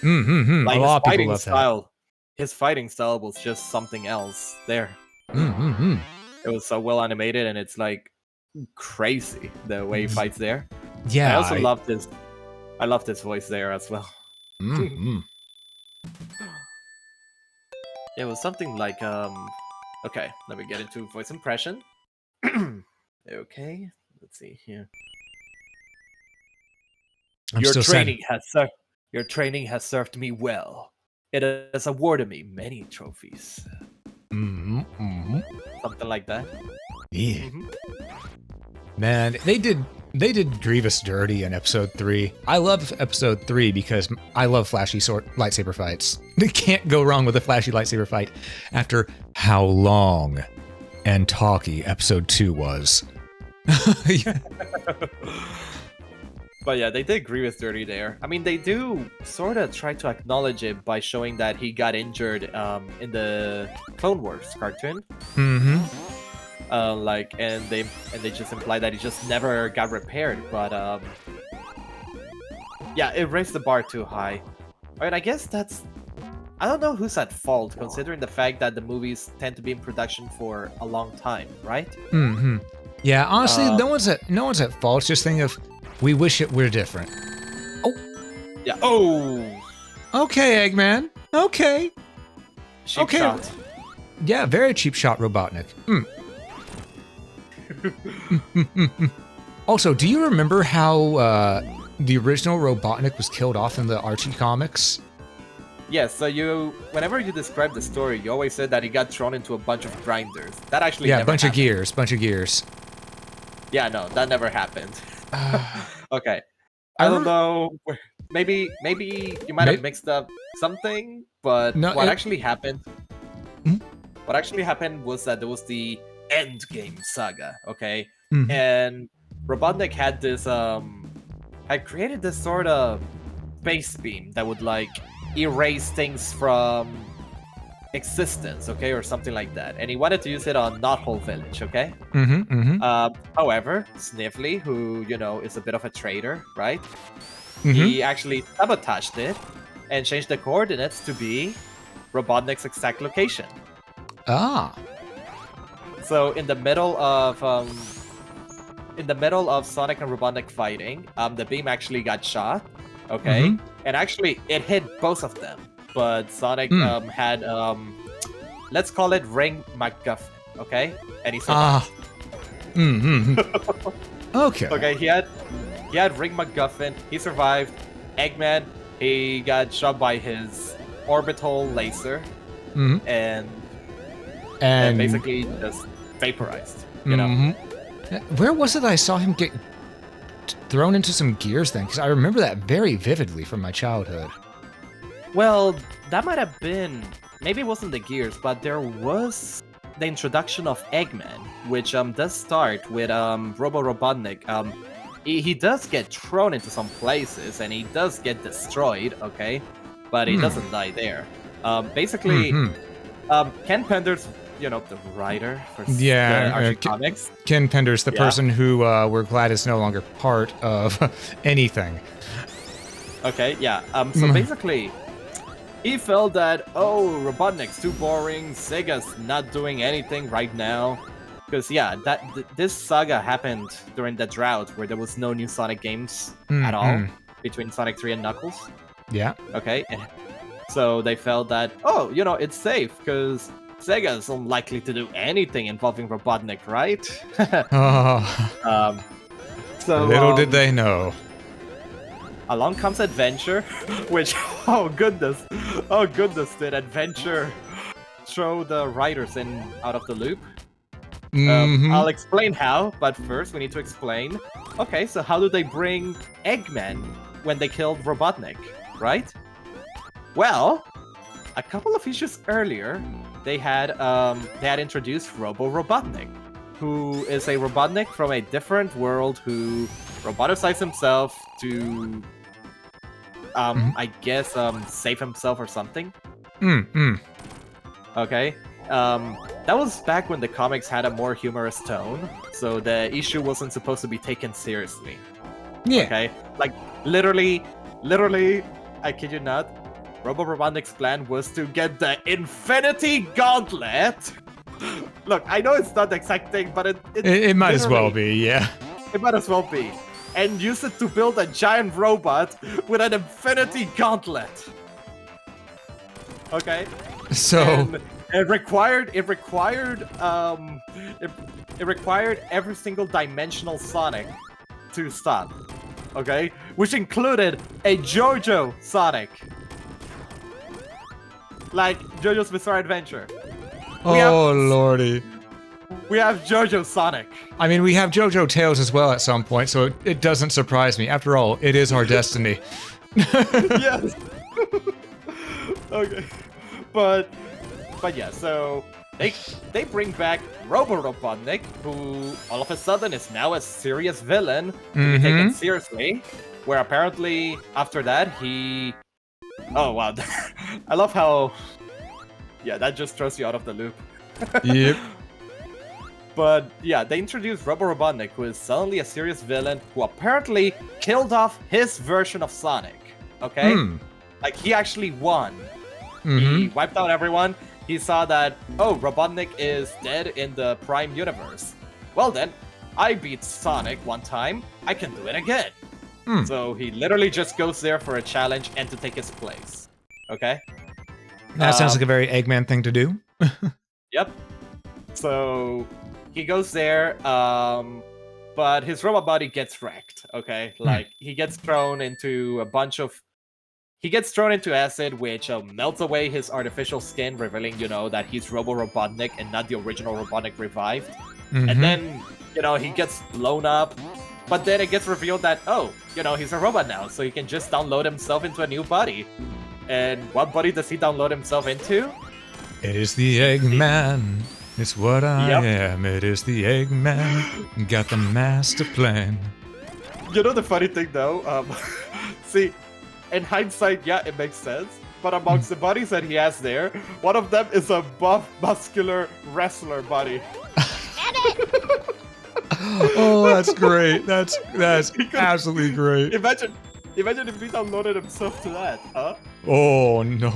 Like a lot of people love style, his fighting style was just something else there. It was so well animated, and it's like crazy the way he fights there. Yeah, I also loved his. I loved his voice there as well. It was something like Okay, let me get into voice impression. Okay, let's see here. Your training has served me well. It has awarded me many trophies. Something like that. Yeah. Mhm. Man, they did Grievous dirty in episode 3. I love episode 3 because I love flashy lightsaber fights. You can't go wrong with a flashy lightsaber fight after how long and talky episode 2 was. Yeah. But yeah, they did Grievous dirty there. I mean, they do sort of try to acknowledge it by showing that he got injured in the Clone Wars cartoon. Mm-hmm. And they just imply that he just never got repaired. But yeah, it raised the bar too high. Alright, I guess I don't know who's at fault, considering the fact that the movies tend to be in production for a long time, right? Mm-hmm. Yeah, honestly, no one's at fault. It's just think of, we wish it were different. Yeah. Oh. Okay, Eggman. Okay. Cheap Okay. shot. Yeah, very cheap shot, Robotnik. Also, do you remember how the original Robotnik was killed off in the Archie comics? Yes. So whenever you describe the story, you always said that he got thrown into a bunch of grinders. That actually Yeah, never bunch happened. of gears. Yeah, no, that never happened. Uh, Okay. I I don't remember- know. Maybe you might have mixed up something, but No, what it- actually happened? Hmm? What actually happened was that there was the Endgame saga, okay? Mhm. And Robotnik had this had created this sort of space beam that would like erase things from existence, okay, or something like that. And he wanted to use it on Knothole Village, okay? However, Sniffly, who is a bit of a traitor, right? He actually sabotaged it and changed the coordinates to be Robotnik's exact location. Ah. So in the middle of Sonic and Robotnik fighting, the beam actually got shot, okay, and actually it hit both of them. But Sonic had let's call it Ring MacGuffin, okay, and he survived. Okay. Okay, he had Ring MacGuffin. He survived. Eggman, he got shot by his orbital laser, and basically just vaporized. You know. Where was it I saw him get thrown into some gears then? Because I remember that very vividly from my childhood. Well, that might have been. Maybe it wasn't the gears, but there was the introduction of Eggman, which does start with Robo Robotnik. He does get thrown into some places and he does get destroyed, okay, but he doesn't die there. Basically, Ken Pender's, the writer for the Archie comics. Ken Pender's the person who we're glad is no longer part of anything. Okay, yeah. So basically, he felt that, Robotnik's too boring, Sega's not doing anything right now. Because, this saga happened during the drought where there was no new Sonic games at all between Sonic 3 and Knuckles. Yeah. Okay, and so they felt that, it's safe because Sega's unlikely to do anything involving Robotnik, right? Little did they know. Along comes Adventure, which, oh goodness, did Adventure throw the writers out of the loop? I'll explain how, but first we need to explain. Okay, so how do they bring Eggman when they killed Robotnik, right? Well, a couple of issues earlier, they had introduced Robo Robotnik, who is a Robotnik from a different world who roboticized himself to, I guess, save himself or something. Okay. That was back when the comics had a more humorous tone, so the issue wasn't supposed to be taken seriously. Yeah. Okay? Like, literally, I kid you not, Robo Robotnik's plan was to get the Infinity Gauntlet. Look, I know it's not the exact thing, but it might as well be, yeah. It might as well be. And use it to build a giant robot with an Infinity Gauntlet. Okay? So... And it required every single dimensional Sonic to stop, okay? Which included a JoJo Sonic, like JoJo's Bizarre Adventure. Lordy. we have JoJo Sonic. I mean, we have JoJo Tales as well at some point, so it doesn't surprise me. After all, it is our destiny. Yes. Okay. But yeah, so they bring back Robo Robotnik, who all of a sudden is now a serious villain to be taken seriously. Where apparently after that he, oh wow, I love how, yeah, that just throws you out of the loop. Yep. But yeah, they introduced Robo Robotnik, who is suddenly a serious villain who apparently killed off his version of Sonic. Okay, like he actually won. He wiped out everyone. He saw that, oh, Robotnik is dead in the Prime universe. Well then, I beat Sonic one time, I can do it again. So he literally just goes there for a challenge and to take his place. Okay? That sounds like a very Eggman thing to do. Yep. So he goes there, but his robot body gets wrecked, okay? Like, he gets thrown into a bunch of... He gets thrown into acid, which melts away his artificial skin, revealing, you know, that he's Robo Robotnik and not the original Robotnik revived. And then, you know, he gets blown up. But then it gets revealed that, oh, you know, he's a robot now, so he can just download himself into a new body. And what body does he download himself into? It is the Eggman. It's what I am. It is the Eggman. Got the master plan. You know the funny thing, though? See, in hindsight, yeah, it makes sense. But amongst the bodies that he has there, one of them is a buff, muscular wrestler body. Oh, that's great. That's absolutely great. Imagine if he downloaded himself to that, huh? Oh no.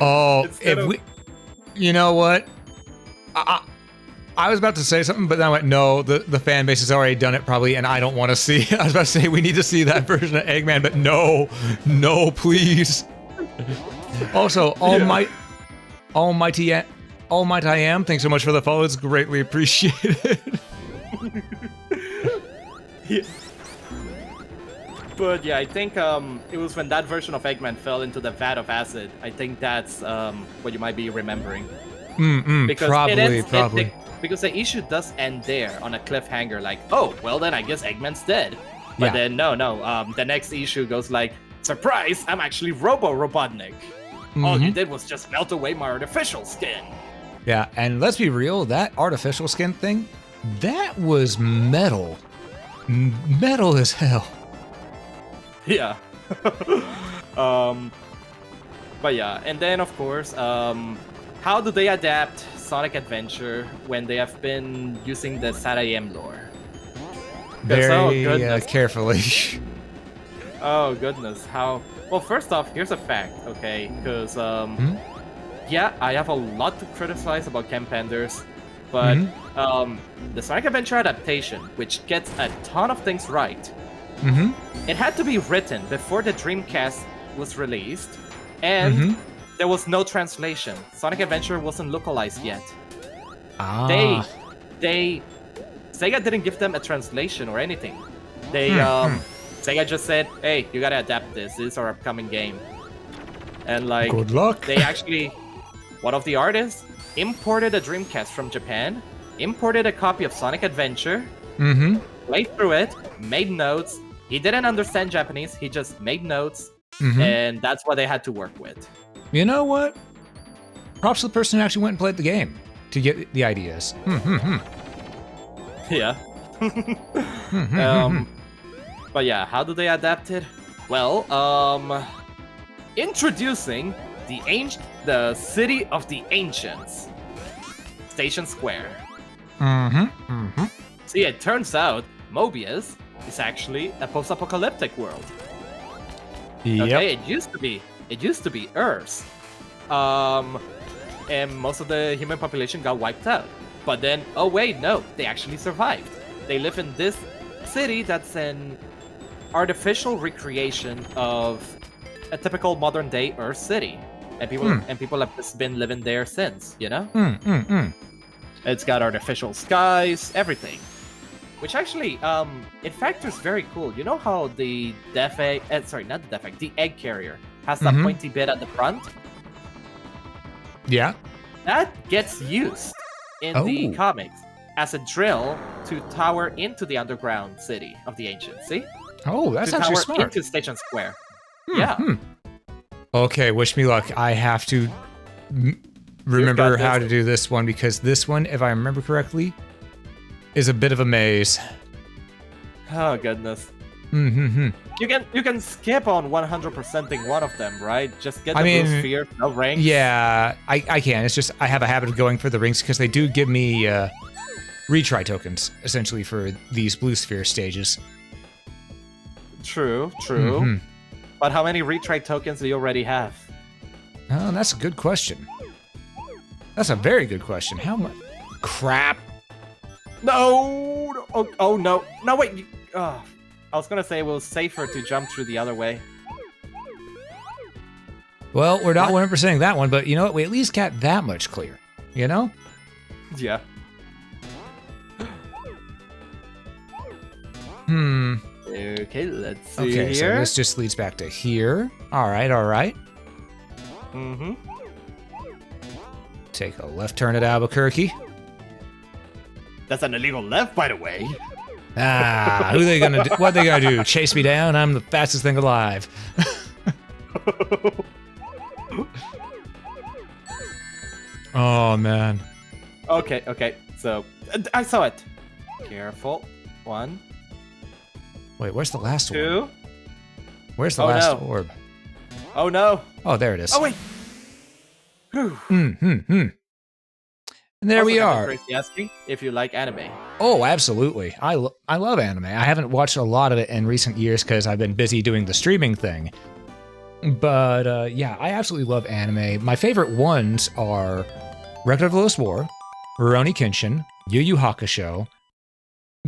Oh, Instead if of- we, you know what? I was about to say something, but then I went, no, the fan base has already done it probably, and I don't want to see. I was about to say we need to see that version of Eggman, but no, please. Also, Almighty I Am, thanks so much for the follow. It's greatly appreciated. Yeah. But yeah, I think it was when that version of Eggman fell into the vat of acid. I think that's what you might be remembering. Because probably. Because the issue does end there on a cliffhanger, like, oh, well then I guess Eggman's dead. But then no, the next issue goes like, surprise, I'm actually Robo Robotnik. All you did was just melt away my artificial skin. Yeah, and let's be real, that artificial skin thing, that was metal. Metal as hell. Yeah. But yeah, and then of course, how do they adapt Sonic Adventure when they have been using the SATAM lore? Very carefully. Oh goodness, how? Well, first off, here's a fact, okay? Because yeah, I have a lot to criticize about Ken Penders, but the Sonic Adventure adaptation, which gets a ton of things right, it had to be written before the Dreamcast was released, and there was no translation. Sonic Adventure wasn't localized yet. They Sega didn't give them a translation or anything. They Sega just said, hey, you gotta adapt this. This is our upcoming game. And like, good luck. They actually, one of the artists imported a Dreamcast from Japan, imported a copy of Sonic Adventure, played through it, made notes. He didn't understand Japanese, he just made notes, and that's what they had to work with. You know what? Props to the person who actually went and played the game to get the ideas. Yeah. But yeah, how do they adapt it? Well, introducing the City of the Ancients, Station Square. See, it turns out Mobius is actually a post-apocalyptic world. Okay, it used to be Earth. And most of the human population got wiped out. But then, oh wait, no, they actually survived. They live in this city that's an artificial recreation of a typical modern day Earth city. And people have just been living there since, you know? It's got artificial skies, everything. Which actually, it factors very cool. You know how the the egg carrier has that pointy bit at the front? Yeah. That gets used in the Oh. comics as a drill to tower into the underground city of the ancients. See? Oh, that's To actually tower smart. into Station Square. Hmm, Yeah. hmm. Okay, wish me luck. I have to remember got how this. to do this one because this one, if I remember correctly, is a bit of a maze. Oh goodness. Mm-hmm. You can skip on 100%ing one of them, right? Just get I the blue mean, sphere, no ranks. Yeah, I can. It's just I have a habit of going for the rings because they do give me retry tokens, essentially, for these blue sphere stages. True. Mhm. But how many retry tokens do you already have? Oh, that's a good question. That's a very good question. How much? Crap. No! Oh no. No, wait. I was gonna say it was safer to jump through the other way. Well, we're not 100%ing that one, but you know what? We at least got that much clear. You know? Yeah. Hmm. Okay, let's see Okay, so here. this just leads back to here. All right, all right. Mm-hmm. Take a left turn at Albuquerque. That's an illegal left, by the way. Ah, who they gonna do? What they gonna do? Chase me down? I'm the fastest thing alive. Oh man. Okay. So I saw it. Careful. 1, Wait, where's the last one? 2. Where's the Oh, last no. orb? Oh no. Oh, there it is. Oh wait. Whew. And there we Also, nothing are. crazy asking if you like anime. Oh, absolutely. I love anime. I haven't watched a lot of it in recent years because I've been busy doing the streaming thing. But yeah, I absolutely love anime. My favorite ones are Record of the Lost War, Rurouni Kenshin, Yu Yu Hakusho,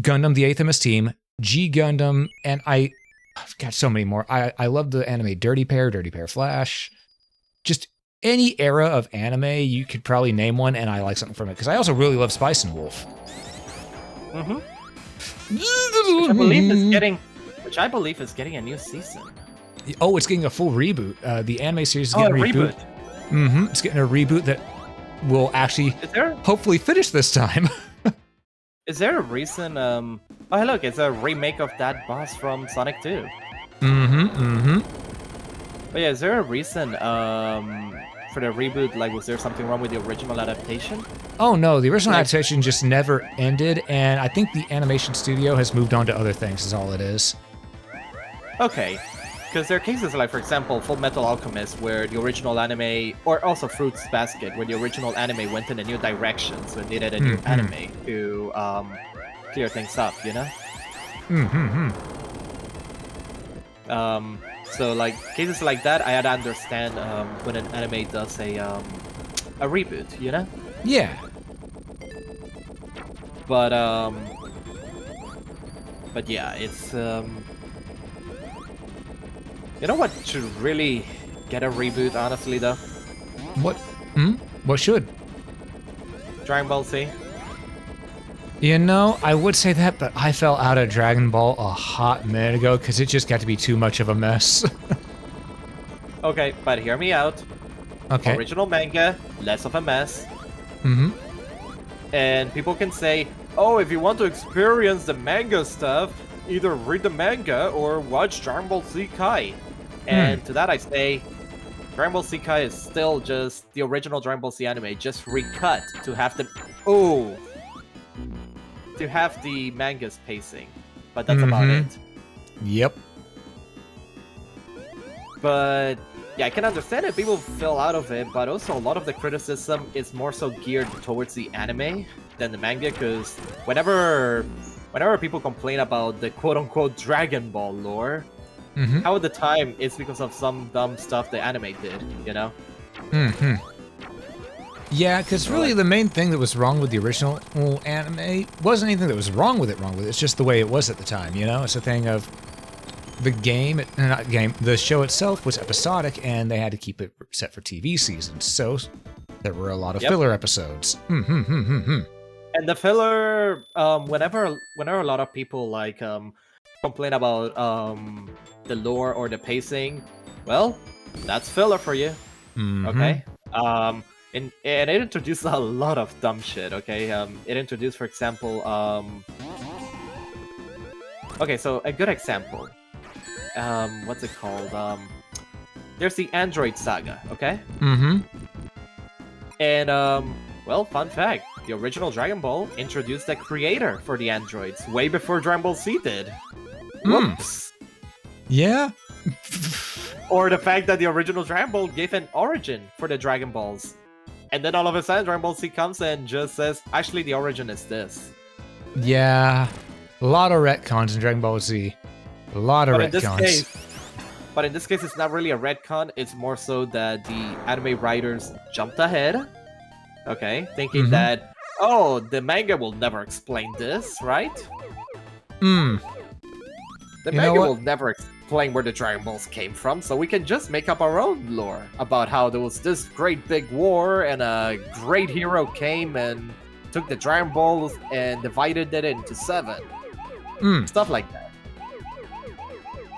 Gundam the 8th MS Team, G Gundam, and I've got so many more. I love the anime Dirty Pair Flash. Just any era of anime, you could probably name one, and I like something from it. Because I also really love Spice and Wolf. Mm-hmm. Which I believe is getting a new season. Oh, it's getting a full reboot. The anime series is Oh, getting a a reboot. Mm-hmm. It's getting a reboot that will actually hopefully finish this time. Is there a reason? Oh, hey, look, it's a remake of that boss from Sonic 2. But yeah, is there a reason for the reboot? Like, was there something wrong with the original adaptation? Oh no, the original adaptation just never ended, and I think the animation studio has moved on to other things. Is all it is. Okay, because there are cases like, for example, Full Metal Alchemist, where the original anime, or also Fruits Basket, where the original anime went in a new direction, so it needed a new anime to clear things up, you know? So like cases like that, I'd understand when an anime does a reboot, you know? Yeah. But yeah, it's you know what should really get a reboot, honestly, though? What? What should? Dragon Ball Z. You know, I would say that, but I fell out of Dragon Ball a hot minute ago because it just got to be too much of a mess. Okay, but hear me out. Okay. Original manga, less of a mess. Mm-hmm. And people can say, oh, if you want to experience the manga stuff, either read the manga or watch Dragon Ball Z Kai. And to that I say, Dragon Ball Z Kai is still just the original Dragon Ball Z anime, just recut to have the manga's pacing. But that's about it. Yep. But yeah, I can understand it. People fell out of it, but also a lot of the criticism is more so geared towards the anime than the manga, because whenever people complain about the quote-unquote Dragon Ball lore, how at the time it's because of some dumb stuff the anime did, you know? Yeah, because really the main thing that was wrong with the original anime wasn't anything that was wrong with it. It's just the way it was at the time, you know? It's a thing of the show itself was episodic, and they had to keep it set for TV seasons, so there were a lot of filler episodes. And the filler, whenever a lot of people like complain about the lore or the pacing, well, that's filler for you. Okay. and it introduced a lot of dumb shit. Okay, it introduced, for example, okay, so a good example. What's it called? There's the Android Saga. Okay. Mm-hmm. And well, fun fact: the original Dragon Ball introduced a creator for the androids way before Dragon Ball Z did. Whoops. Yeah. Or the fact that the original Dragon Ball gave an origin for the Dragon Balls. And then all of a sudden, Dragon Ball Z comes and just says, actually, the origin is this. Yeah. A lot of retcons in Dragon Ball Z. A lot of retcons. But in this case, it's not really a retcon. It's more so that the anime writers jumped ahead. Okay, thinking that, oh, the manga will never explain this, right? Hmm. The manga will never explain where the Dragon Balls came from, so we can just make up our own lore about how there was this great big war and a great hero came and took the Dragon Balls and divided it into 7. Stuff like that.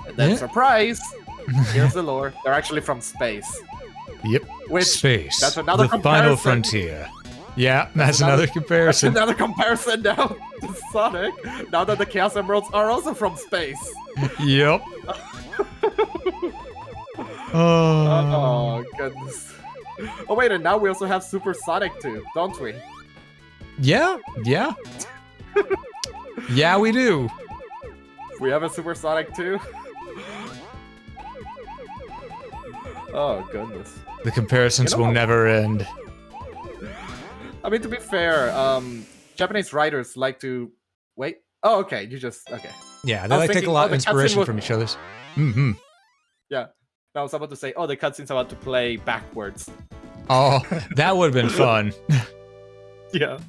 And then, surprise! Here's the lore. They're actually from space. Yep. Which, space. That's another the final frontier. Yeah, that's another comparison. That's another comparison now to Sonic. Now that the Chaos Emeralds are also from space. Yep. Oh goodness. Oh wait, and now we also have Super Sonic too, don't we? Yeah. Yeah. Yeah, we do. We have a Super Sonic too. Oh goodness. The comparisons will never end. I mean, to be fair, Japanese writers like to wait. Oh, okay. You just okay. Yeah, they like take a lot of inspiration from each other's. Mm-hmm. Yeah. I was about to say, oh, the cutscene's about to play backwards. Oh, that would have been fun. Yeah.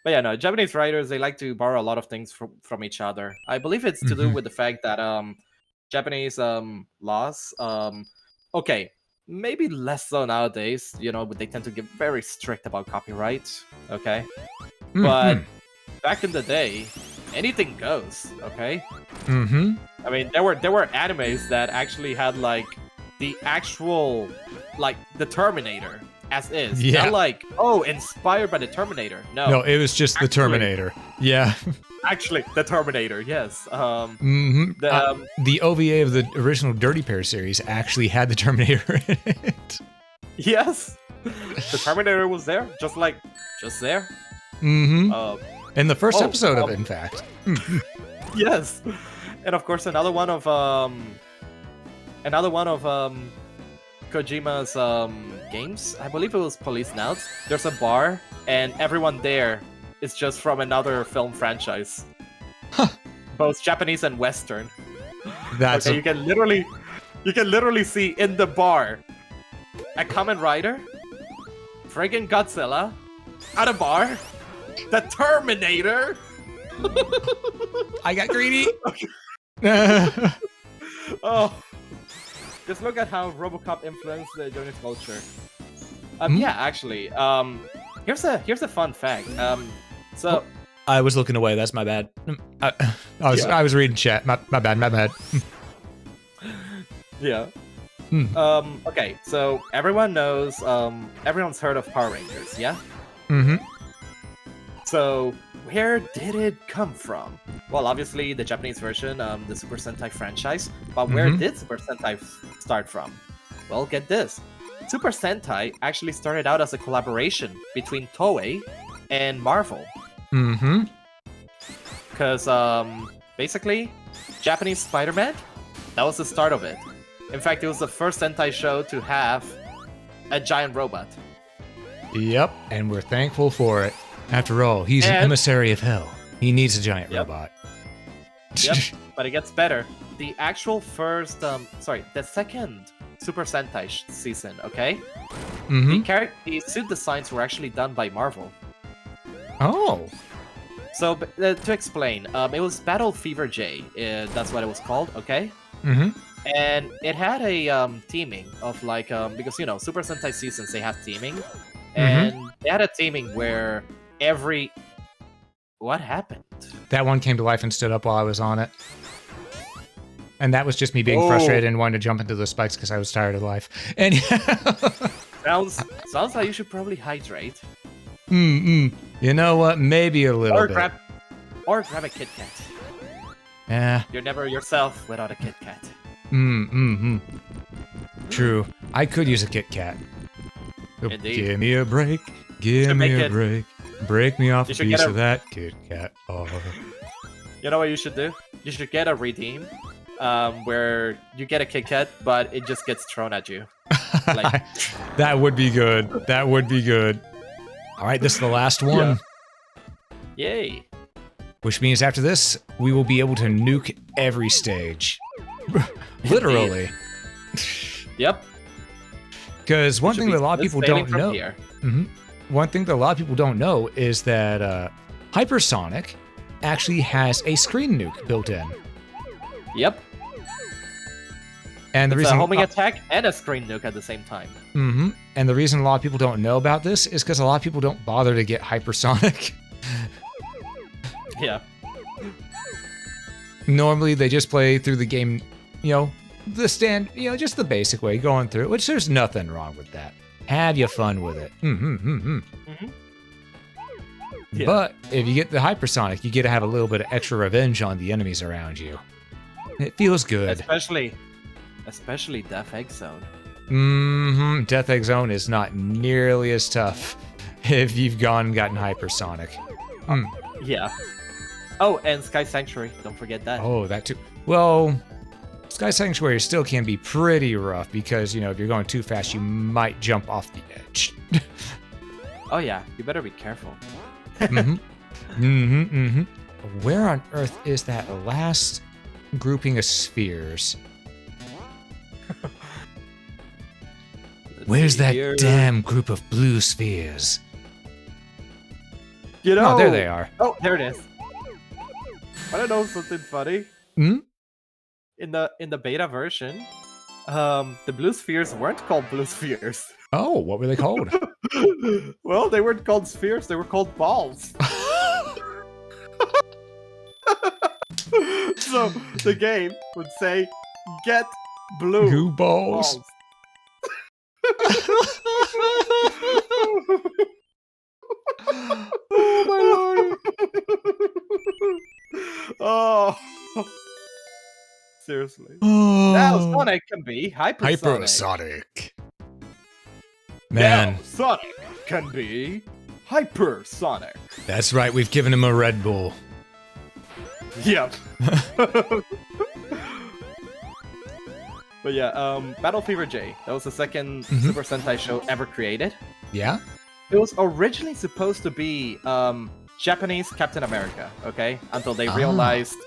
But yeah, no, Japanese writers, they like to borrow a lot of things from each other. I believe it's to do with the fact that Japanese laws, okay, maybe less so nowadays, you know, but they tend to get very strict about copyright, okay? But back in the day, anything goes, okay? I mean, there were animes that actually had like the actual, like the Terminator as is. Yeah. Not like, oh, inspired by the Terminator. No, it was just the Terminator. Yeah. Actually, the Terminator, yes. The OVA of the original Dirty Pair series actually had the Terminator in it. Yes. The Terminator was there, just there. In the first episode of it, in fact. Yes. And of course, another one of Kojima's games. I believe it was Police Nouts. There's a bar, and everyone there is just from another film franchise. Huh. Both Japanese and Western. That's okay, you can literally see in the bar a Kamen Rider, friggin' Godzilla, at a bar, the Terminator. I got greedy. Oh, just look at how RoboCop influenced the Japanese culture. Yeah, actually, here's a fun fact. So I was looking away. That's my bad. I was reading chat. My bad. Yeah. Okay, so everyone knows. Everyone's heard of Power Rangers, yeah? So where did it come from? Well, obviously the Japanese version, the Super Sentai franchise. But where did Super Sentai start from? Well, get this. Super Sentai actually started out as a collaboration between Toei and Marvel. Because, basically, Japanese Spider-Man, that was the start of it. In fact, it was the first Sentai show to have a giant robot. Yep, and we're thankful for it. After all, he's an emissary of hell. He needs a giant robot. Yep, but it gets better. The actual first, the second Super Sentai season, okay? The suit designs were actually done by Marvel. Oh. So, to explain, it was Battle Fever J. That's what it was called, okay? And it had a teaming of like, because, you know, Super Sentai seasons, they have teaming. And they had a teaming where what happened? That one came to life and stood up while I was on it. And that was just me being frustrated and wanting to jump into the spikes because I was tired of life. And Sounds like you should probably hydrate. You know what? Maybe a little Or bit. grab a Kit Kat. Yeah. You're never yourself without a Kit Kat. True. I could use a Kit Kat. Oh, Indeed. give me a break. Give should me make a it- break. Break me off a You should piece get a- of that Kit Kat bar. You know what you should do? You should get a redeem, where you get a Kit Kat, but it just gets thrown at you. Like- That would be good. That would be good. All right, this is the last one. Yay! Which means after this, we will be able to nuke every stage. Literally. Yep. Because one Should thing be that a lot of smooth people sailing don't from know. here. One thing that a lot of people don't know is that Hypersonic actually has a screen nuke built in. Yep. And the It's reason a homing attack and a screen nuke at the same time. And the reason a lot of people don't know about this is because a lot of people don't bother to get Hypersonic. Yeah. Normally, they just play through the game, just the basic way, going through it, which there's nothing wrong with that. Have your fun with it. Yeah. But if you get the Hypersonic, you get to have a little bit of extra revenge on the enemies around you. It feels good. Especially Death Egg Zone. Death Egg Zone is not nearly as tough if you've gone and gotten Hypersonic. Yeah. Oh, and Sky Sanctuary. Don't forget that. Oh, that too. Well, Sky Sanctuary still can be pretty rough because, if you're going too fast, you might jump off the edge. Oh yeah, you better be careful. Where on earth is that last grouping of spheres? Where's that damn group of blue spheres? You know. Oh, there they are. Oh, there it is. I don't know something funny. Hmm? In the beta version, the blue spheres weren't called blue spheres. Oh, what were they called? Well, they weren't called spheres, they were called balls. So the game would say, get blue Goo balls. balls. Oh my lord. Oh. Seriously. Oh. Now Sonic can be hypersonic. Hypersonic. Man, Now Sonic can be hypersonic. that's right. We've given him a Red Bull. Yep. But yeah, Battle Fever J. That was the second Super Sentai show ever created. Yeah? It was originally supposed to be Japanese Captain America, okay? Until they realized,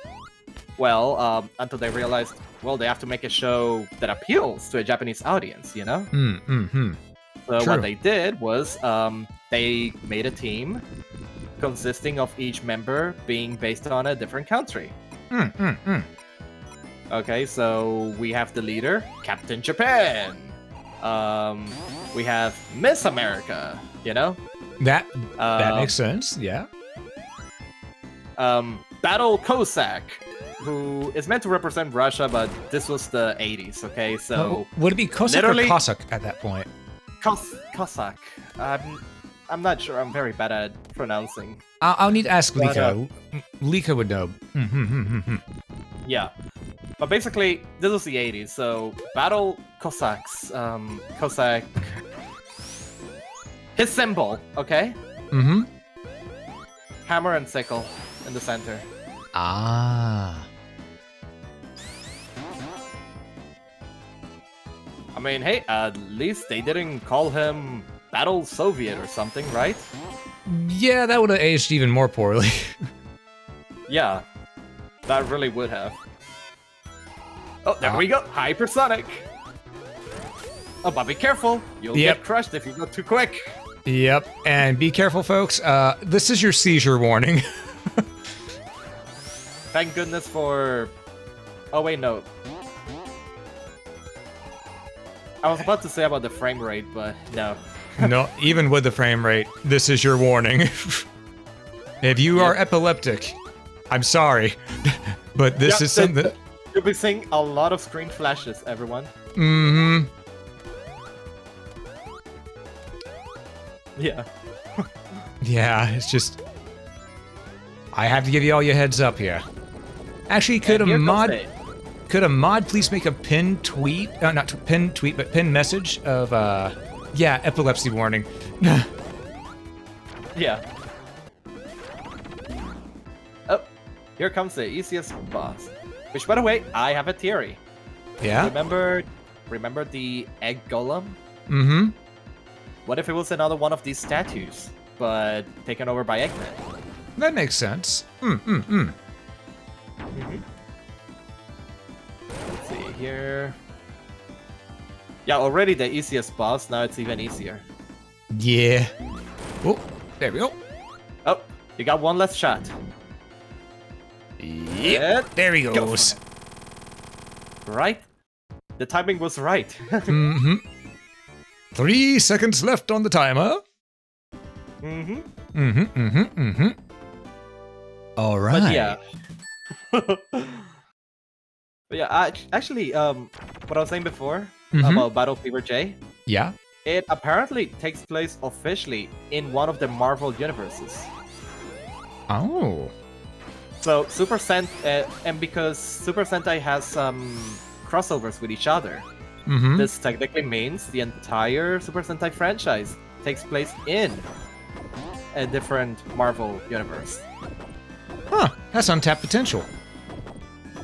well, they have to make a show that appeals to a Japanese audience, you know? So True. what they did was they made a team consisting of each member being based on a different country. Okay, so we have the leader, Captain Japan. We have Miss America, you know? That makes sense, yeah. Battle Cossack, who is meant to represent Russia, but this was the 80s, okay? So Would it be Cossack or literally- Cossack at that point? Cossack. I'm not sure. I'm very bad at pronouncing. I'll need to ask But, Lika. Lika would know. Yeah. But basically, this was the 80s, so Battle Cossacks. Cossack. His symbol, okay? Hammer and sickle in the center. Ah. I mean, hey, at least they didn't call him Battle Soviet or something, right? Yeah, that would have aged even more poorly. Yeah. That really would have. Oh, there we go. Hypersonic. Oh, but be careful. You'll Yep. get crushed if you go too quick. Yep, and be careful, folks. This is your seizure warning. Thank goodness for... Oh, wait, no. I was about to say about the frame rate, but no. No, even with the frame rate, this is your warning. If you are epileptic, I'm sorry, but this is something. You'll be seeing a lot of screen flashes, everyone. Yeah. Yeah, it's just... I have to give you all your heads up here. Actually, could And a here goes mod... it. Could a mod please make a pinned tweet? Not pinned tweet, but pinned message of, yeah, epilepsy warning. Yeah. Oh, here comes the easiest boss. Which, by the way, I have a theory. Yeah? Remember the egg golem? Mm-hmm. What if it was another one of these statues, but taken over by Eggman? That makes sense. Let's see here. Yeah, already the easiest boss. Now it's even easier. Yeah. Oh, there we go. Oh, you got one last shot. Yep. There he goes. Right? The timing was right. Mm-hmm. 3 seconds left on the timer. Mm-hmm. Mm-hmm, mm-hmm, mm-hmm. All right. But yeah. But yeah, actually, what I was saying before about Battle Fever J, Yeah? it apparently takes place officially in one of the Marvel universes. Oh. So Super Sentai, and because Super Sentai has some crossovers with each other, Mm-hmm. this technically means the entire Super Sentai franchise takes place in a different Marvel universe. Huh. That's untapped potential.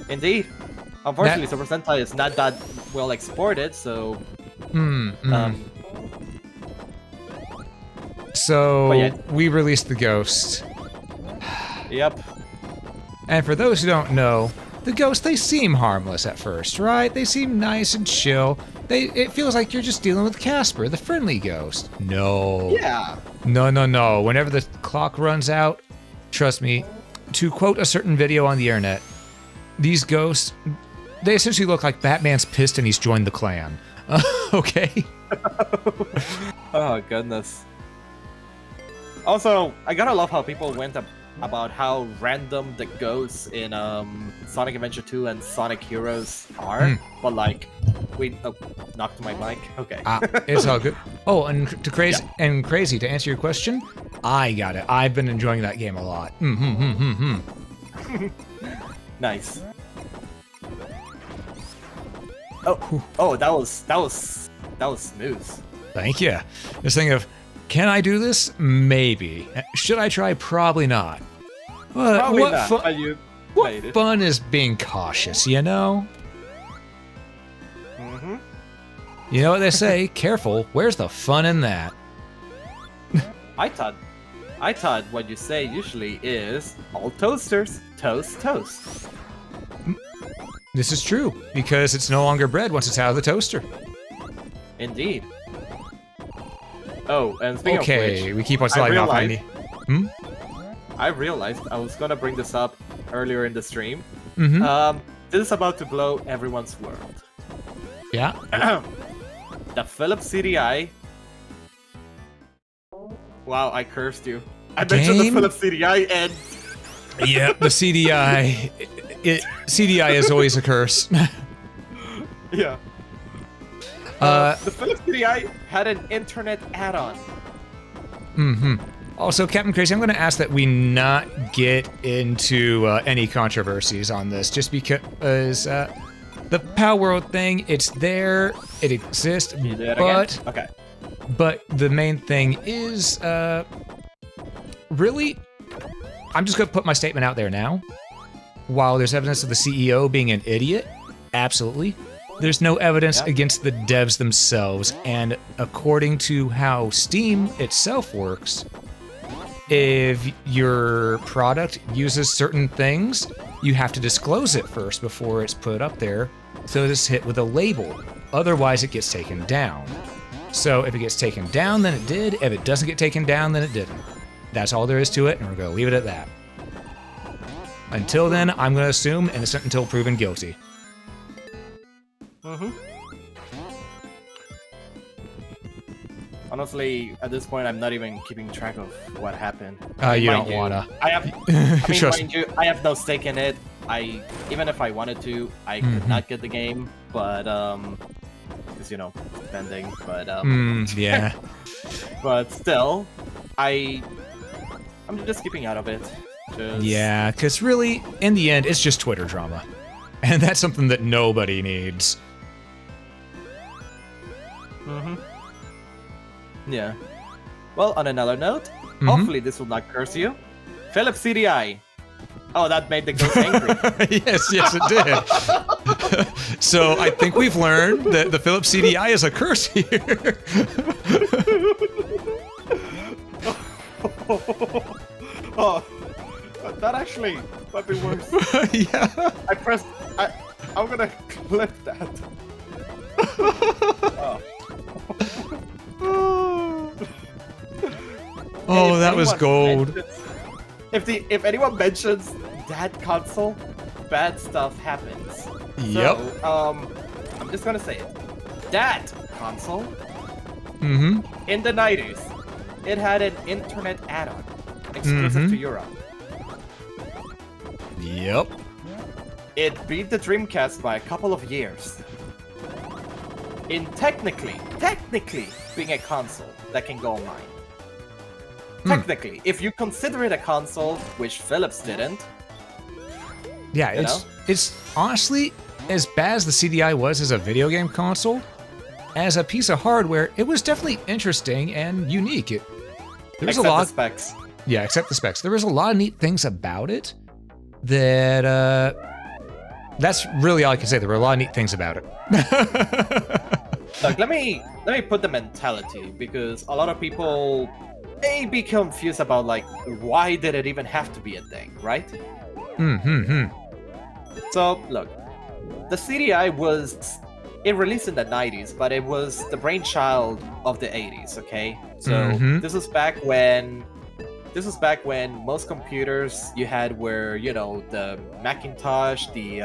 Indeed. Unfortunately, Super Sentai is not that well exported, so... So, But yeah. we released the Ghost. Yep. And for those who don't know, the Ghosts, they seem harmless at first, right? They seem nice and chill. It feels like you're just dealing with Casper, the friendly ghost. No. Yeah. No. Whenever the clock runs out, trust me, to quote a certain video on the internet, these ghosts, they essentially look like Batman's pissed and he's joined the clan. Okay? Oh, goodness. Also, I gotta love how people went about how random the ghosts in Sonic Adventure 2 and Sonic Heroes are. But like, we knocked my mic. Okay. It's all good. Oh, and crazy to answer your question, I got it. I've been enjoying that game a lot. Nice. Oh, that was smooth. Thank you. This thing of, can I do this? Maybe. Should I try? Probably not. But Probably what not. fun? But you What played it. fun is being cautious, you know? Mm-hmm. You know what they say? Careful. Where's the fun in that? I thought what you say usually is all toasters, toast, toast. This is true because it's no longer bread once it's out of the toaster. Indeed. Oh, and speaking Okay, of which, we keep on sliding off on me. I realized I was gonna bring this up earlier in the stream. Mm-hmm. This is about to blow everyone's world. Yeah. The Philips CDI. Wow, I cursed you. I mentioned the Game? Philips CDI and Yep. The CDI. CDI is always a curse. yeah. The Philips CDI had an internet add-on. Also, Captain Crazy, I'm going to ask that we not get into any controversies on this, just because the Power World thing, it's there, it exists, You did it but again? Okay. but the main thing is, really, I'm just going to put my statement out there now. While there's evidence of the CEO being an idiot, absolutely, there's no evidence against the devs themselves, and according to how Steam itself works, if your product uses certain things, you have to disclose it first before it's put up there, so it's hit with a label. Otherwise, it gets taken down. So if it gets taken down, then it did. If it doesn't get taken down, then it didn't. That's all there is to it, and we're going to leave it at that. Until then, I'm going to assume innocent until proven guilty. Honestly, at this point, I'm not even keeping track of what happened. You Mind don't wanna. I have. Trust Mind you, I have no stake in it. Even if I wanted to, I could not get the game. But because you know, spending. But yeah. But still, I'm just keeping out of it. Just... Yeah, because really, in the end, it's just Twitter drama. And that's something that nobody needs. Yeah. Well, on another note, hopefully this will not curse you. Philip CDI. Oh, that made the ghost angry. Yes, it did. So I think we've learned that the Philips CDI is a curse here. Oh, that actually might be worse. Yeah. I'm gonna clip that. Oh, that was gold. If anyone mentions that console, bad stuff happens. Yep. So, I'm just gonna say it. That console, in the 90s, it had an internet add-on exclusive to Europe. Yep. It beat the Dreamcast by a couple of years. In technically being a console that can go online. Technically, if you consider it a console, which Philips didn't. Yeah, it's honestly, as bad as the CDI was as a video game console, as a piece of hardware, it was definitely interesting and unique. There was except a lot the specs. Yeah, except the specs. There was a lot of neat things about it that that's really all I can say. There were a lot of neat things about it. Look, let me put the mentality, because a lot of people may be confused about, like, why did it even have to be a thing, right? So, look, the CDI it released in the 90s, but it was the brainchild of the 80s, okay? So this was back when most computers you had were, the Macintosh, the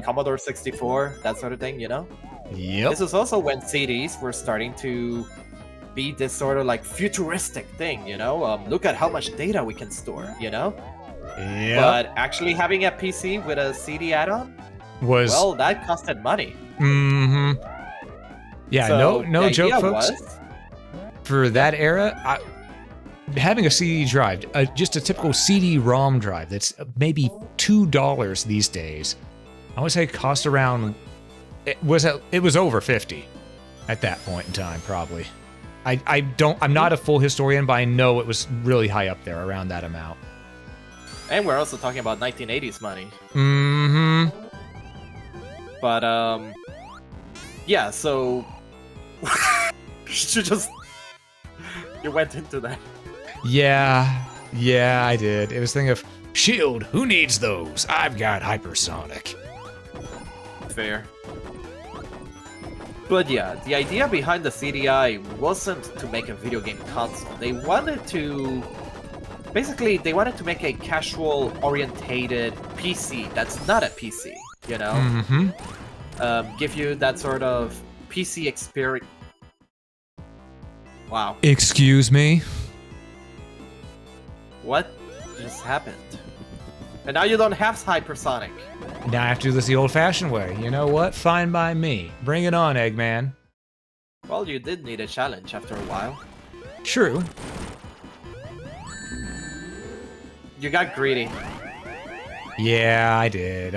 Commodore 64, that sort of thing, Yep. This is also when CDs were starting to be this sort of like futuristic thing, Look at how much data we can store, Yep. But actually having a PC with a CD add-on, that costed money. Yeah, So no the joke, idea folks. For that era, having a CD drive, just a typical CD-ROM drive, that's maybe $2 these days. I would say it cost around. It was over 50 at that point in time, probably. I'm not a full historian, but I know it was really high up there, around that amount. And we're also talking about 1980s money. But yeah. So you went into that. Yeah, I did. It was a thing of, Shield, who needs those? I've got hypersonic. Fair. But yeah, the idea behind the CDI wasn't to make a video game console. They wanted to make a casual-orientated PC that's not a PC, Give you that sort of PC experience. Wow. Excuse me? What just happened? And now you don't have hypersonic. Now I have to do this the old-fashioned way. You know what? Fine by me. Bring it on, Eggman. Well, you did need a challenge after a while. True. You got greedy. Yeah, I did.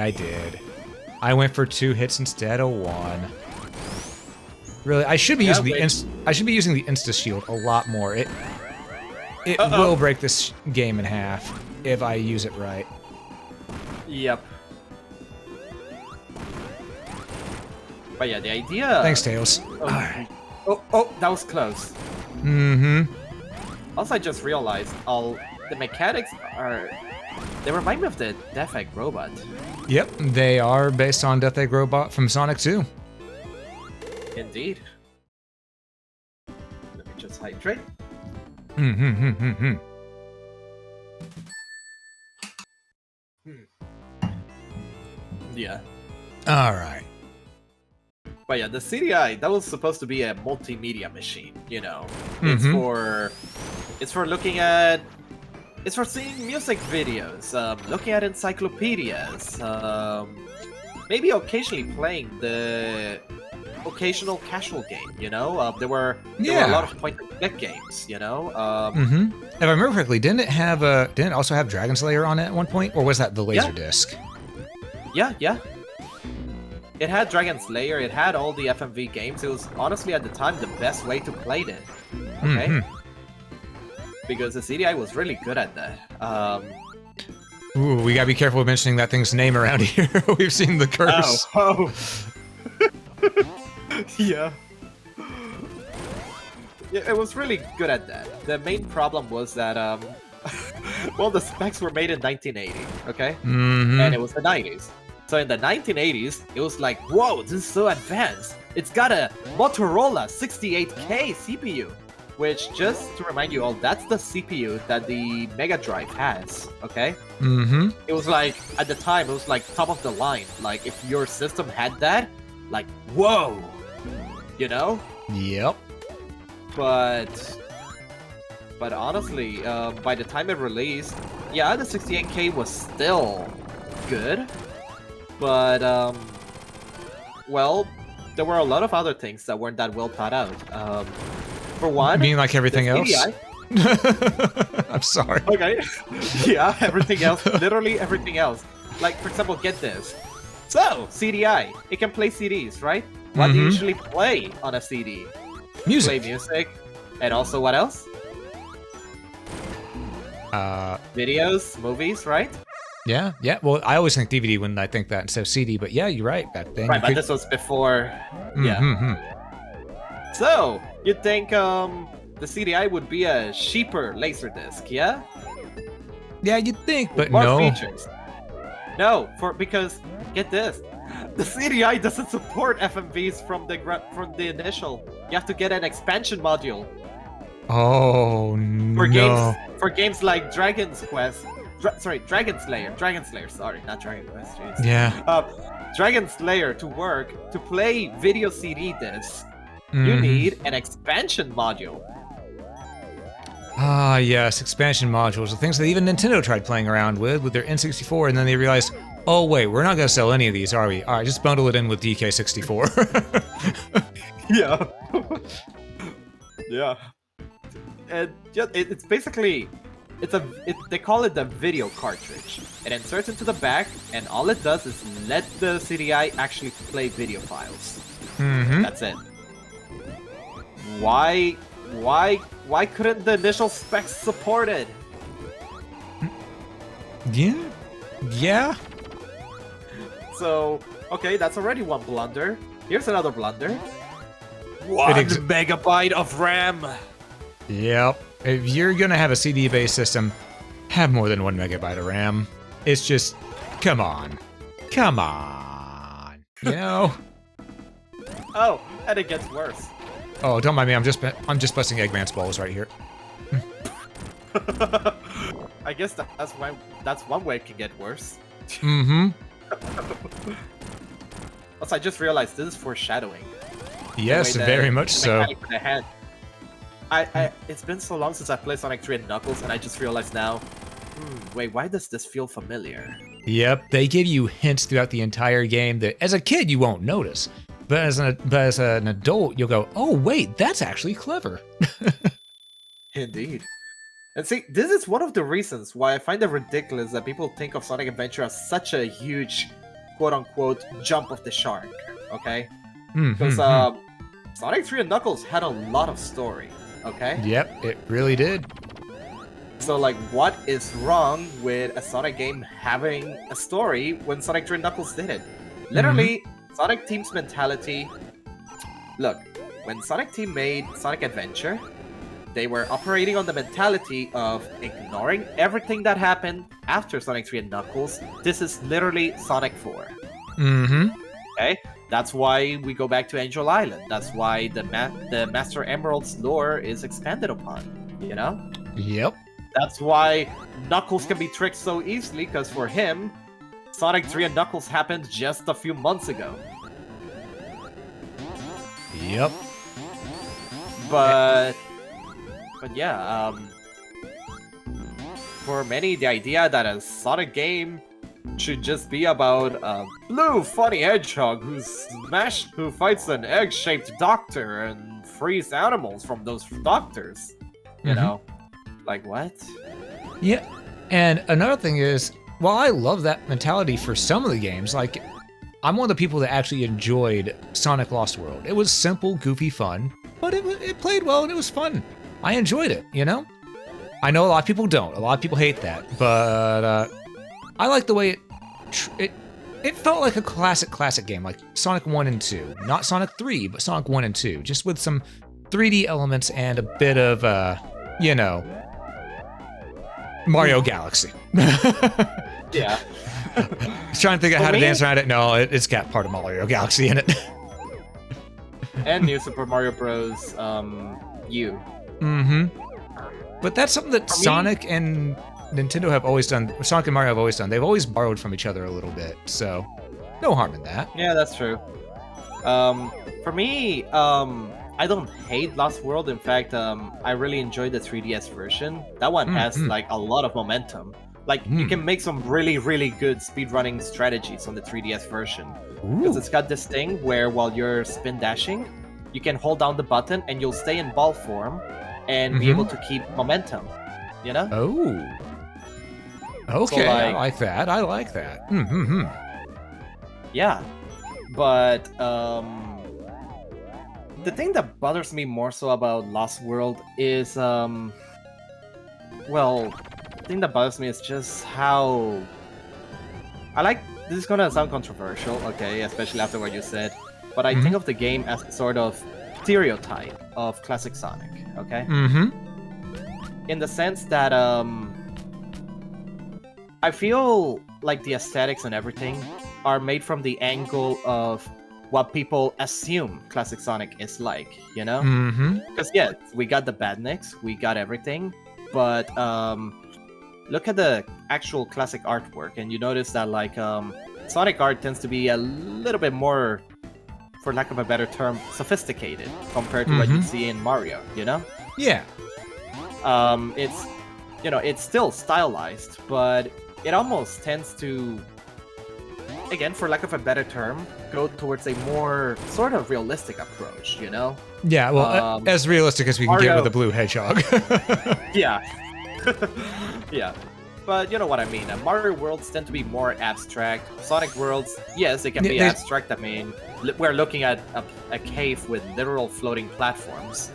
I went for 2 hits instead of 1. Really, I should be using the Insta Shield a lot more. It will break this game in half if I use it right. Yep. But yeah, the idea... Thanks, Tails. Oh, Alright. oh, that was close. Also, I just realized the mechanics they remind me of the Death Egg Robot. Yep, they are based on Death Egg Robot from Sonic 2. Indeed. Let me just hydrate. Yeah. Alright. But yeah, the CDI, that was supposed to be a multimedia machine, you know. It's for looking at... It's for seeing music videos, looking at encyclopedias, maybe occasionally playing the occasional casual game, you know? There were a Yeah. lot of point-and-click games, you know? If I remember correctly, didn't it also have Dragon Slayer on it at one point, or was that the laser Yeah. disc? Yeah. It had Dragon Slayer, it had all the FMV games. It was honestly at the time the best way to play it. Okay? Mhm. Because the CDI was really good at that. Ooh, we gotta be careful mentioning that thing's name around here. We've seen the curse. Oh. Yeah. Yeah, it was really good at that. The main problem was that, well, the specs were made in 1980, okay? Mm-hmm. And it was the 90s. So in the 1980s, it was like, whoa, this is so advanced. It's got a Motorola 68K CPU. Which, just to remind you all, that's the CPU that the Mega Drive has, okay? Mm-hmm. It was like, at the time, it was like top of the line. Like, if your system had that, like, whoa! You know? Yep. But honestly, by the time it released, yeah, the 68K was still good. But, well, there were a lot of other things that weren't that well thought out. For one, You mean like everything the else? CDI I'm sorry. Okay. Yeah, everything else. Literally everything else. Like, for example, get this. So, CDI. It can play CDs, right? What do you Mhm. usually play on a CD? Music. Play music. And also what else? Videos, movies, right? Yeah. Well, I always think DVD when I think that instead of CD, but yeah, you're right. Back then. Right, but this was before... Yeah. Mm-hmm. So, you'd think, the CDI would be a cheaper Laserdisc, yeah? Yeah, you'd think, but More no. features. No, because get this, the CDI doesn't support FMVs from the initial. You have to get an expansion module Oh for games like Dragon's Quest. Dragon Slayer. Sorry, not Dragon Quest. Jeez. Yeah. Dragon Slayer to work to play video CD discs. You Mhm. need an expansion module. Ah, yes, expansion modules, the things that even Nintendo tried playing around with their N64, and then they realized, oh wait, we're not gonna sell any of these, are we? All right, just bundle it in with DK64. Yeah. Yeah. And just, it's basically, they call it the video cartridge. It inserts into the back, and all it does is let the CDI actually play video files. Mm-hmm. That's it. Why couldn't the initial specs support it? Yeah. So, okay, that's already one blunder. Here's another blunder. 1 ex- megabyte of RAM. Yep. If you're gonna have a CD-based system, have more than 1 megabyte of RAM. It's just, come on. You know? Oh, and it gets worse. Oh, don't mind me. I'm just busting Eggman's balls right here. I guess that's one way it can get worse. Mm-hmm. Also, I just realized this is foreshadowing. Yes, The way very the much so. mechanic in the hand. It's been so long since I played Sonic 3 and Knuckles, and I just realized now, wait, why does this feel familiar? Yep, they give you hints throughout the entire game that as a kid you won't notice. But as an adult, you'll go, oh wait, that's actually clever. Indeed. And see, this is one of the reasons why I find it ridiculous that people think of Sonic Adventure as such a huge, quote-unquote, jump of the shark, okay? Because Sonic 3 and Knuckles had a lot of story, okay? Yep, it really did. So, like, what is wrong with a Sonic game having a story when Sonic 3 and Knuckles did it? Literally, Sonic Team's mentality... Look, when Sonic Team made Sonic Adventure, they were operating on the mentality of ignoring everything that happened after Sonic 3 and Knuckles. This is literally Sonic 4. Mm-hmm. Okay? That's why we go back to Angel Island. That's why the Master Emerald's lore is expanded upon, you know? Yep. That's why Knuckles can be tricked so easily, because for him, Sonic 3 and Knuckles happened just a few months ago. Yep. But yeah, for many, the idea that a Sonic game should just be about a blue funny hedgehog who fights an egg-shaped doctor and frees animals from those doctors. You know, like what? Yeah. And another thing is, while I love that mentality for some of the games, like I'm one of the people that actually enjoyed Sonic Lost World. It was simple, goofy fun, but it played well and it was fun. I enjoyed it, you know? I know a lot of people don't. A lot of people hate that, but I like the way it felt like a classic game, like Sonic 1 and 2. Not Sonic 3, but Sonic 1 and 2, just with some 3D elements and a bit of, you know, Mario Galaxy. Yeah. I was trying to think of how to dance around it. No, it's got part of Mario Galaxy in it. And New Super Mario Bros. U. But that's something that Sonic and Nintendo have always done. Sonic and Mario have always done. They've always borrowed from each other a little bit, so no harm in that. Yeah, that's true. For me, I don't hate Lost World. In fact, I really enjoyed the 3DS version. That one has like a lot of momentum. Like you can make some really good speedrunning strategies on the 3DS version. Because it's got this thing where while you're spin dashing, you can hold down the button and you'll stay in ball form and be able to keep momentum. You know? Oh. Okay, So, I like that. I like that. Yeah. But the thing that bothers me more so about Lost World is well, the thing that bothers me is just how this is gonna sound controversial, okay, especially after what you said, but I think of the game as a sort of stereotype of classic Sonic, okay? In the sense that I feel like the aesthetics and everything are made from the angle of what people assume classic Sonic is like, you know? Because yes, we got the badniks, we got everything, but look at the actual classic artwork and you notice that like Sonic art tends to be a little bit more, for lack of a better term, sophisticated compared to what you see in Mario, you know? Yeah. It's, you know, it's still stylized, but it almost tends to, again, for lack of a better term, go towards a more sort of realistic approach, you know? Yeah, well, as realistic as we can get with the blue hedgehog. Yeah. Yeah. But you know what I mean. Mario worlds tend to be more abstract. Sonic worlds, yes, they can be abstract. I mean, we're looking at a cave with literal floating platforms.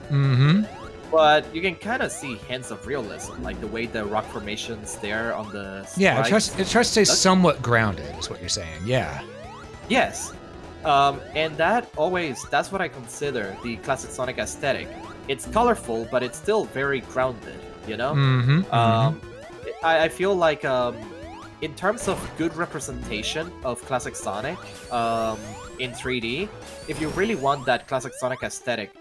But you can kind of see hints of realism, like the way the rock formations there on the sprites. Yeah, it tries to stay somewhat grounded, is what you're saying. Yeah. Yes. And that's what I consider the classic Sonic aesthetic. It's colorful, but it's still very grounded, you know? I feel like in terms of good representation of classic Sonic in 3D, if you really want that classic Sonic aesthetic,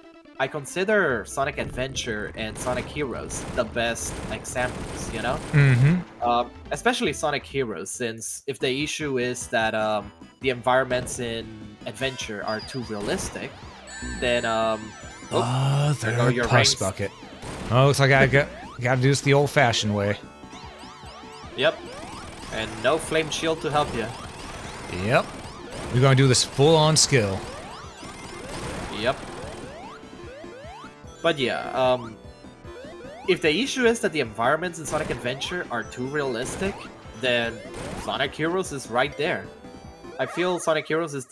I consider Sonic Adventure and Sonic Heroes the best examples, you know? Especially Sonic Heroes, since if the issue is that the environments in Adventure are too realistic, then there go your Puss rings. bucket. Oh, looks like I got to do this the old-fashioned way. Yep. And no flame shield to help you. Yep. We're gonna do this full-on skill. Yep. But yeah, if the issue is that the environments in Sonic Adventure are too realistic, then Sonic Heroes is right there. I feel Sonic Heroes is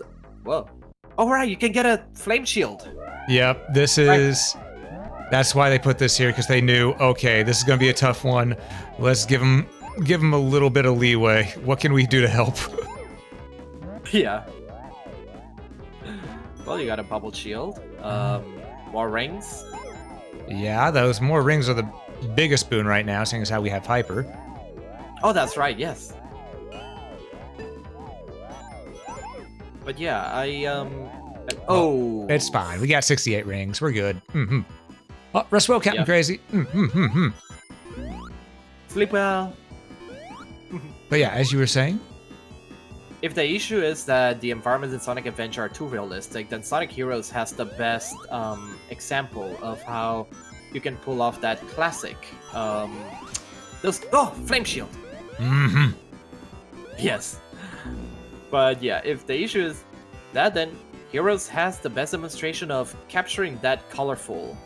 whoa. Oh right, you can get a flame shield. Yep, this is... That's why they put this here, because they knew, okay, this is gonna be a tough one. Let's give them a little bit of leeway. What can we do to help? Yeah. Well, you got a bubble shield. More rings. Yeah, those more rings are the biggest boon right now, seeing as how we have Hyper. Oh, that's right, yes. But yeah, oh. It's fine. We got 68 rings. We're good. Oh, rest well, Captain Yeah. Crazy. Sleep well. But yeah, as you were saying, If the issue is that the environments in Sonic Adventure are too realistic, then Sonic Heroes has the best example of how you can pull off that classic. Flame shield. Yes. But yeah, if the issue is that, then Heroes has the best demonstration of capturing that colorful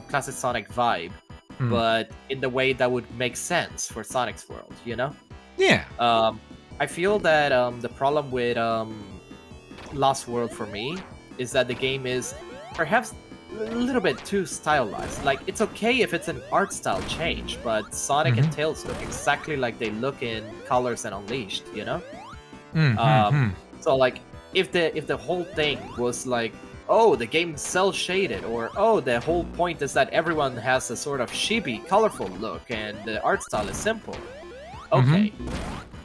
classic Sonic vibe, but in the way that would make sense for Sonic's world, you know? Yeah. I feel that the problem with Lost World for me is that the game is perhaps a little bit too stylized. Like, it's okay if it's an art style change, but Sonic and Tails look exactly like they look in Colors and Unleashed, you know? So like, if the whole thing was like, oh, the game's cel shaded, or oh, the whole point is that everyone has a sort of chibi, colorful look, and the art style is simple. Okay,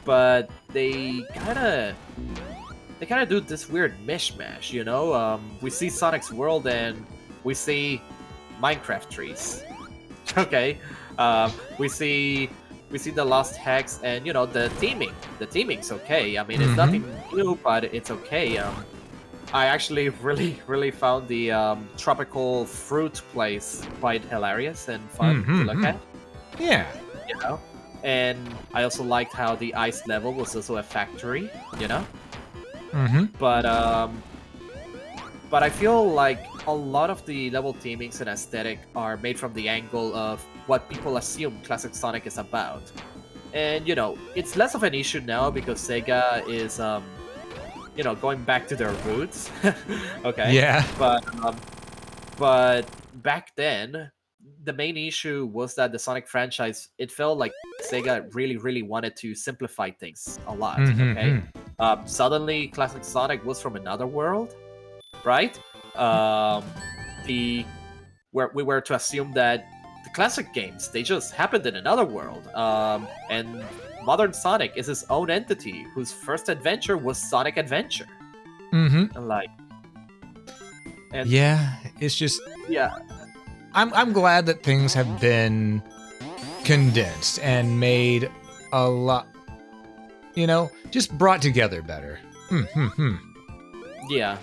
but they kind of do this weird mishmash, you know? We see Sonic's world and we see Minecraft trees. Okay, we see the Lost Hex, and you know, the theming. The theming's okay. I mean, it's nothing new, but it's okay. I actually really found the tropical fruit place quite hilarious and fun to look at. Yeah. You know, and I also liked how the ice level was also a factory. You know. But I feel like a lot of the level themings and aesthetic are made from the angle of what people assume classic Sonic is about. And, you know, it's less of an issue now because Sega is, you know, going back to their roots. Okay? Yeah. But back then, the main issue was that the Sonic franchise, it felt like Sega really wanted to simplify things a lot, okay? Suddenly, classic Sonic was from another world, right? We were to assume that the classic games, they just happened in another world, and modern Sonic is his own entity whose first adventure was Sonic Adventure. And like, and yeah, it's just, yeah, I'm glad that things have been condensed and made a lot, you know, just brought together better. yeah,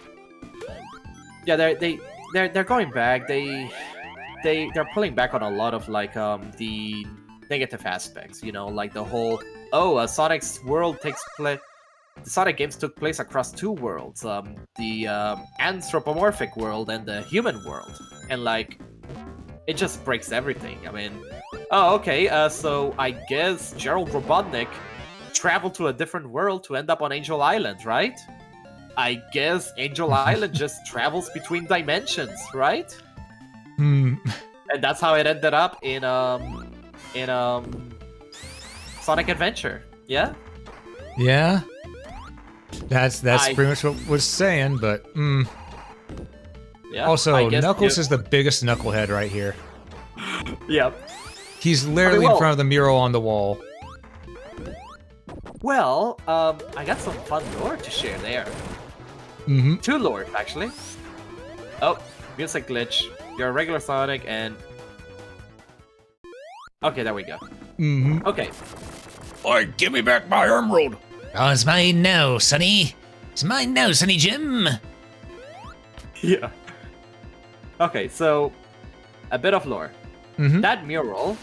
they're going back. They're pulling back on a lot of like the negative aspects, you know, like the whole Sonic's world takes place. The Sonic games took place across two worlds, the anthropomorphic world and the human world, and like it just breaks everything. I mean, so I guess Gerald Robotnik traveled to a different world to end up on Angel Island, right? I guess Angel Island just travels between dimensions, right? And that's how it ended up in Sonic Adventure. Yeah? Yeah. That's pretty much what we're saying, but yeah. Also, Knuckles is the biggest knucklehead right here. Yep. He's literally in front of the mural on the wall. Well, I got some fun lore to share there. Two lore, actually. Oh, music glitch. You're a regular Sonic and... Okay, there we go. Okay. Oi, give me back my emerald! Oh, it's mine now, Sonny. It's mine now, Sonny Jim. Yeah. Okay, so a bit of lore. That mural,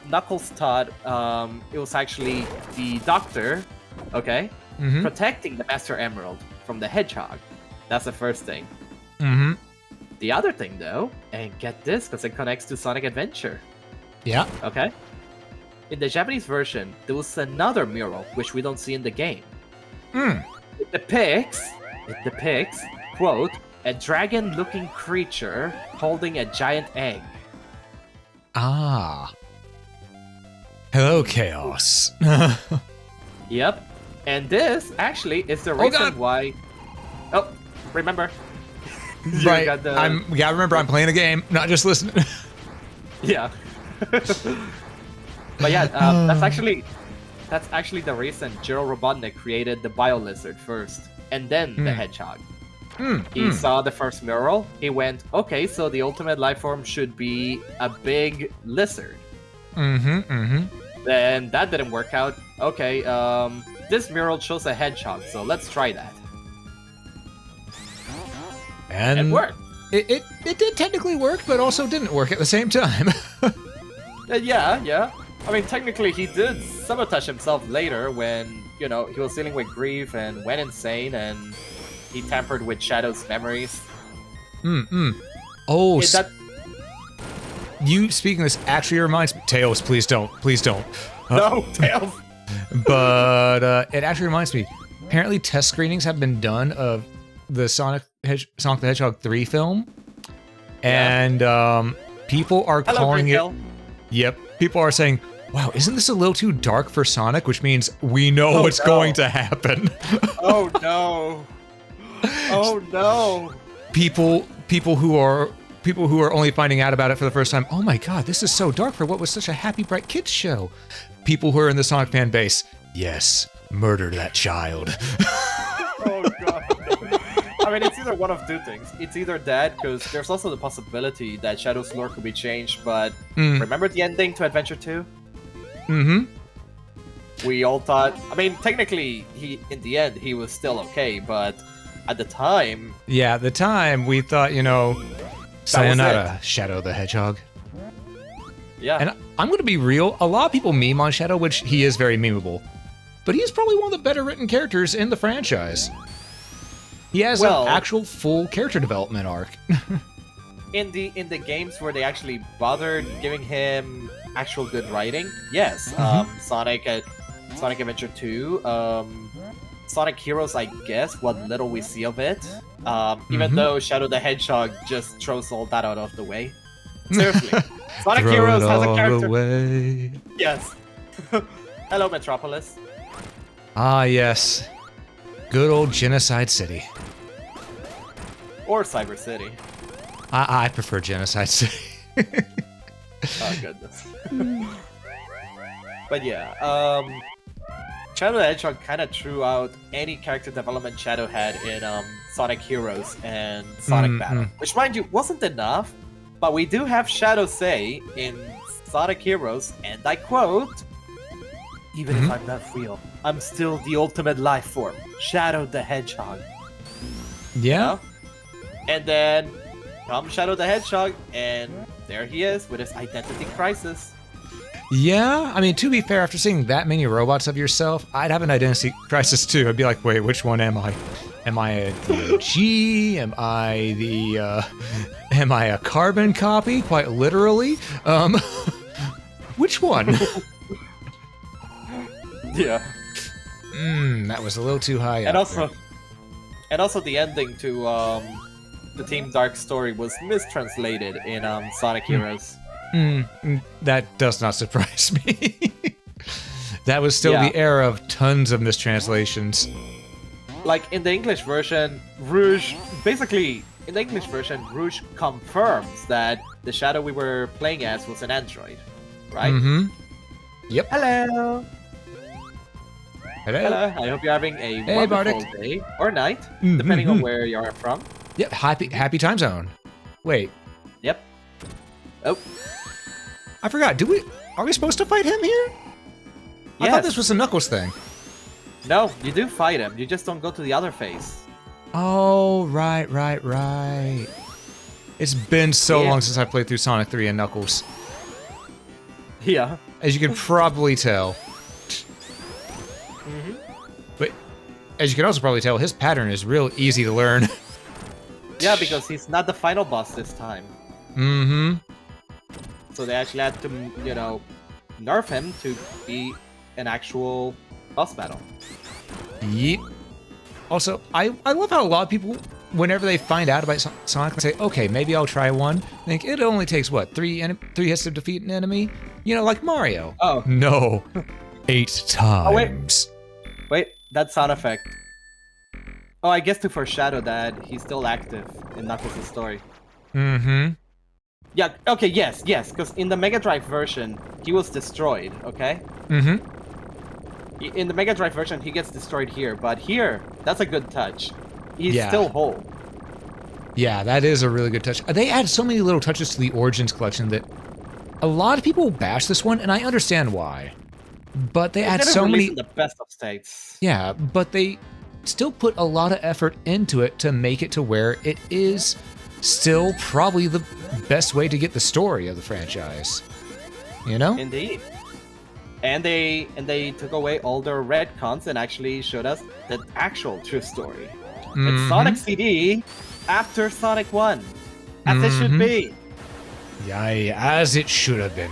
Knuckles thought it was actually the Doctor, okay, protecting the Master Emerald from the Hedgehog. That's the first thing. The other thing, though, and get this, because it connects to Sonic Adventure. Yeah. Okay. In the Japanese version, there was another mural which we don't see in the game. It depicts, quote, a dragon-looking creature holding a giant egg. Ah. Hello, Chaos. Yep. And this, actually, is the reason why... Oh, remember. Right. Remember, I'm playing a game, not just listening. Yeah. But yeah, that's actually the reason Gerald Robotnik created the Bio Lizard first, and then the Hedgehog. He saw the first mural, he went, okay, so the ultimate life form should be a big lizard. Then that didn't work out. Okay, this mural shows a hedgehog, so let's try that. And it worked. It did technically work, but also didn't work at the same time. Yeah. I mean, technically, he did sabotage himself later when, you know, he was dealing with grief and went insane and he tampered with Shadow's memories. Oh, That you speaking this actually reminds me. Tails, please don't. Please don't. no, Tails. But it actually reminds me. Apparently, test screenings have been done of the Sonic the Hedgehog 3 film. And people are Hello, calling Green Hill. Yep. People are saying, wow, isn't this a little too dark for Sonic? Which means we know what's going to happen. Oh no. Oh no. People who are only finding out about it for the first time. Oh my god, this is so dark for what was such a happy, bright kids show. People who are in the Sonic fan base, yes, murder that child. Oh god. I mean, it's either one of two things. It's either that, because there's also the possibility that Shadow's lore could be changed, but remember the ending to Adventure 2? We all thought, I mean, technically, in the end, he was still okay, but at the time... Yeah, at the time, we thought, you know, sayonara, Shadow the Hedgehog. Yeah. And I'm going to be real, a lot of people meme on Shadow, which he is very memeable. But he's probably one of the better written characters in the franchise. He has an actual full character development arc. in the games where they actually bothered giving him actual good writing, yes. Sonic Adventure 2, Sonic Heroes, I guess, what little we see of it. Even though Shadow the Hedgehog just throws all that out of the way. Seriously. Sonic Heroes has a character. Away. Yes. Hello, Metropolis. Ah, yes. Good old Genocide City. Or Cyber City. I prefer Genocide City. Oh, goodness. But yeah, Shadow the Hedgehog kind of threw out any character development Shadow had in Sonic Heroes and Sonic Battle. Which, mind you, wasn't enough, but we do have Shadow say in Sonic Heroes, and I quote, "Even if I'm not real, I'm still the ultimate life form, Shadow the Hedgehog." Yeah. You know? And then comes Shadow the Hedgehog, and there he is with his identity crisis. Yeah, I mean, to be fair, after seeing that many robots of yourself, I'd have an identity crisis too. I'd be like, wait, which one am I? Am I a DOG? Am I a carbon copy? Quite literally. Which one? Yeah. That was a little too high. And also the ending to the Team Dark story was mistranslated in Sonic Heroes. That does not surprise me. That was still the era of tons of mistranslations. Like in the English version, Rouge confirms that the Shadow we were playing as was an android, right? Yep. Hello. Hello. Hello. I hope you're having a wonderful day or night, depending on where you are from. Yep. Happy time zone. Wait. Yep. Oh. I forgot. Are we supposed to fight him here? I thought this was a Knuckles thing. No, you do fight him. You just don't go to the other phase. Oh, right. It's been so long since I played through Sonic 3 and Knuckles. Yeah. As you can probably tell. But as you can also probably tell, his pattern is real easy to learn. Yeah, because he's not the final boss this time. So they actually had to, nerf him to be an actual boss battle. Yep. Also, I love how a lot of people, whenever they find out about Sonic, say, okay, maybe I'll try one. Think it only takes, what, three hits to defeat an enemy? You know, like Mario. Oh. No. 8 times. Wait, that sound effect. Oh, I guess to foreshadow that he's still active in Knuckles' story. Yeah, okay, yes, because in the Mega Drive version, he was destroyed, okay? In the Mega Drive version, he gets destroyed here, but here, that's a good touch. He's still whole. Yeah, that is a really good touch. They add so many little touches to the Origins collection that a lot of people bash this one, and I understand why. But they add so many... in the best of states. Yeah, but they still put a lot of effort into it to make it to where it is still probably the best way to get the story of the franchise. You know? Indeed. and they took away all their retcons and actually showed us the actual true story. It's Sonic CD after Sonic 1, as it should be. Yay, as it should have been.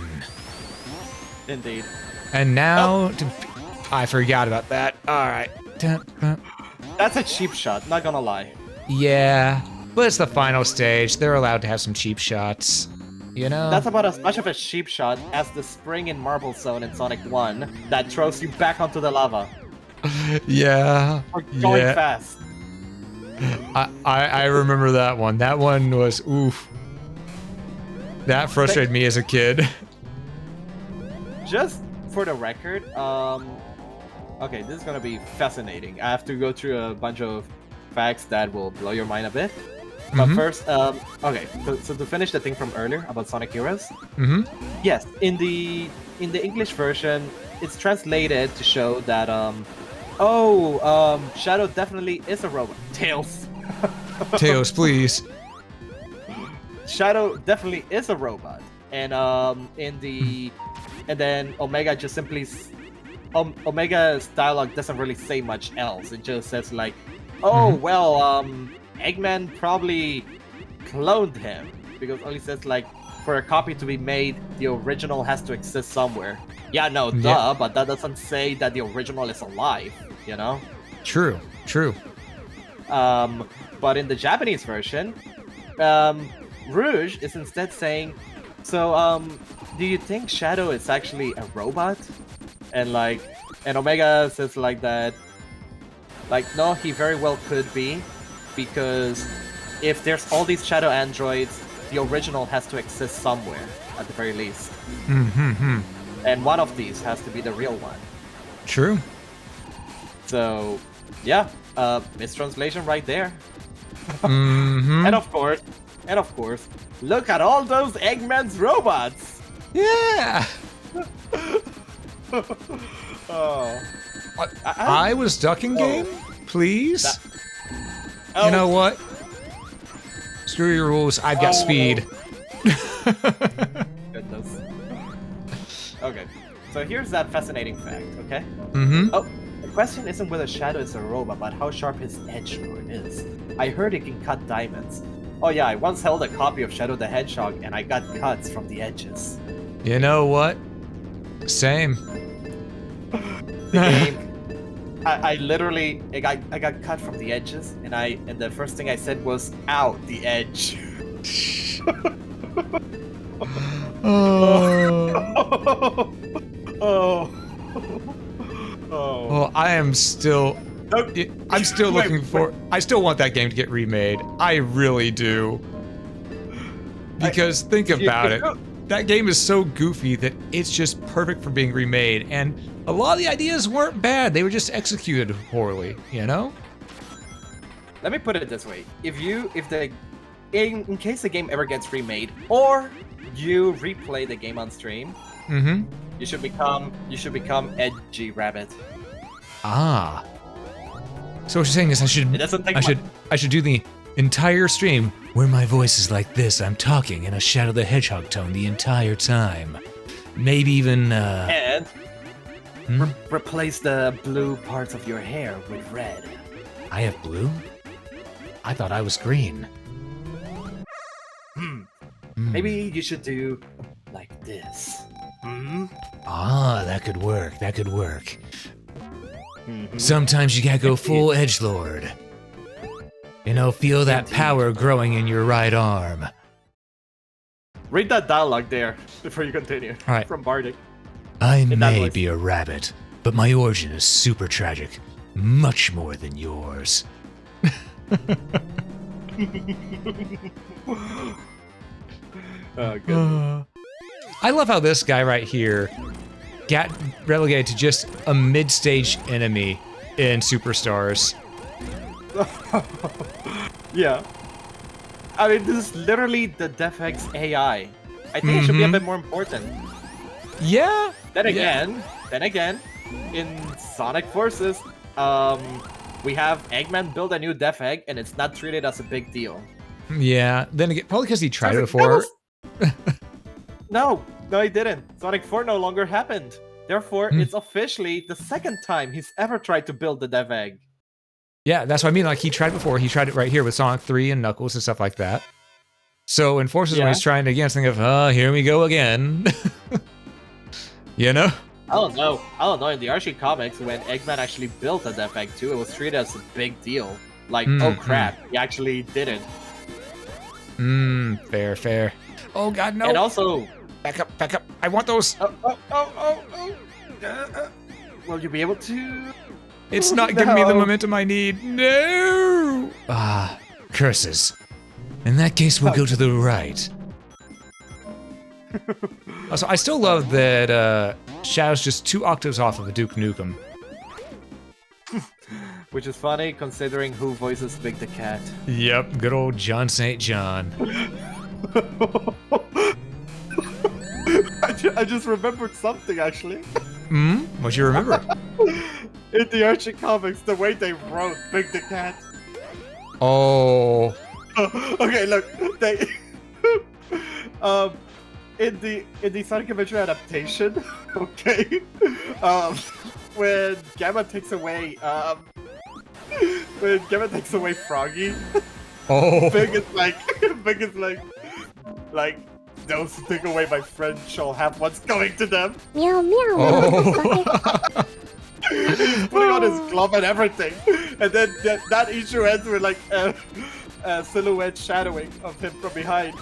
Indeed. And now, I forgot about that. All right. That's a cheap shot, not gonna lie. Yeah, but it's the final stage. They're allowed to have some cheap shots. You know? That's about as much of a cheap shot as the spring in Marble Zone in Sonic 1 that throws you back onto the lava. Yeah. For going fast. I remember that one. That one was oof. That frustrated me as a kid. Just for the record, okay, this is gonna be fascinating. I have to go through a bunch of facts that will blow your mind a bit. But first, okay, so to finish the thing from earlier about Sonic Heroes, yes, in the English version, it's translated to show that Shadow definitely is a robot. Tails. Tails, please. Shadow definitely is a robot, and and then Omega just simply Omega's dialogue doesn't really say much else. It just says like, oh well, Eggman probably cloned him, because it only says like, for a copy to be made, the original has to exist somewhere. Yeah, no, duh, but that doesn't say that the original is alive, you know? True. But in the Japanese version, Rouge is instead saying, so, do you think Shadow is actually a robot? And Omega says like that, like, no, he very well could be, because if there's all these Shadow androids, the original has to exist somewhere, at the very least. And one of these has to be the real one. True. So, yeah, mistranslation right there. And of course, look at all those Eggman's robots! Yeah! Oh. I was ducking game? Please? You know what? Screw your rules, I've got speed. Goodness. Okay, so here's that fascinating fact, okay? Oh, the question isn't whether Shadow is a robot, but how sharp his edgelord is. I heard it can cut diamonds. Oh yeah, I once held a copy of Shadow the Hedgehog, and I got cuts from the edges. You know what? Same. The game, I literally, I got cut from the edges, and the first thing I said was, "Ow, the edge." Oh. Well, I'm still looking for. I still want that game to get remade. I really do. Because think about it. That game is so goofy that it's just perfect for being remade, and a lot of the ideas weren't bad. They were just executed poorly, you know? Let me put it this way: in case the game ever gets remade, or you replay the game on stream, you should become Edgy Rabbit. Ah. So what you're saying is I should do the entire stream where my voice is like this. I'm talking in a Shadow the Hedgehog tone the entire time. Maybe even and replace the blue parts of your hair with red. I have blue? I thought I was green. Maybe you should do like this. Ah, that could work. Sometimes you gotta go full edgelord. You know, feel that power growing in your right arm. Read that dialogue there before you continue. All right. From Bardic. I may be a rabbit, but my origin is super tragic. Much more than yours. Oh, goodness. I love how this guy right here got relegated to just a mid-stage enemy in Superstars. Yeah. I mean, this is literally the DefX AI. I think it should be a bit more important. Yeah. Then again, in Sonic Forces, we have Eggman build a new Def Egg, and it's not treated as a big deal. Yeah. Then again, probably because he tried it before. No, he didn't. Sonic 4 no longer happened. Therefore, it's officially the second time he's ever tried to build the dev egg. Yeah, that's what I mean. Like, he tried before. He tried it right here with Sonic 3 and Knuckles and stuff like that. So in Forces, when he's trying it again, think of, here we go again. You know? I don't know. In the Archie comics, when Eggman actually built a dev egg too, it was treated as a big deal. Like, oh crap, he actually did it. Fair. Oh god, no. And also... Back up. I want those. Will you be able to? It's not giving me the momentum I need. No! Ah, curses. In that case, we'll go to the right. Also, I still love that Shadow's just 2 octaves off of a Duke Nukem. Which is funny, considering who voices Big the Cat. Yep, good old John St. John. I just remembered something, actually. What'd you remember? In the Archie comics, the way they wrote Big the Cat. Oh. Okay, look, they... in the Sonic Adventure adaptation, okay, when Gamma takes away, Froggy, Big is like, those who take away my friend shall have what's coming to them. Meow meow. Oh. He's putting on his glove and everything, and then that issue ends with like a silhouette shadowing of him from behind.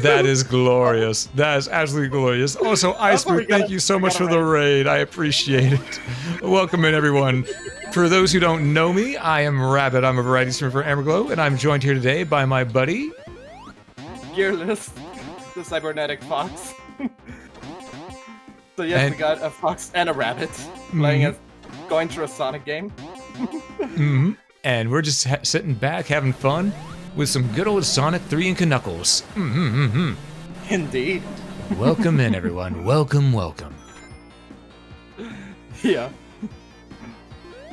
That is glorious. That is absolutely glorious. Also, Iceberg, thank you so much for the raid. I appreciate it. Welcome in, everyone. For those who don't know me, I am Rabbit. I'm a variety streamer for Amberglow, and I'm joined here today by my buddy... Gearlis, the cybernetic fox. So yes, we got a fox and a rabbit going through a Sonic game. And we're just sitting back having fun with some good old Sonic 3 and Knuckles. Indeed. Welcome in, everyone. Welcome. Yeah.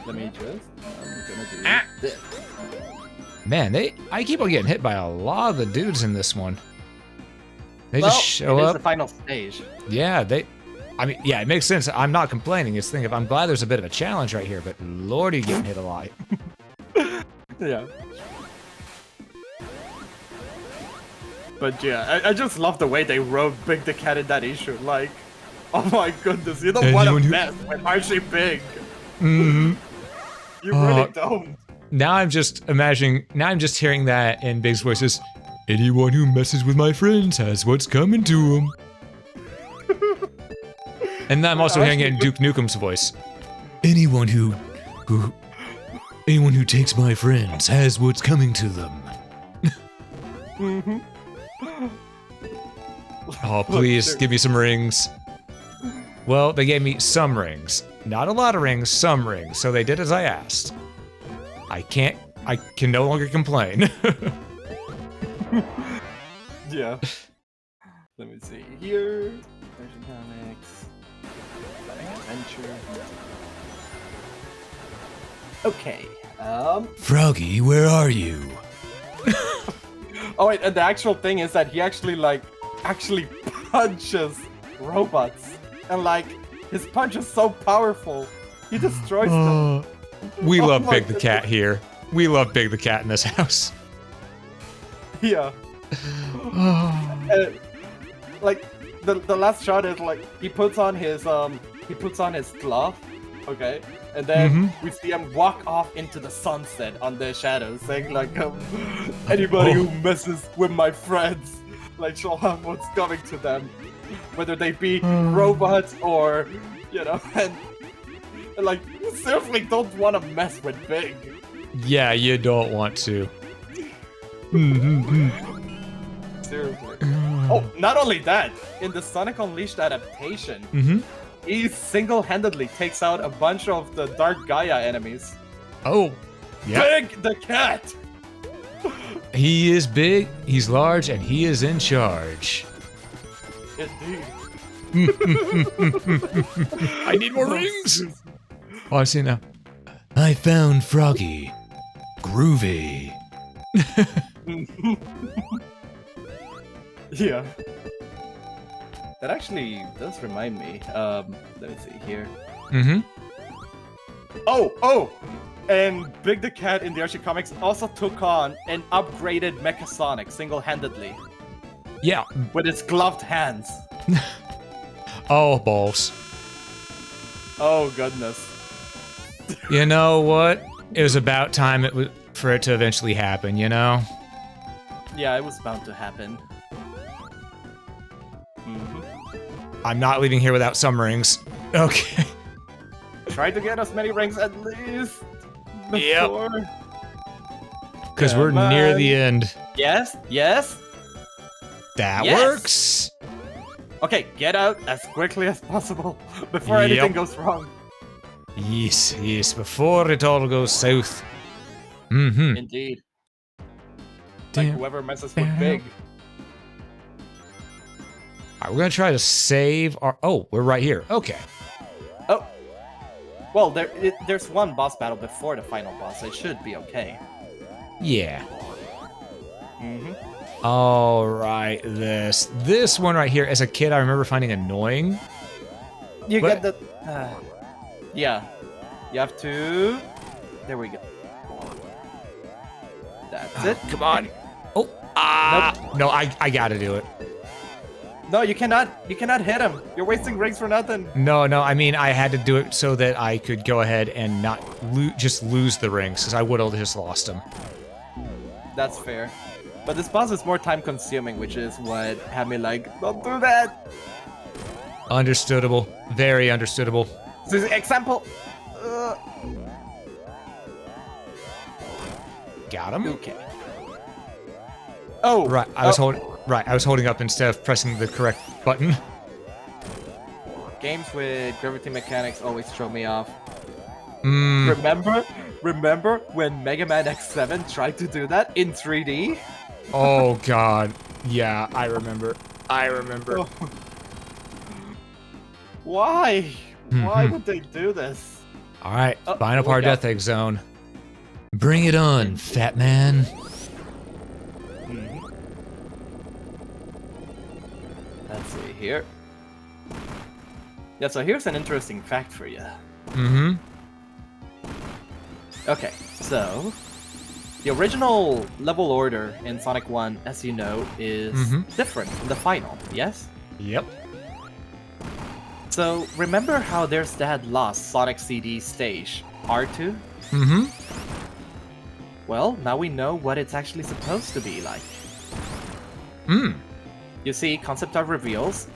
Let me just... I'm gonna do this. Man, I keep on getting hit by a lot of the dudes in this one. They just show it up. Is the final stage. Yeah, it makes sense. I'm not complaining. It's thinking, I'm glad there's a bit of a challenge right here, but lordy, getting hit a lot. Yeah. But yeah, I just love the way they wrote Big the Cat in that issue. Like, oh my goodness, you don't want to mess with Archie Big. You really don't. Now I'm just hearing that in Big's voices. Anyone who messes with my friends has what's coming to them. And then I'm also hearing it in Duke Nukem's voice. Anyone who takes my friends has what's coming to them. Oh, please, give me some rings. Well, they gave me some rings. Not a lot of rings, some rings. So they did as I asked. I can no longer complain. Yeah. Let me see here. Version comics. Adventure. Okay. Froggy, where are you? Oh wait, and the actual thing is that he actually punches robots, and like his punch is so powerful, he destroys them. We love Big the Cat here. We love Big the Cat in this house. Yeah. Like the last shot is like he puts on his glove, okay, and then we see him walk off into the sunset on the shadows, saying like, anybody who messes with my friends, like, shall have what's coming to them, whether they be robots or, you know, and like, you seriously don't want to mess with Big. Yeah, you don't want to. Seriously. Oh, not only that, in the Sonic Unleashed adaptation, he single-handedly takes out a bunch of the Dark Gaia enemies. Oh, yeah. Big the Cat! He is big, he's large, and he is in charge. Indeed. I need more rings! Oh, I see now. I found Froggy. Groovy. Yeah. That actually does remind me. Let me see here. Mm-hmm. Oh! And Big the Cat in the Archie comics also took on an upgraded Mecha Sonic single-handedly Yeah. with his gloved hands. Oh, balls. Oh goodness. You know what? It was about time for it to eventually happen, you know? Yeah, it was bound to happen. I'm not leaving here without some rings. Okay. Try to get as many rings at least. Yep. Before. Because we're Come near on. the end. Yes. That Yes. works. Okay, get out as quickly as possible before Yep. anything goes wrong. Yes, before it all goes south. Mm-hmm. Indeed. Damn. Like whoever messes with Big. Alright, we're gonna try to save our... Oh, we're right here. Okay. Oh. Well, there's one boss battle before the final boss. So it should be okay. Yeah. Mm-hmm. Alright, this one right here, as a kid, I remember finding annoying. You What? get the... yeah. You have to... There we go. That's it. Come on. Oh, No, I gotta do it. No, you cannot. You cannot hit him. You're wasting rings for nothing. No, I mean, I had to do it so that I could go ahead and not just lose the rings, because I would have just lost them. That's fair. But this boss is more time consuming, which is what had me like, don't do that. Understandable. Very understandable. So, example. Got him. Okay. Oh. Right, I was holding up instead of pressing the correct button. Games with gravity mechanics always throw me off. Mm. Remember when Mega Man X7 tried to do that in 3D? Oh god. Yeah, I remember. Oh. Why? Why would they do this? Alright, final look part out. Death Egg Zone. Bring it on, fat man. Let's see here. Yeah, so here's an interesting fact for you. Mm-hmm. Okay, so the original level order in Sonic 1, as you know, is different from the final, yes? Yep. So remember how there's that lost Sonic CD stage, R2? Mm-hmm. Well, now we know what it's actually supposed to be like. You see, concept art reveals,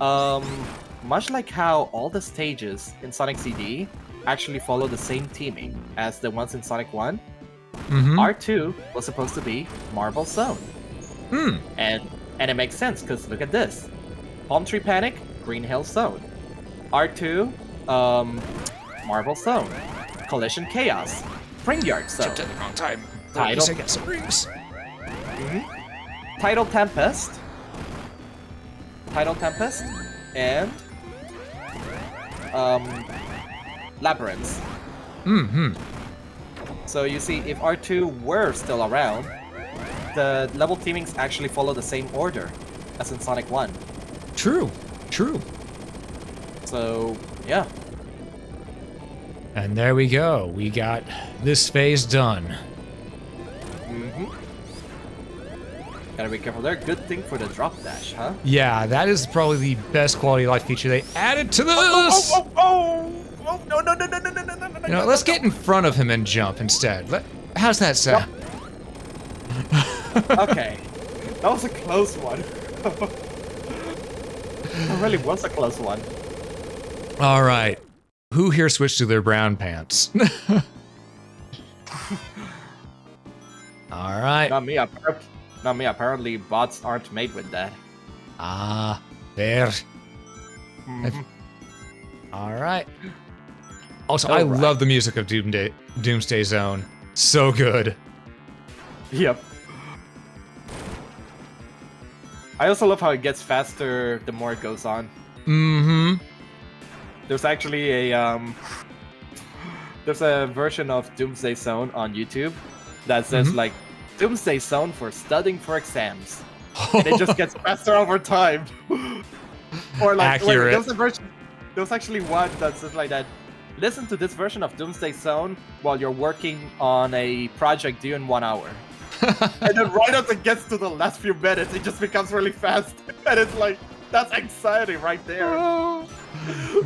much like how all the stages in Sonic CD actually follow the same theming as the ones in Sonic 1, R2 was supposed to be Marble Zone. And it makes sense, because look at this. Palm Tree Panic, Green Hill Zone. R2, Marble Zone. Collision Chaos, Spring Yard Zone. Jumped at the wrong time. Tidal. I got some rings. Tidal Tempest, and Labyrinth. So you see, if R2 were still around, the level themings actually follow the same order as in Sonic 1. True. So, yeah. And there we go. We got this phase done. Gotta be careful there. Good thing for the drop dash, huh? Yeah, that is probably the best quality of life feature they added to this. Oh, no, You know, let's get in front of him and jump instead. How's that sound? Okay. That was a close one. It really was a close one. All right. Who here switched to their brown pants? All right. Not me, apparently bots aren't made with that. Ah, there. All right. Also, I Alright. love the music of Doomsday Zone. So good. Yep. I also love how it gets faster the more it goes on. There's actually a there's a version of Doomsday Zone on YouTube that says like Doomsday Zone for studying for exams. And it just gets faster over time. Or like, wait, Accurate. there was a version. There was actually one that's just like that. Listen to this version of Doomsday Zone while you're working on a project due in 1 hour. And then right as it gets to the last few minutes, it just becomes really fast. And it's like, that's anxiety right there.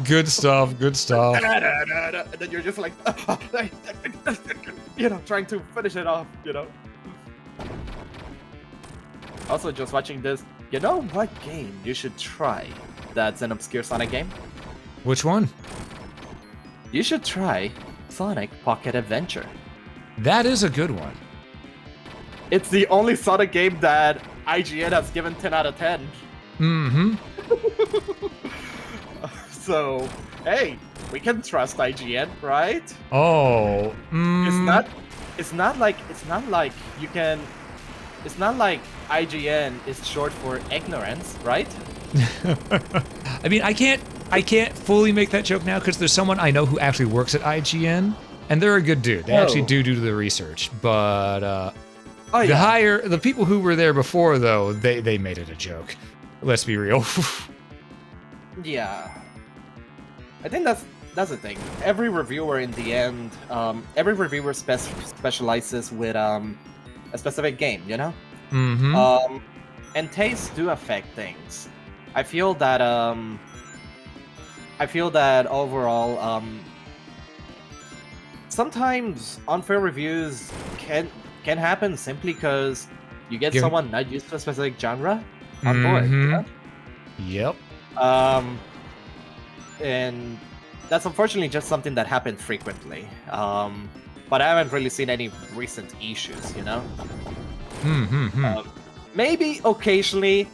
Good stuff. Good stuff. And then you're just like, trying to finish it off, Also, just watching this, you know what game you should try that's an obscure Sonic game? Which one? You should try Sonic Pocket Adventure. That is a good one. It's the only Sonic game that IGN has given 10 out of 10. Mm-hmm. So, hey, we can trust IGN, right? Oh. It's not like you can. It's not like IGN is short for ignorance, right? I mean, I can't fully make that joke now because there's someone I know who actually works at IGN, and they're a good dude. They actually do the research, but the people who were there before though, they made it a joke. Let's be real. Yeah, I think that's the thing. Every reviewer in the end, every reviewer specializes with a specific game, Mm-hmm. And tastes do affect things. I feel that overall, sometimes unfair reviews can happen simply because you get someone not used to a specific genre on board. Yep. And that's unfortunately just something that happens frequently. But I haven't really seen any recent issues, Maybe occasionally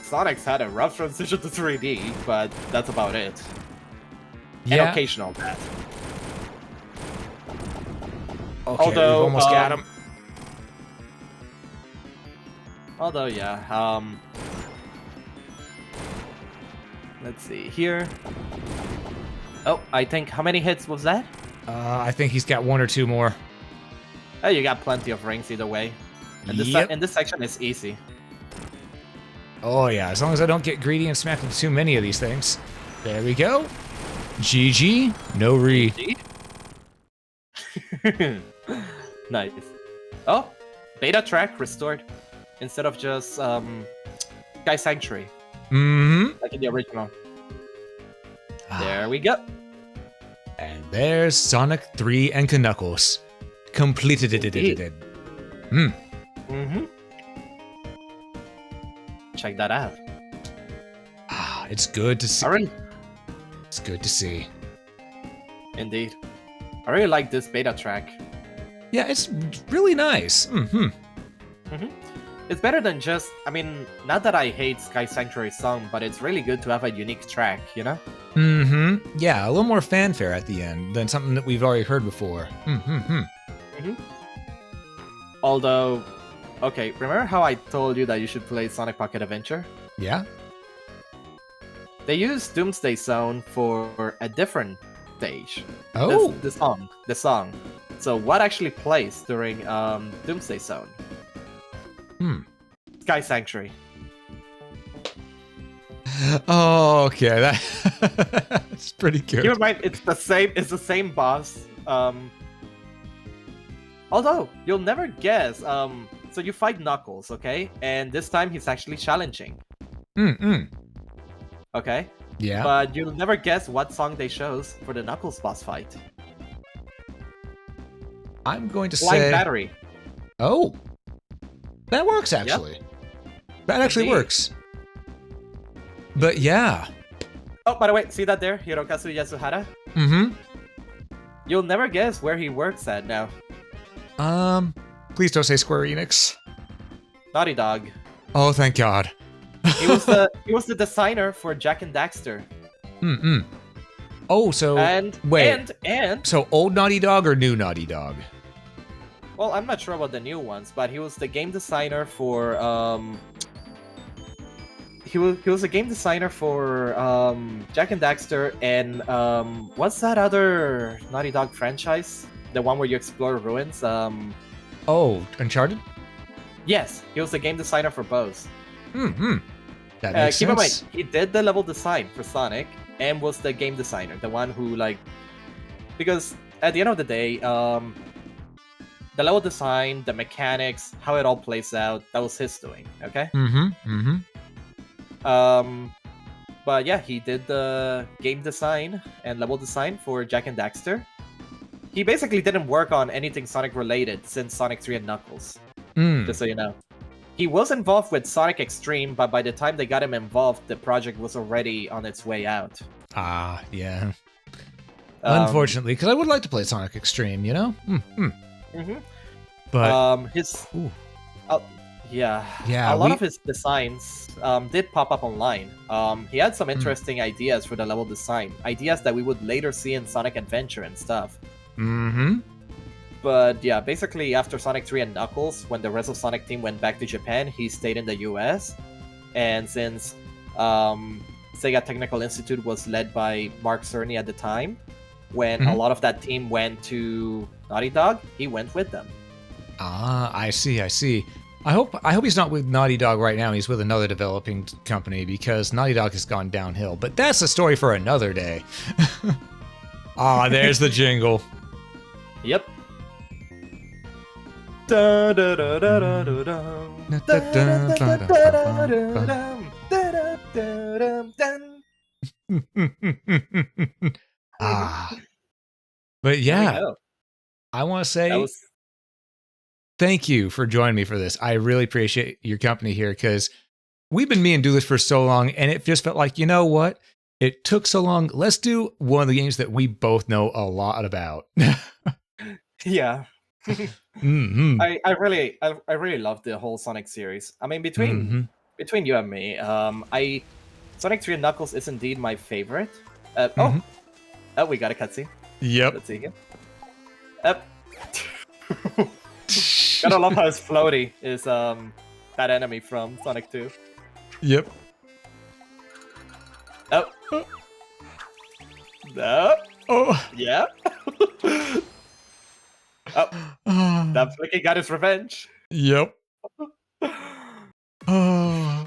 Sonic's had a rough transition to 3D, but that's about it. Yeah. And occasional that. Okay, Although, we've almost got him. Although, yeah. Let's see here. Oh, I think how many hits was that? I think he's got one or two more. Oh, you got plenty of rings either way. And this section is easy. Oh yeah, as long as I don't get greedy and smack into too many of these things. There we go. GG, no re. Nice. Oh, beta track restored instead of just Sky Sanctuary. Mm-hmm. Like in the original. There we go. And there's Sonic 3 and Knuckles. Completed it. Mm-hmm. Check that out. It's good to see. Alright. It's good to see. Indeed. I really like this beta track. Yeah, it's really nice. It's better than just, not that I hate Sky Sanctuary's song, but it's really good to have a unique track, Yeah, a little more fanfare at the end than something that we've already heard before. Although, okay, remember how I told you that you should play Sonic Pocket Adventure? Yeah? They used Doomsday Zone for a different stage. Oh! The song. So what actually plays during Doomsday Zone? Sky Sanctuary. Oh, okay, that's pretty good. Keep in mind, it's the same boss. Although, you'll never guess. So you fight Knuckles, okay? And this time he's actually challenging. Okay? Yeah. But you'll never guess what song they chose for the Knuckles boss fight. I'm going to Flying say... Battery. Oh! That works, actually. That actually works. But yeah. Oh, by the way, see that there? Hirokazu Yasuhara? You'll never guess where he works at now. Please don't say Square Enix. Naughty Dog. Oh, thank God. He was the designer for Jack and Daxter. Oh, so and so old Naughty Dog or new Naughty Dog? Well, I'm not sure about the new ones, but he was the game designer for he was a game designer for Jack and Daxter and what's that other Naughty Dog franchise? The one where you explore ruins. Oh, Uncharted? Yes, he was the game designer for both. That makes keep in sense. mind, he did the level design for Sonic and was the game designer, the one who because at the end of the day, the level design, the mechanics, how it all plays out, that was his doing. Okay. But yeah, he did the game design and level design for Jak and Daxter. He basically didn't work on anything Sonic related since Sonic 3 and Knuckles. Just so you know. He was involved with Sonic Extreme, but by the time they got him involved, the project was already on its way out. Ah, yeah. Unfortunately, because I would like to play Sonic Extreme, you know? But yeah, yeah, a lot of his designs did pop up online. He had some interesting ideas for the level design, ideas that we would later see in Sonic Adventure and stuff. But yeah, basically after Sonic 3 and Knuckles, when the rest of Sonic team went back to Japan, he stayed in the US. And since Sega Technical Institute was led by Mark Cerny at the time, when a lot of that team went to Naughty Dog, he went with them. Ah, I see. I hope he's not with Naughty Dog right now. He's with another developing company because Naughty Dog has gone downhill. But that's a story for another day. Ah, there's the jingle. Yep. Ah. But yeah, I want to say thank you for joining me for this. I really appreciate your company here because we've been meaning to do this for so long, and it just felt like, you know what? It took so long. Let's do one of the games that we both know a lot about. Yeah. I really love the whole Sonic series. I mean, between you and me, Sonic 3 and Knuckles is indeed my favorite. Oh, we got a cutscene. Yep. Let's see again. Gotta love how his floaty is that enemy from Sonic 2. Yep. Oh. No. Oh. Yeah. Oh. That Flicky got his revenge. Yep. Oh.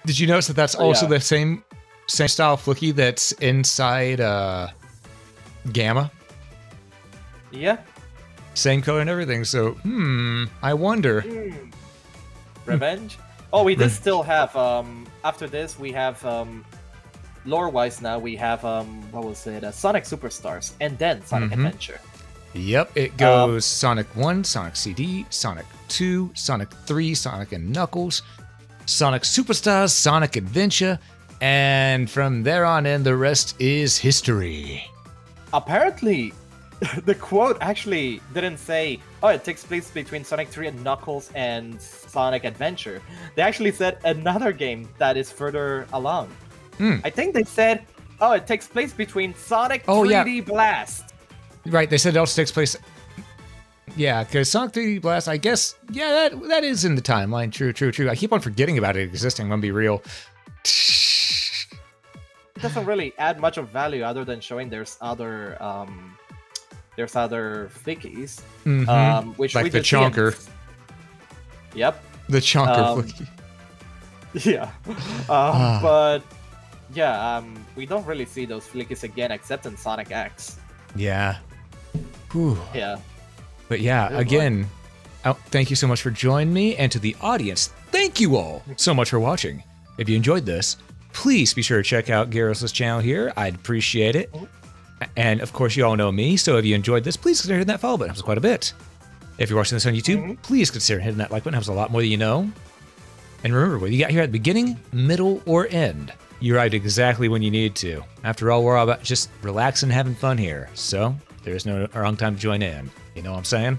Did you notice that that's also the same style Flicky that's inside Gamma? Yeah. Same color and everything. So, I wonder. Revenge? Oh, we did still have after this we have lore-wise now we have what was it? Sonic Superstars and then Sonic Adventure. Yep, it goes Sonic 1, Sonic CD, Sonic 2, Sonic 3, Sonic and Knuckles, Sonic Superstars, Sonic Adventure, and from there on in, the rest is history. Apparently, the quote actually didn't say, oh, it takes place between Sonic 3 and Knuckles and Sonic Adventure. They actually said another game that is further along. I think they said, oh, it takes place between Sonic 3D Blast. Right, they said it also takes place. Yeah, because Sonic 3D Blast, I guess, that is in the timeline. True. I keep on forgetting about it existing, I'm gonna be real. It doesn't really add much of value other than showing there's other flickies. Which like we the did see in- Chonker. Yep. The Chonker flicky. Yeah. But yeah, we don't really see those flickies again except in Sonic X. Yeah. Whew. Yeah. But yeah, again, thank you so much for joining me, and to the audience, thank you all so much for watching. If you enjoyed this, please be sure to check out Gearlis' channel here. I'd appreciate it. And of course, you all know me, so if you enjoyed this, please consider hitting that follow button. It helps quite a bit. If you're watching this on YouTube, please consider hitting that like button. It helps a lot more than you know. And remember, whether you got here at the beginning, middle, or end, you arrived exactly when you needed to. After all, we're all about just relaxing and having fun here. So there's no wrong time to join in. You know what I'm saying?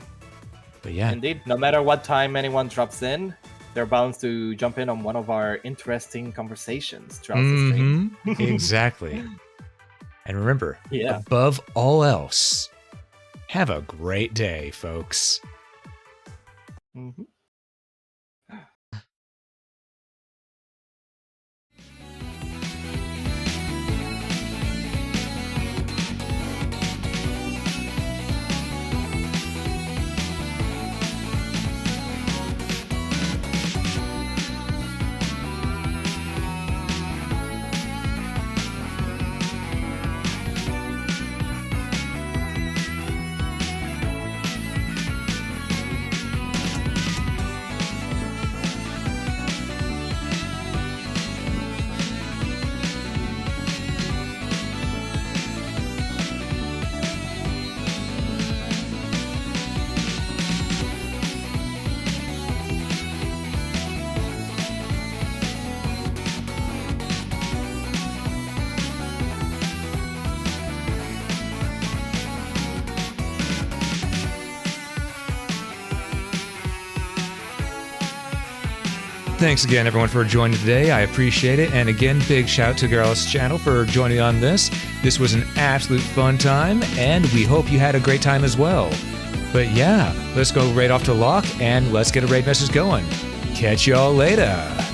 But yeah. Indeed, no matter what time anyone drops in, they're bound to jump in on one of our interesting conversations throughout the stream. Exactly. And remember, Yeah. above all else, have a great day, folks. Thanks again, everyone, for joining today. I appreciate it. And again, big shout to Gearlis' channel for joining on this. This was an absolute fun time, and we hope you had a great time as well. But yeah, let's go right off to lock, and let's get a raid message going. Catch y'all later.